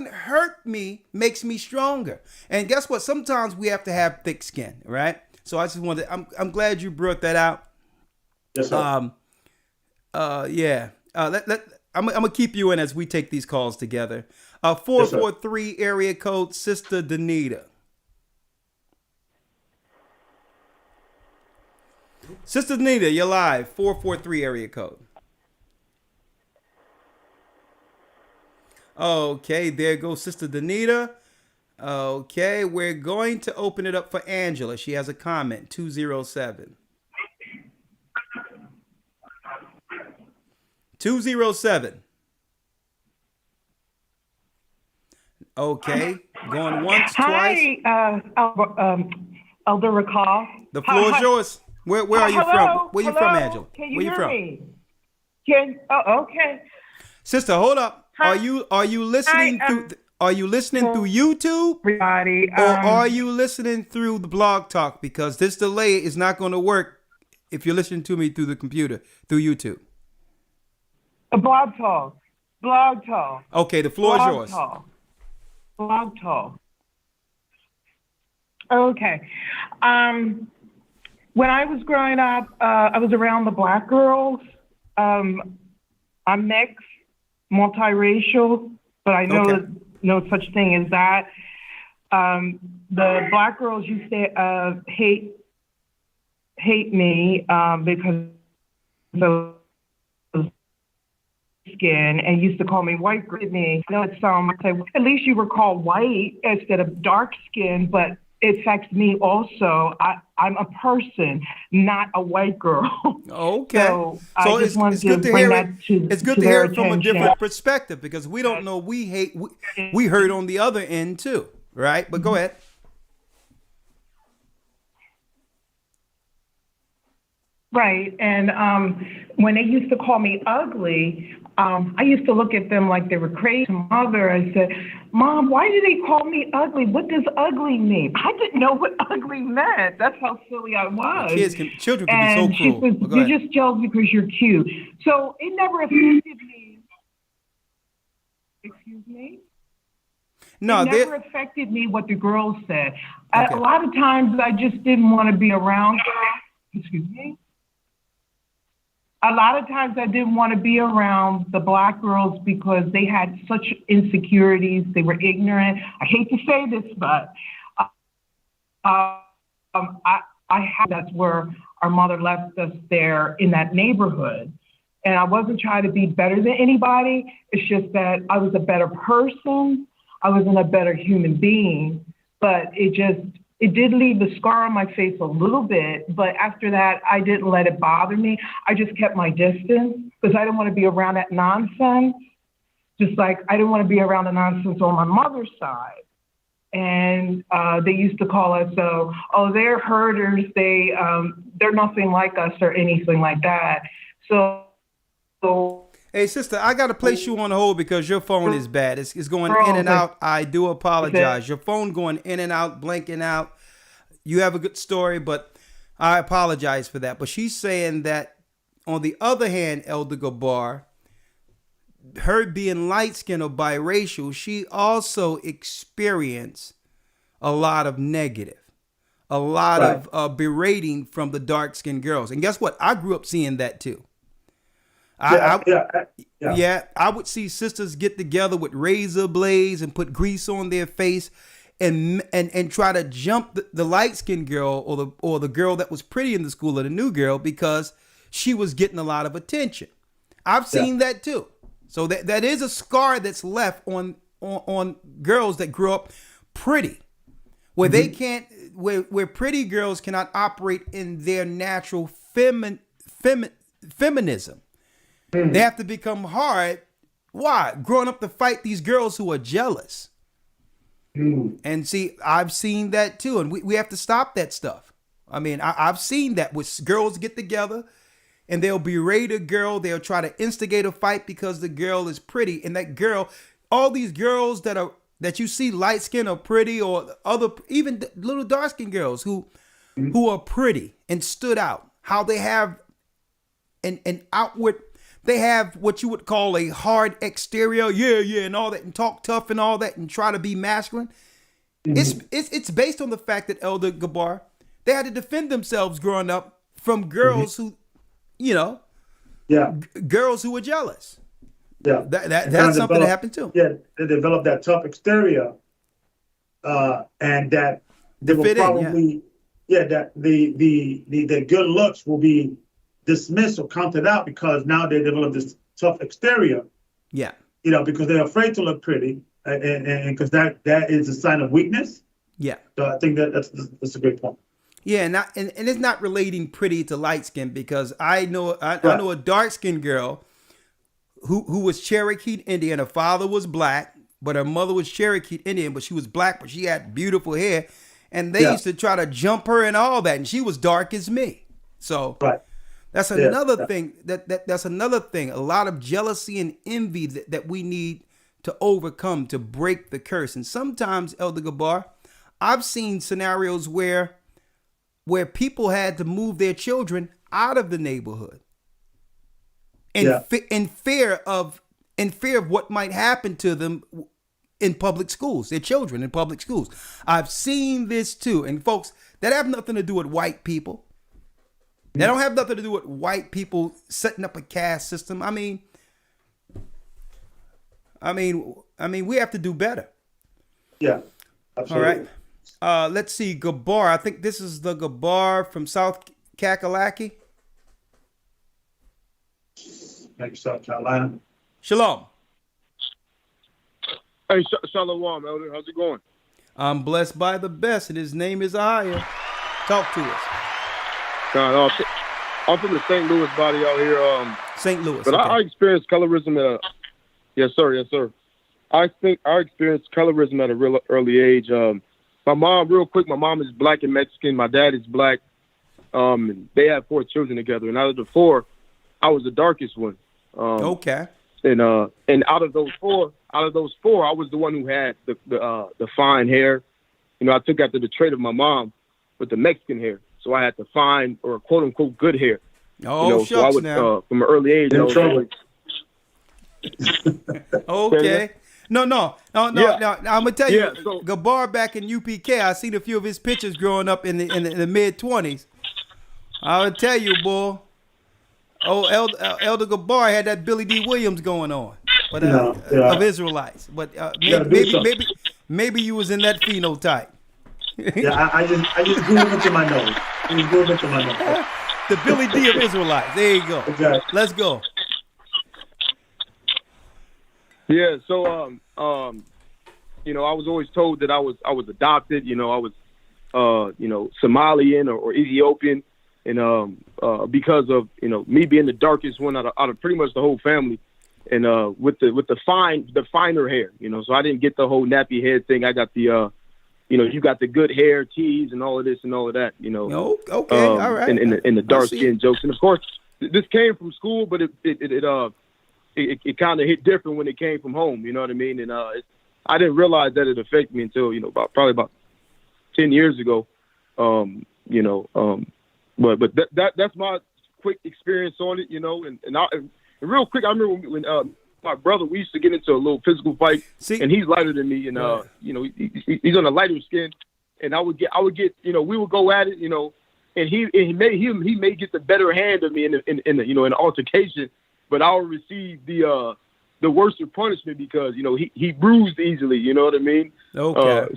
hurt me makes me stronger. And guess what? Sometimes we have to have thick skin, right? So I just wanted. I'm glad you brought that out. Yes, sir. I'm gonna keep you in as we take these calls together. 443 area code, Sister Danita. Sister Danita, you're live. 443 area code. Okay, there goes Sister Danita. Okay, we're going to open it up for Angela. She has a comment. 207. 207. Okay, going once, twice. Hi, Elder Recall. The floor is yours. Where are you from? Where are you from, Angela? Can you Where hear you me? Okay. Sister, hold up. Hi. Are you listening through? Are you listening through YouTube? Everybody, or are you listening through the Blog Talk? Because this delay is not going to work if you're listening to me through the computer, through YouTube. Blog Talk. Okay, the floor is yours. Blog Talk. Okay. When I was growing up, I was around the black girls. I'm mixed, multiracial, but I know that no such thing as that. The black girls used to hate me because of skin and used to call me white girl. I know it sounds like at least you were called white instead of dark skin, but it affects me also. I'm a person, not a white girl. Okay. So it's good to hear it. It's good to hear it from a different perspective because we don't know we hurt on the other end too, right? But go ahead. Right. And when they used to call me ugly, I used to look at them like they were crazy. Mother, I said, Mom, why do they call me ugly? What does ugly mean? I didn't know what ugly meant. That's how silly I was. Children can be so cruel. She said, you're just jealous because you're cute. So it never affected me. Excuse me? No, it never affected me what the girls said. A lot of times I just didn't want to be around girls. Excuse me? A lot of times I didn't want to be around the black girls because they had such insecurities. They were ignorant. I hate to say this, but that's where our mother left us there in that neighborhood. And I wasn't trying to be better than anybody. It's just that I was a better person. I wasn't a better human being, but it did leave a scar on my face a little bit, but after that, I didn't let it bother me. I just kept my distance because I didn't want to be around that nonsense, just like I didn't want to be around the nonsense on my mother's side. And they used to call us, they're herders. They're nothing like us or anything like that. So hey, sister, I got to place you on hold because your phone is bad. It's going in and out. I do apologize. Your phone going in and out, blinking out. You have a good story, but I apologize for that. But she's saying that, on the other hand, Elder Gabar, her being light-skinned or biracial, she also experienced a lot of negative, a lot of berating from the dark-skinned girls. And guess what? I grew up seeing that too. I would see sisters get together with razor blades and put grease on their face and try to jump the light-skinned girl or the girl that was pretty in the school or the new girl because she was getting a lot of attention. I've seen that too. So that is a scar that's left on girls that grew up pretty, where they can't, where pretty girls cannot operate in their natural feminism. They have to become hard. Why? Growing up to fight these girls who are jealous. And see, I've seen that too. And we have to stop that stuff. I mean, I've seen that with girls get together and they'll berate a girl. They'll try to instigate a fight because the girl is pretty. And that girl, all these girls that you see light skinned or pretty, or other, even little dark skinned girls who are pretty and stood out, how they have an outward, they have what you would call a hard exterior, and all that, and talk tough and all that, and try to be masculine. It's based on the fact that, Elder Gabar, they had to defend themselves growing up from girls who, girls who were jealous. Yeah, that's something that happened too. Yeah, they developed that tough exterior, and that they will probably, that the good looks will be dismissed or counted out because now they develop this tough exterior. Yeah. Because they're afraid to look pretty, and because that is a sign of weakness. Yeah. So I think that's a great point. Yeah, and it's not relating pretty to light skin, because I know a dark skinned girl who was Cherokee Indian. Her father was black, but her mother was Cherokee Indian, but she was black, but she had beautiful hair, and they used to try to jump her and all that, and she was dark as me. So that's another thing. That's another thing. A lot of jealousy and envy that we need to overcome to break the curse. And sometimes, Elder Gabar, I've seen scenarios where people had to move their children out of the neighborhood in fear of what might happen to them in public schools, their children in public schools. I've seen this too. And folks, that have nothing to do with white people. They don't have nothing to do with white people setting up a caste system. I mean, we have to do better. Yeah, absolutely. All right. Let's see, Gabar. I think this is the Gabar from South Kakalaki. Thank you, South Carolina. Shalom. Hey, Shalom, Elder. How's it going? I'm blessed by the best, and his name is AHAYAH. Talk to us. I'm from the St. Louis body out here. St. Louis. But okay. I experienced colorism yes, sir. I think I experienced colorism at a real early age. My mom, real quick, my mom is black and Mexican. My dad is black. They had 4 children together, and out of the 4, I was the darkest one. Okay. And out of those four, I was the one who had the fine hair. You know, I took after the trait of my mom with the Mexican hair, so I had the fine or quote unquote good hair. Oh, you know, shucks, so I was, now. from an early age. Okay. No. I'm gonna tell you, so, Gabar back in UPK, I seen a few of his pictures growing up in the mid-20s. I'll tell you, boy. Oh, Elder Gabar had that Billy D. Williams going on, but of Israelites. But maybe you was in that phenotype. Yeah, I just grew up into my nose. The Billy D. of Israelites. There you go. Exactly. Let's go. Yeah, so you know, I was always told that I was adopted. You know, I was Somalian or Ethiopian, and because of me being the darkest one out of pretty much the whole family, and with the finer hair. You know, so I didn't get the whole nappy head thing. I got the you got the good hair teas and all of this and all of that. You know. Okay. All right. And the dark skin jokes, and of course this came from school, but it kind of hit different when it came from home, you know what I mean? And I didn't realize that it affected me until, probably about 10 years ago. But that's my quick experience on it, and real quick, I remember when my brother, we used to get into a little physical fight, and he's lighter than me, and he's on a lighter skin, and I would get, we would go at it, and he may get the better hand of me in an altercation. But I'll receive the worst of punishment because he bruised easily. You know what I mean? Okay.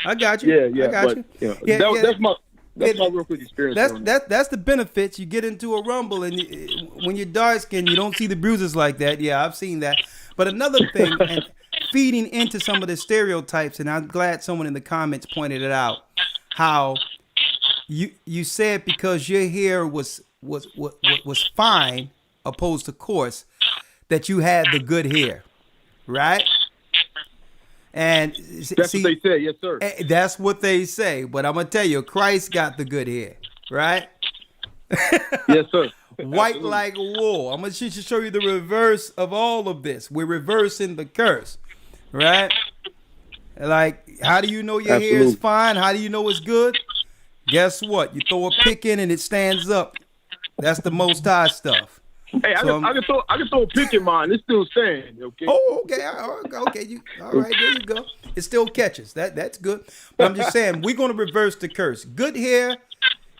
I got you. Yeah. I got you. That's my real quick experience. That's the benefits. You get into a rumble, and when you're dark skinned, you don't see the bruises like that. Yeah, I've seen that. But another thing, and feeding into some of the stereotypes, and I'm glad someone in the comments pointed it out, how you said because your hair was fine opposed to coarse, that you had the good hair, right? And that's what they say, yes, sir. That's what they say, but I'm gonna tell you, Christ got the good hair, right? Yes, sir. White Absolutely. Like wool. I'm gonna show you the reverse of all of this. We're reversing the curse, right? Like, how do you know your hair is fine? How do you know it's good? Guess what? You throw a pick in and it stands up. That's the Most High stuff. Hey, I can throw a pick in mine. It's still staying. Okay. Oh, okay. Okay. All right. There you go. It still catches. That's good. But I'm just saying, we're going to reverse the curse. Good hair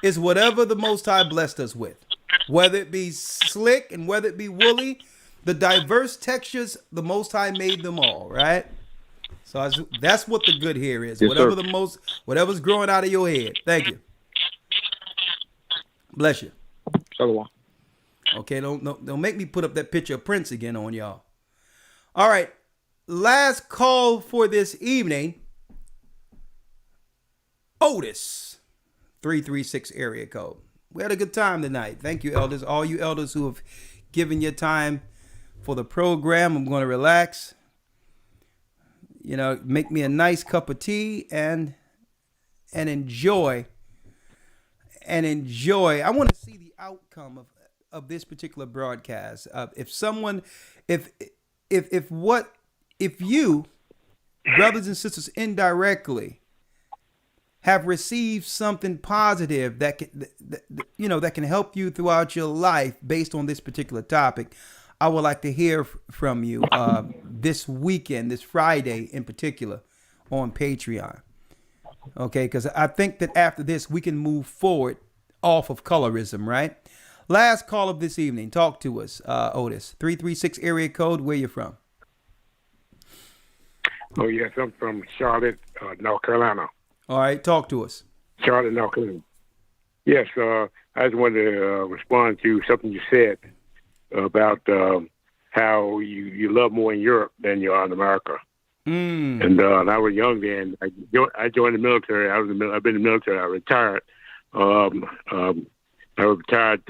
is whatever the Most High blessed us with, whether it be slick and whether it be woolly. The diverse textures, the Most High made them all. Right. So that's what the good hair is. Yes, whatever's growing out of your head. Thank you. Bless you. Shalom. Okay, don't make me put up that picture of Prince again on y'all. All right, last call for this evening. Otis, 336 area code. We had a good time tonight. Thank you, elders. All you elders who have given your time for the program. I'm going to relax. Make me a nice cup of tea and enjoy. I want to see the outcome of this particular broadcast. If you, brothers and sisters, indirectly have received something positive that can help you throughout your life based on this particular topic, I would like to hear from you this weekend, this Friday in particular, on Patreon. Okay, because I think that after this we can move forward off of colorism, right? Last call of this evening. Talk to us, Otis. 336 area code. Where you from? Oh, yes, I'm from Charlotte, North Carolina. All right, talk to us. Charlotte, North Carolina. Yes, I just wanted to respond to something you said about how you love more in Europe than you are in America. And I was young then. I joined the military. I've been in the military. I retired. I was retired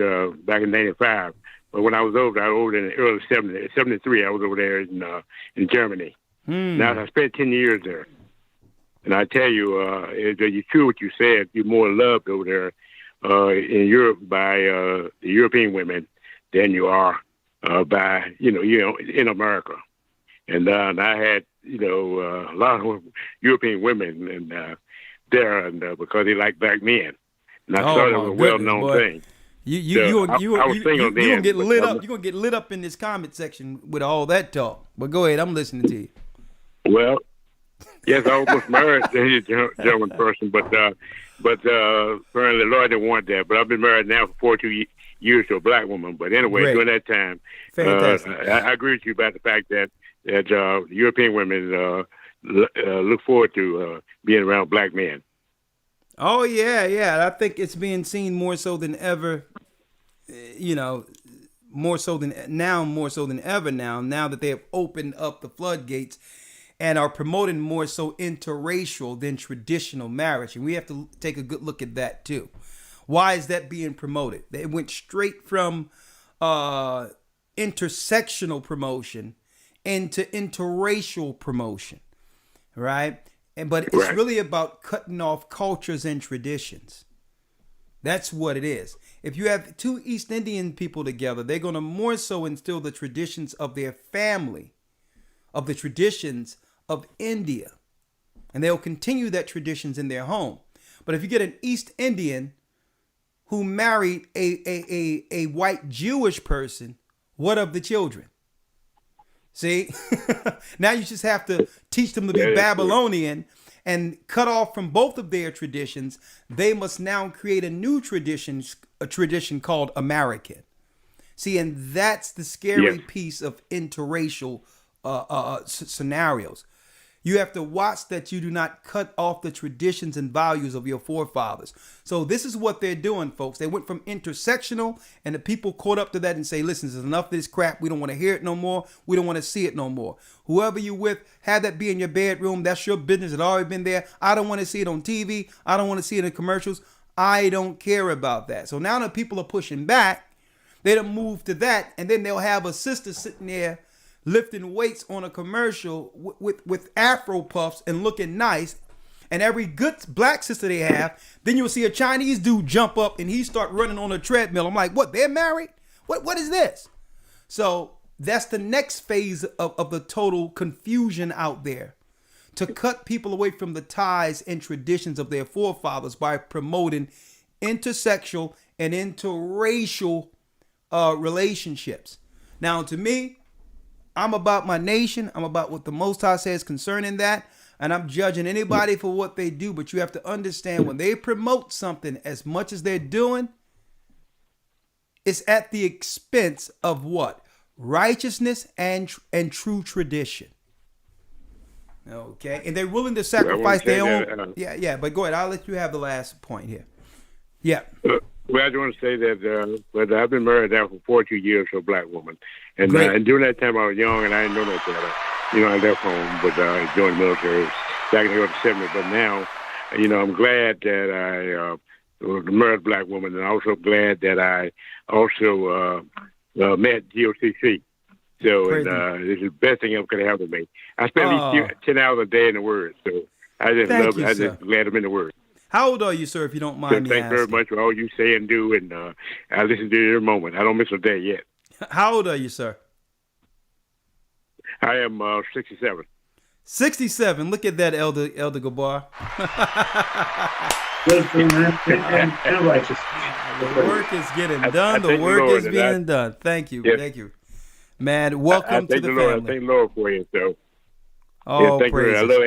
back in '95. But when I was over in the early '70s. '73, I was over there in Germany. Now I spent 10 years there, and I tell you, it's true what you said. You're more loved over there in Europe by the European women than you are by in America. And I had a lot of European women and there, and because they like black men, and I thought it was a well-known thing. You gonna get lit up. You're gonna get lit up in this comment section with all that talk. But go ahead, I'm listening to you. Well, yes, I almost married a German person, but apparently the Lord didn't want that. But I've been married now for 42 years to a black woman. But anyway, during that time, I agree with you about the fact that European women look forward to being around black men. Oh yeah. I think it's being seen more so than ever. More so than ever now that they have opened up the floodgates and are promoting more so interracial than traditional marriage. And we have to take a good look at that too. Why is that being promoted? They went straight from intersectional promotion into interracial promotion, right? But it's really about cutting off cultures and traditions. That's what it is. If you have two East Indian people together, they're going to more so instill the traditions of their family, of the traditions of India. And they'll continue that traditions in their home. But if you get an East Indian who married a white Jewish person, what of the children? See? Now you just have to teach them to be Babylonian and cut off from both of their traditions. They must now create a new tradition, a tradition called American. See, and that's the scary piece of interracial scenarios. You have to watch that you do not cut off the traditions and values of your forefathers. So this is what they're doing, folks. They went from intersectional, and the people caught up to that and say, listen, there's enough of this crap. We don't want to hear it no more. We don't want to see it no more. Whoever you with, have that be in your bedroom. That's your business. It's already been there. I don't want to see it on TV. I don't want to see it in commercials. I don't care about that. So now that people are pushing back, they don't move to that, and then they'll have a sister sitting there lifting weights on a commercial with Afro puffs and looking nice, and every good black sister they have, then you'll see a Chinese dude jump up and he start running on a treadmill. I'm like, what? They're married? What is this? So that's the next phase of the total confusion out there, to cut people away from the ties and traditions of their forefathers by promoting intersexual and interracial relationships. Now, to me, I'm about my nation. I'm about what the Most High says concerning that. And I'm judging anybody for what they do. But you have to understand, when they promote something as much as they're doing, it's at the expense of what? Righteousness and true tradition. Okay. And they're willing to sacrifice their own. Yeah. But go ahead. I'll let you have the last point here. Yeah. Well, I just want to say that but I've been married now for 42 years to a black woman. And during that time I was young and I didn't know that. I left home, but I joined the military back in the early 70s. But now, I'm glad that I was married a black woman, and also glad that I also met GOCC. So this is the best thing ever could happen to me. I spend at least 10 hours a day in the Word. So I just love it. I just glad I'm in the Word. How old are you, sir, if you don't mind me asking? Thank you very much for all you say and do, and I listen to you every moment. I don't miss a day yet. How old are you, sir? I am 67. 67. Look at that, Elder Gabar. and righteous. The work is getting done. The work is being done. Thank you. Yes. Thank you. Man, welcome to the family. I thank the Lord for you. So. Oh, thank you. I love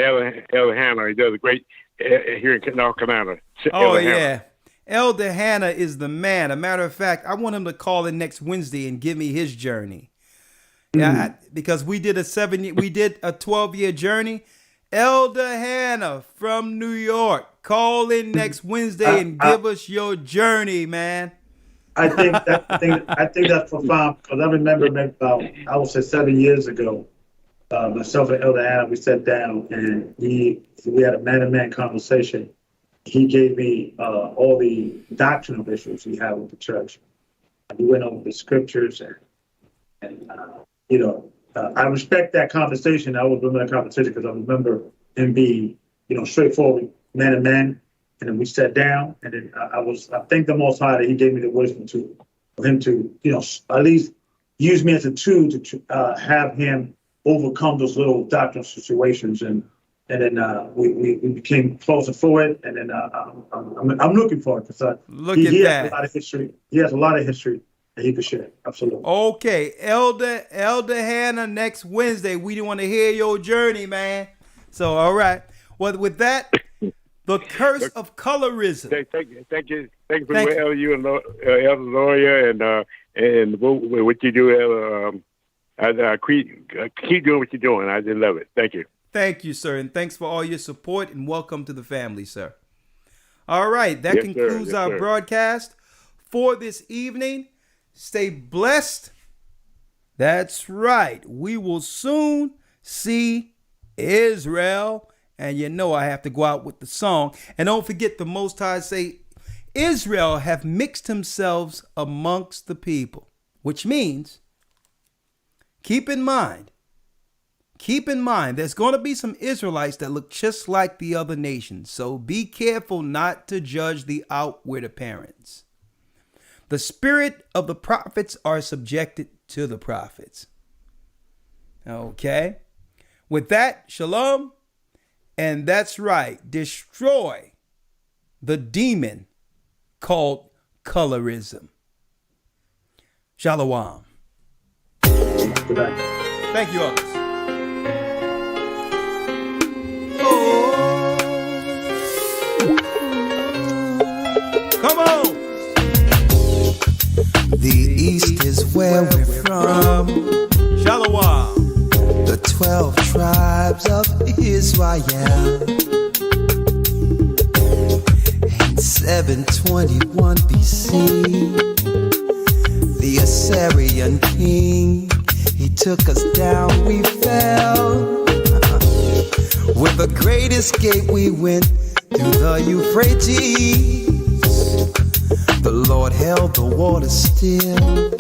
Elder Hannah. He does a great here in North Carolina. Oh, yeah. Elder Hannah is the man. A matter of fact, I want him to call in next Wednesday and give me his journey. Yeah, because we did a 12-year journey. Elder Hannah from New York, call in next Wednesday and give us your journey, man. I think that's profound, because I remember about, I would say 7 years ago, myself and Elder Hannah, we sat down and we had a man-to-man conversation. He gave me all the doctrinal issues he had with the church. We went over the scriptures and I respect that conversation. I always remember that conversation because I remember him being, straightforward man to man. And then we sat down, and then I thank the Most High that He gave me the wisdom for him to, at least use me as a tool to have him overcome those little doctrinal situations. And then we became closer for it. And then I'm looking for it because he has a lot of history. He has a lot of history that he could share. Absolutely. Okay, Elder Hannah, next Wednesday. We want to hear your journey, man. So, all right. Well, with that, the curse of colorism. Thank you for you and Elder Loria and what you do. Keep doing what you're doing. I just love it. Thank you. Thank you, sir, and thanks for all your support, and welcome to the family, sir. All right, that concludes our broadcast for this evening. Stay blessed. That's right. We will soon see Israel. And I have to go out with the song. And don't forget, the Most High say, Israel have mixed themselves amongst the people. Which means, keep in mind, there's going to be some Israelites that look just like the other nations. So be careful not to judge the outward appearance. The spirit of the prophets are subjected to the prophets. Okay. With that, shalom. And that's right. Destroy the demon called colorism. Shalom. Thank you, others. Come on. The East is where we're from. Shalom. The 12 tribes of Israel. In 721 BC, the Assyrian king, he took us down, we fell. With the great escape we went through the Euphrates. The Lord held the water still.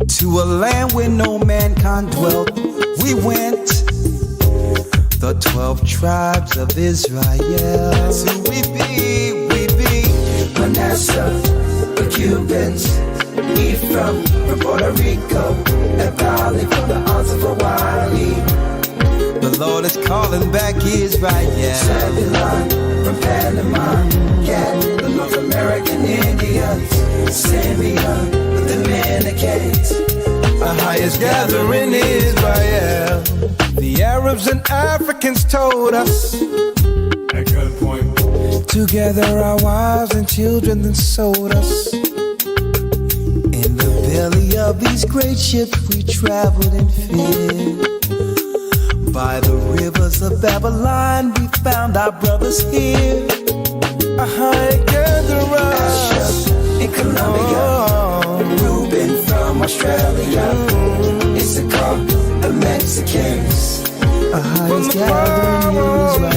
To a land where no mankind dwelt, we went. The 12 tribes of Israel. So we be Manasseh, the Cubans, Ephraim from Puerto Rico, Nepali from the Isles of Hawaii. The Lord is calling back Israel. Zebulon from Panama, Gad, the North American Indians, Simeon, the Dominicans. AHAYAH's gathering Israel. The Arabs and Africans told us. A good point. Together our wives and children then sold us. In the belly of these great ships we traveled in fear. By the rivers of Babylon we found our brothers here. AHAYAH gatherers in Colombia, Reuben from Australia, Issachar, the Mexicans. AHAYAH's gathering Israel.